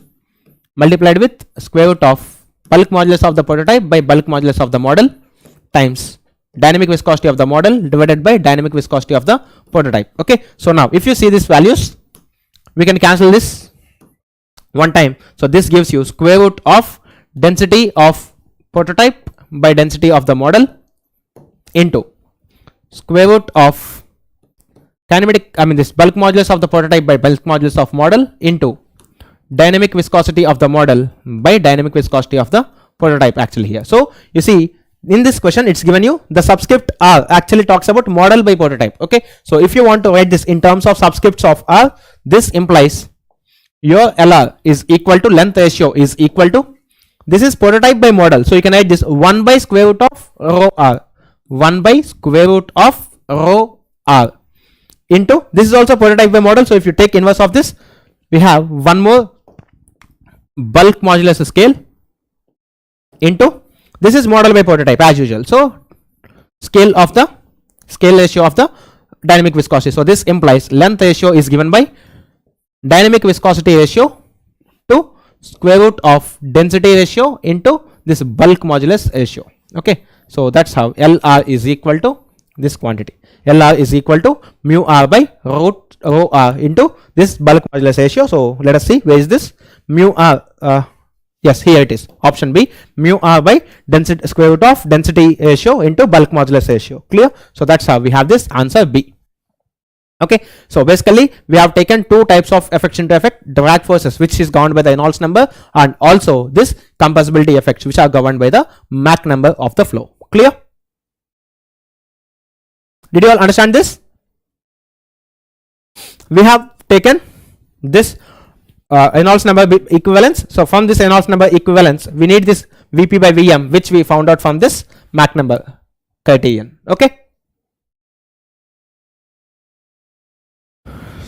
multiplied with square root of bulk modulus of the prototype by bulk modulus of the model times dynamic viscosity of the model divided by dynamic viscosity of the prototype. Okay, so now if you see these values, we can cancel this one time. So this gives you square root of density of prototype by density of the model into square root of this bulk modulus of the prototype by bulk modulus of model into dynamic viscosity of the model by dynamic viscosity of the prototype actually here. So you see, in this question it's given you the subscript R actually talks about model by prototype. Okay, so if you want to write this in terms of subscripts of R, this implies your LR is equal to length ratio is equal to, this is prototype by model, so you can write this 1 by square root of rho R, 1 by square root of rho R into, this is also prototype by model, so if you take inverse of this, we have one more bulk modulus scale into, this is model by prototype as usual, so scale ratio of the dynamic viscosity. So this implies length ratio is given by dynamic viscosity ratio to square root of density ratio into this bulk modulus ratio. Okay, so that's how LR is equal to this quantity. LR is equal to mu R by root rho R into this bulk modulus ratio. So let us see, where is this mu R? Yes, here it is, option B, mu R by density square root of density ratio into bulk modulus ratio. Clear? So that's how we have this answer B. Okay, so basically we have taken two types of effects into effect, drag forces which is governed by the Reynolds number, and also this compressibility effects which are governed by the Mach number of the flow. Clear? Did you all understand this? We have taken this Reynolds number equivalence. So from this Reynolds number equivalence, we need this Vp by Vm, which we found out from this Mach number criterion. Okay,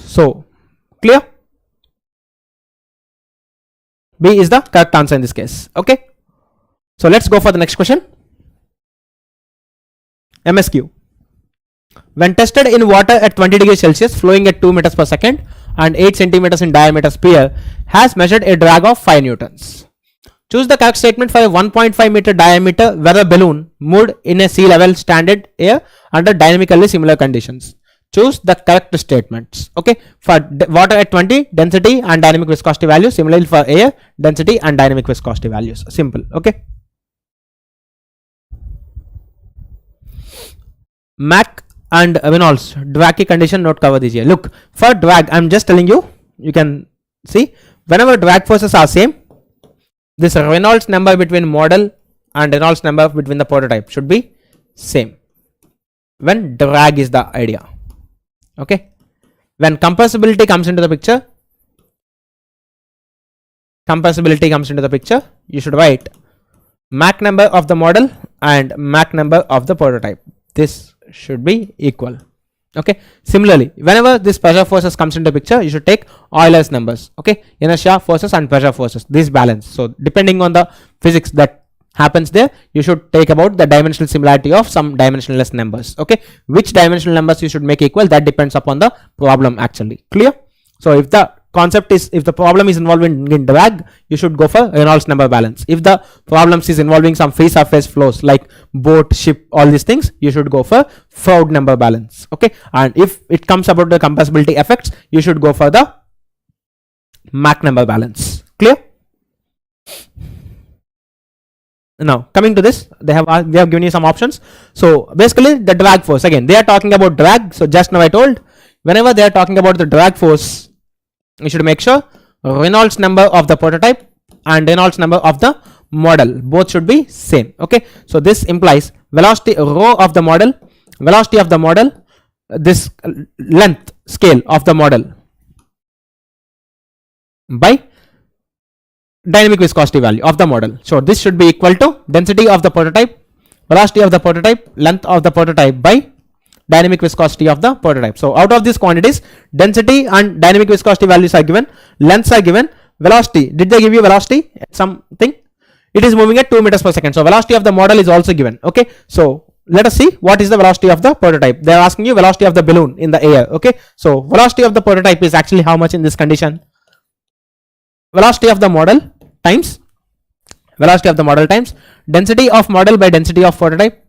so clear? B is the correct answer in this case. Okay, so let's go for the next question. MSQ. When tested in water at 20 degrees Celsius flowing at 2 meters per second and 8 centimeters in diameter sphere has measured a drag of 5 newtons. Choose the correct statement for a 1.5 meter diameter weather balloon moved in a sea level standard air under dynamically similar conditions. Choose the correct statements. Okay, for water at 20, density and dynamic viscosity values. Similarly for air, density and dynamic viscosity values. Simple. Okay, Mac and Reynolds drag की condition note cover दीजिए. Look, for drag I'm just telling you, you can see whenever drag forces are same, this Reynolds number between model and Reynolds number between the prototype should be same when drag is the idea. Okay, when compressibility comes into the picture, you should write Mach number of the model and Mach number of the prototype. This should be equal. Okay, similarly whenever this pressure forces comes into picture, you should take Euler's numbers. Okay, inertia forces and pressure forces, this balance. So depending on the physics that happens there, you should take about the dimensional similarity of some dimensionless numbers. Okay, which dimensional numbers you should make equal, that depends upon the problem actually. Clear? So if the concept is, if the problem is involving in drag, you should go for Reynolds number balance. If the problems is involving some free surface flows like boat, ship, all these things, you should go for Froude number balance. Okay, and if it comes about the compressibility effects, you should go for the Mach number balance. Clear? Now coming to this, they have given you some options. So basically the drag force, again they are talking about drag. So just now I told, whenever they are talking about the drag force, you should make sure Reynolds number of the prototype and Reynolds number of the model both should be same. Okay, so this implies velocity rho of the model, this length scale of the model by dynamic viscosity value of the model. So this should be equal to density of the prototype, velocity of the prototype, length of the prototype by dynamic viscosity of the prototype. So out of these quantities, density and dynamic viscosity values are given, lengths are given, velocity, did they give you velocity something? It is moving at 2 meters per second. So velocity of the model is also given. Okay, so let us see what is the velocity of the prototype. They are asking you velocity of the balloon in the air. Okay, so velocity of the prototype is actually how much in this condition? Velocity of the model times density of model by density of prototype,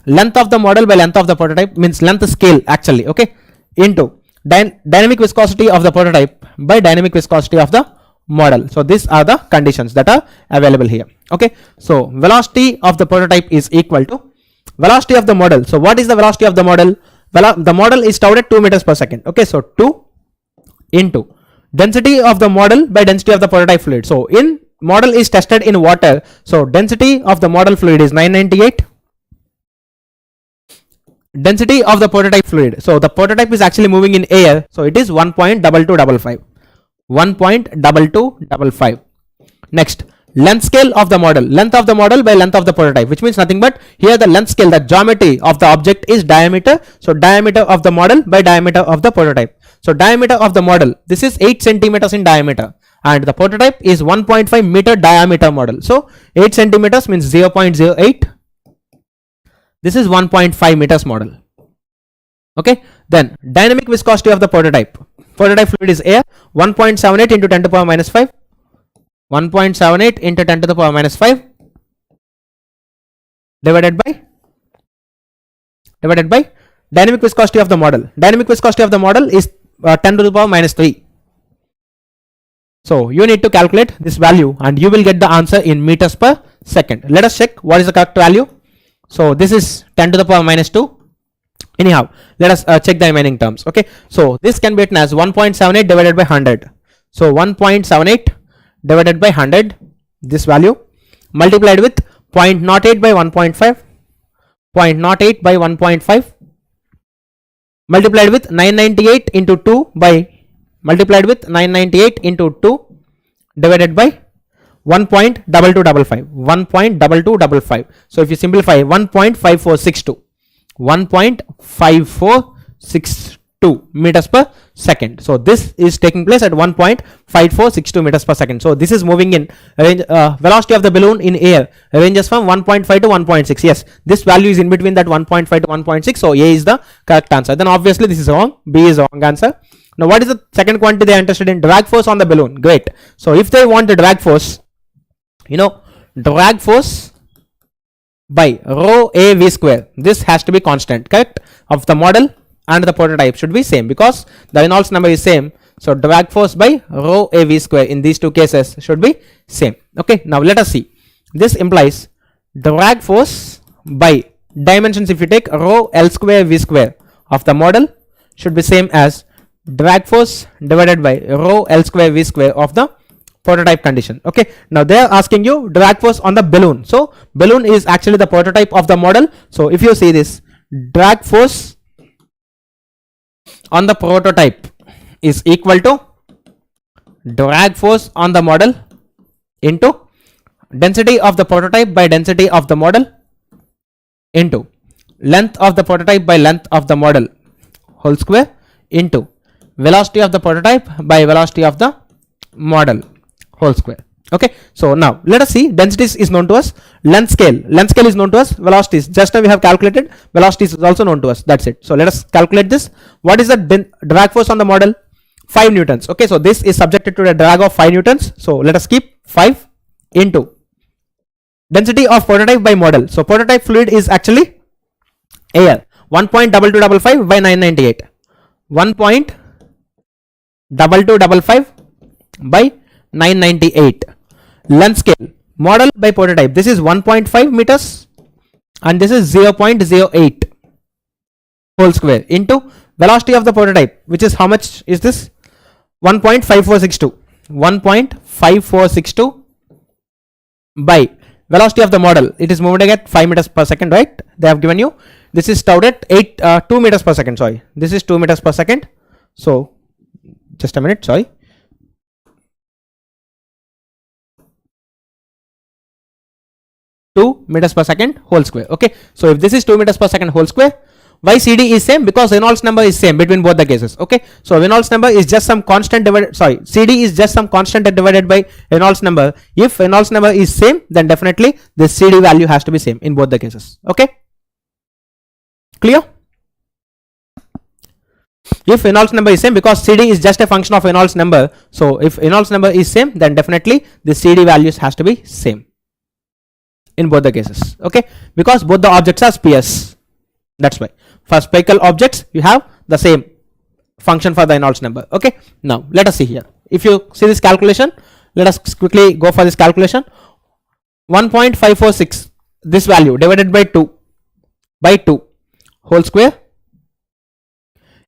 length of the model by length of the prototype, means length scale actually. Okay, into dynamic viscosity of the prototype by dynamic viscosity of the model. So these are the conditions that are available here. Okay, so velocity of the prototype is equal to velocity of the model. So what is the velocity of the model? The model is towed at 2 meters per second. Okay, so 2 into density of the model by density of the prototype fluid. So in model is tested in water, so density of the model fluid is 998, density of the prototype fluid, so the prototype is actually moving in air, so it is 1.2255. Next, length scale of the model, length of the model by length of the prototype, which means nothing but here the length scale, the geometry of the object is diameter, so diameter of the model by diameter of the prototype. So diameter of the model, this is 8 centimeters in diameter and the prototype is 1.5 meter diameter model. So 8 centimeters means 0.08. This is 1.5 meters model. Okay, then dynamic viscosity of the prototype fluid is air, 1.78 into 10 to the power minus 5, 1.78 into 10 to the power minus 5 divided by dynamic viscosity of the model. Dynamic viscosity of the model is 10 to the power minus 3. So you need to calculate this value and you will get the answer in meters per second. Let us check what is the correct value. So this is 10 to the power minus 2. Anyhow, let us check the remaining terms. Okay, so this can be written as 1.78 divided by 100. So 1.78 divided by 100, this value multiplied with 0.08 by 1.5, 0.08 by 1.5 multiplied with 998 into 2 by multiplied with 998 into 2 divided by 1.2255. So if you simplify, 1.5462 meters per second. So this is taking place at 1.5462 meters per second. So this is moving in range, velocity of the balloon in air ranges from 1.5 to 1.6. Yes, this value is in between that 1.5 to 1.6. So A is the correct answer. Then obviously this is wrong. B is the wrong answer. Now what is the second quantity they are interested in? Drag force on the balloon. Great. So if they want the drag force, you know, drag force by rho a v square, this has to be constant, correct, of the model and the prototype should be same because the Reynolds number is same. So drag force by rho a v square in these two cases should be same. Okay, now let us see. This implies drag force by dimensions, if you take rho L square V square of the model, should be same as drag force divided by rho L square V square of the prototype condition. Okay, now they are asking you drag force on the balloon. So balloon is actually the prototype of the model. So if you see this, drag force on the prototype is equal to drag force on the model into density of the prototype by density of the model into length of the prototype by length of the model whole square into velocity of the prototype by velocity of the model whole square. Okay, so now let us see, densities is known to us, length scale is known to us, velocities just now we have calculated, velocities is also known to us. That's it. So let us calculate this. What is the drag force on the model? 5 newtons. Okay, so this is subjected to the drag of 5 newtons. So let us keep 5 into density of prototype by model. So prototype fluid is actually air. 1.2255 by 998. 1.2255 by 998. Length scale, model by prototype, this is 1.5 meters and this is 0.08 whole square into velocity of the prototype, which is how much is this? 1.5462. 1.5462 by velocity of the model, it is moving at 5 meters per second, right? They have given you, this is towed at 2 meters per second, sorry, this is 2 meters per second. So just a minute, sorry, 2 meters per second whole square. Okay, so if this is 2 meters per second whole square, why CD is same? Because Reynolds number is same between both the cases. Okay, so Reynolds number is just some constant divided, sorry, CD is just some constant divided by Reynolds number. If Reynolds number is same, then definitely this CD value has to be same in both the cases. Okay, clear? If Reynolds number is same, because CD is just a function of Reynolds number, so if Reynolds number is same, then definitely the CD values has to be same in both the cases. Okay, because both the objects are spheres. That's why for spherical objects you have the same function for the Reynolds number. Okay, now let us see here. If you see this calculation, let us quickly go for this calculation. 1.546, this value divided by 2 whole square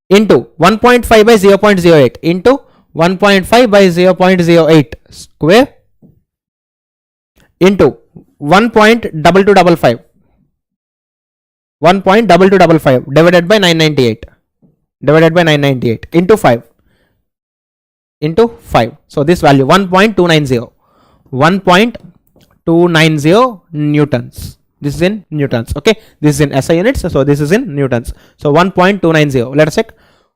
into 1.5 by 0.08 into 1.5 by 0.08 square into 1.2255 divided by 998 into 5 so this value 1.290 newtons. This is in newtons. Okay, this is in SI units, so this is in newtons. So 1.290, let us check.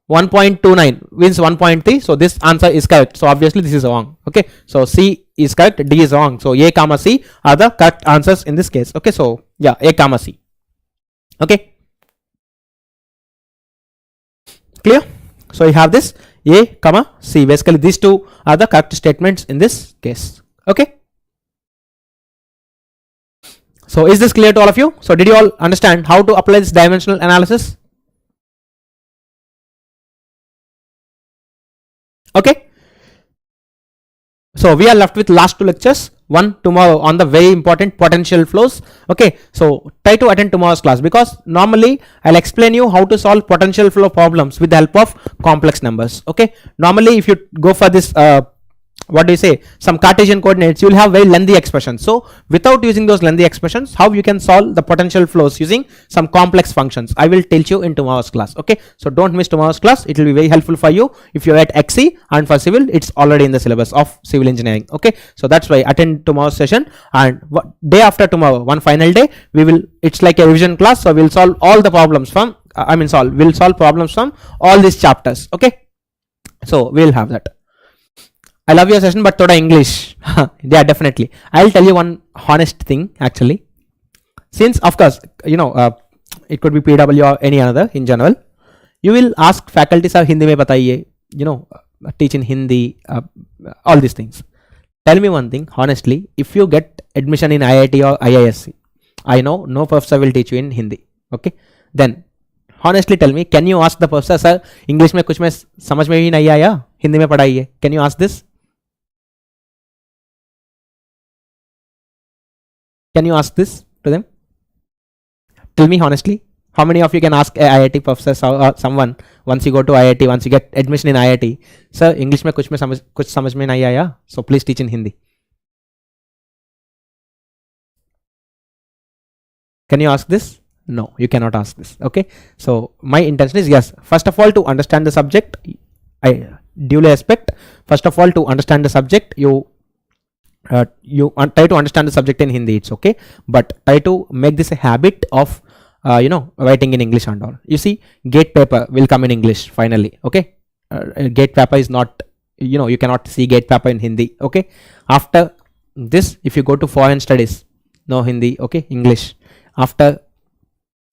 1.29 means 1.3, so this answer is correct. So obviously this is wrong. Okay, so C is correct, D is wrong. So A comma C are the correct answers in this case. Okay, so yeah, A comma C. Okay, clear? So you have this A comma C, basically these two are the correct statements in this case. Okay, so is this clear to all of you? So did you all understand how to apply this dimensional analysis? Okay, so we are left with last 2 lectures, one tomorrow on the very important potential flows. Okay, so try to attend tomorrow's class, because normally I'll explain you how to solve potential flow problems with the help of complex numbers. Okay, normally if you go for this what do you say, some Cartesian coordinates, you will have very lengthy expressions. So without using those lengthy expressions, how you can solve the potential flows using some complex functions, I will teach you in tomorrow's class. Okay, so don't miss tomorrow's class, it will be very helpful for you if you're at XC, and for civil it's already in the syllabus of civil engineering. Okay, so that's why attend tomorrow's session, and day after tomorrow, one final day, we will, it's like a revision class, so we'll solve all the problems from we'll solve problems from all these chapters. Okay, so we'll have that. I love your session, but thoda English. Yeah, definitely. I'll tell you one honest thing actually. Since of course, you know, it could be PW or any another in general. You will ask faculty, sir, Hindi mein bataiye, you know, teach in Hindi, all these things. Tell me one thing, honestly, if you get admission in IIT or IISc, I know no professor will teach you in Hindi. Okay, then honestly tell me, can you ask the professor, sir, English में कुछ में समझ में भी नहीं आया, हिंदी में पढ़ाइए? Can you ask this? Can you ask this to them? Tell me honestly, how many of you can ask a IIT professor or someone once you go to IIT, once you get admission in IIT, sir English में कुछ समझ में नहीं आया, so please teach in Hindi. Can you ask this? No, you cannot ask this. Okay, so my intention is, yes, first of all, to understand the subject. I duly expect, first of all, to understand the subject, you try to understand the subject in Hindi, it's okay, but try to make this a habit of writing in English and all. You see, gate paper will come in English finally. Okay, gate paper is not, you cannot see gate paper in Hindi. Okay, after this, if you go to foreign studies, no Hindi. Okay, English. After,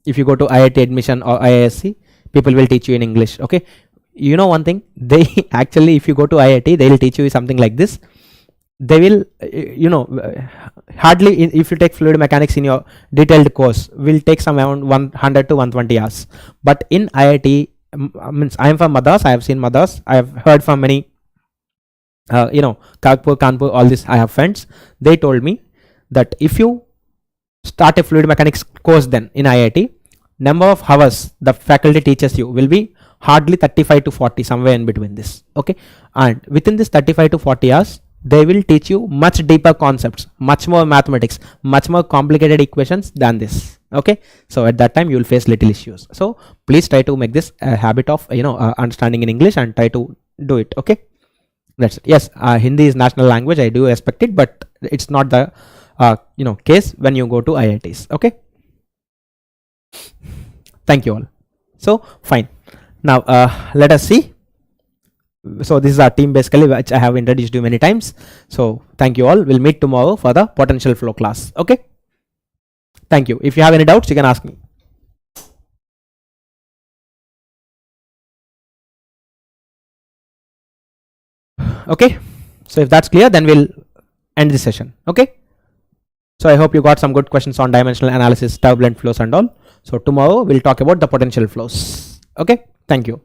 if you go to IIT admission or IISc, people will teach you in English. Okay, you know one thing, they actually, if you go to IIT, they will teach you something like this. They will, hardly, if you take fluid mechanics in your detailed course, will take some around 100 to 120 hours. But in IIT, means I am from Madras, I have seen Madras, I have heard from many, Kharagpur, Kanpur, all this, I have friends. They told me that if you start a fluid mechanics course then in IIT, number of hours the faculty teaches you will be hardly 35 to 40, somewhere in between this. Okay, and within this 35 to 40 hours, they will teach you much deeper concepts, much more mathematics, much more complicated equations than this. Okay, so at that time you will face little issues. So please try to make this a habit of understanding in English and try to do it. Okay, that's it. Yes, Hindi is national language, I do expect it, but it's not the case when you go to IITs. Okay, thank you all. So fine, now let us see. So this is our team basically, which I have introduced you many times. So thank you all. We'll meet tomorrow for the potential flow class. Okay, thank you. If you have any doubts, you can ask me. Okay, so if that's clear, then we'll end this session. Okay, so I hope you got some good questions on dimensional analysis, turbulent flows and all. So tomorrow we'll talk about the potential flows. Okay, thank you.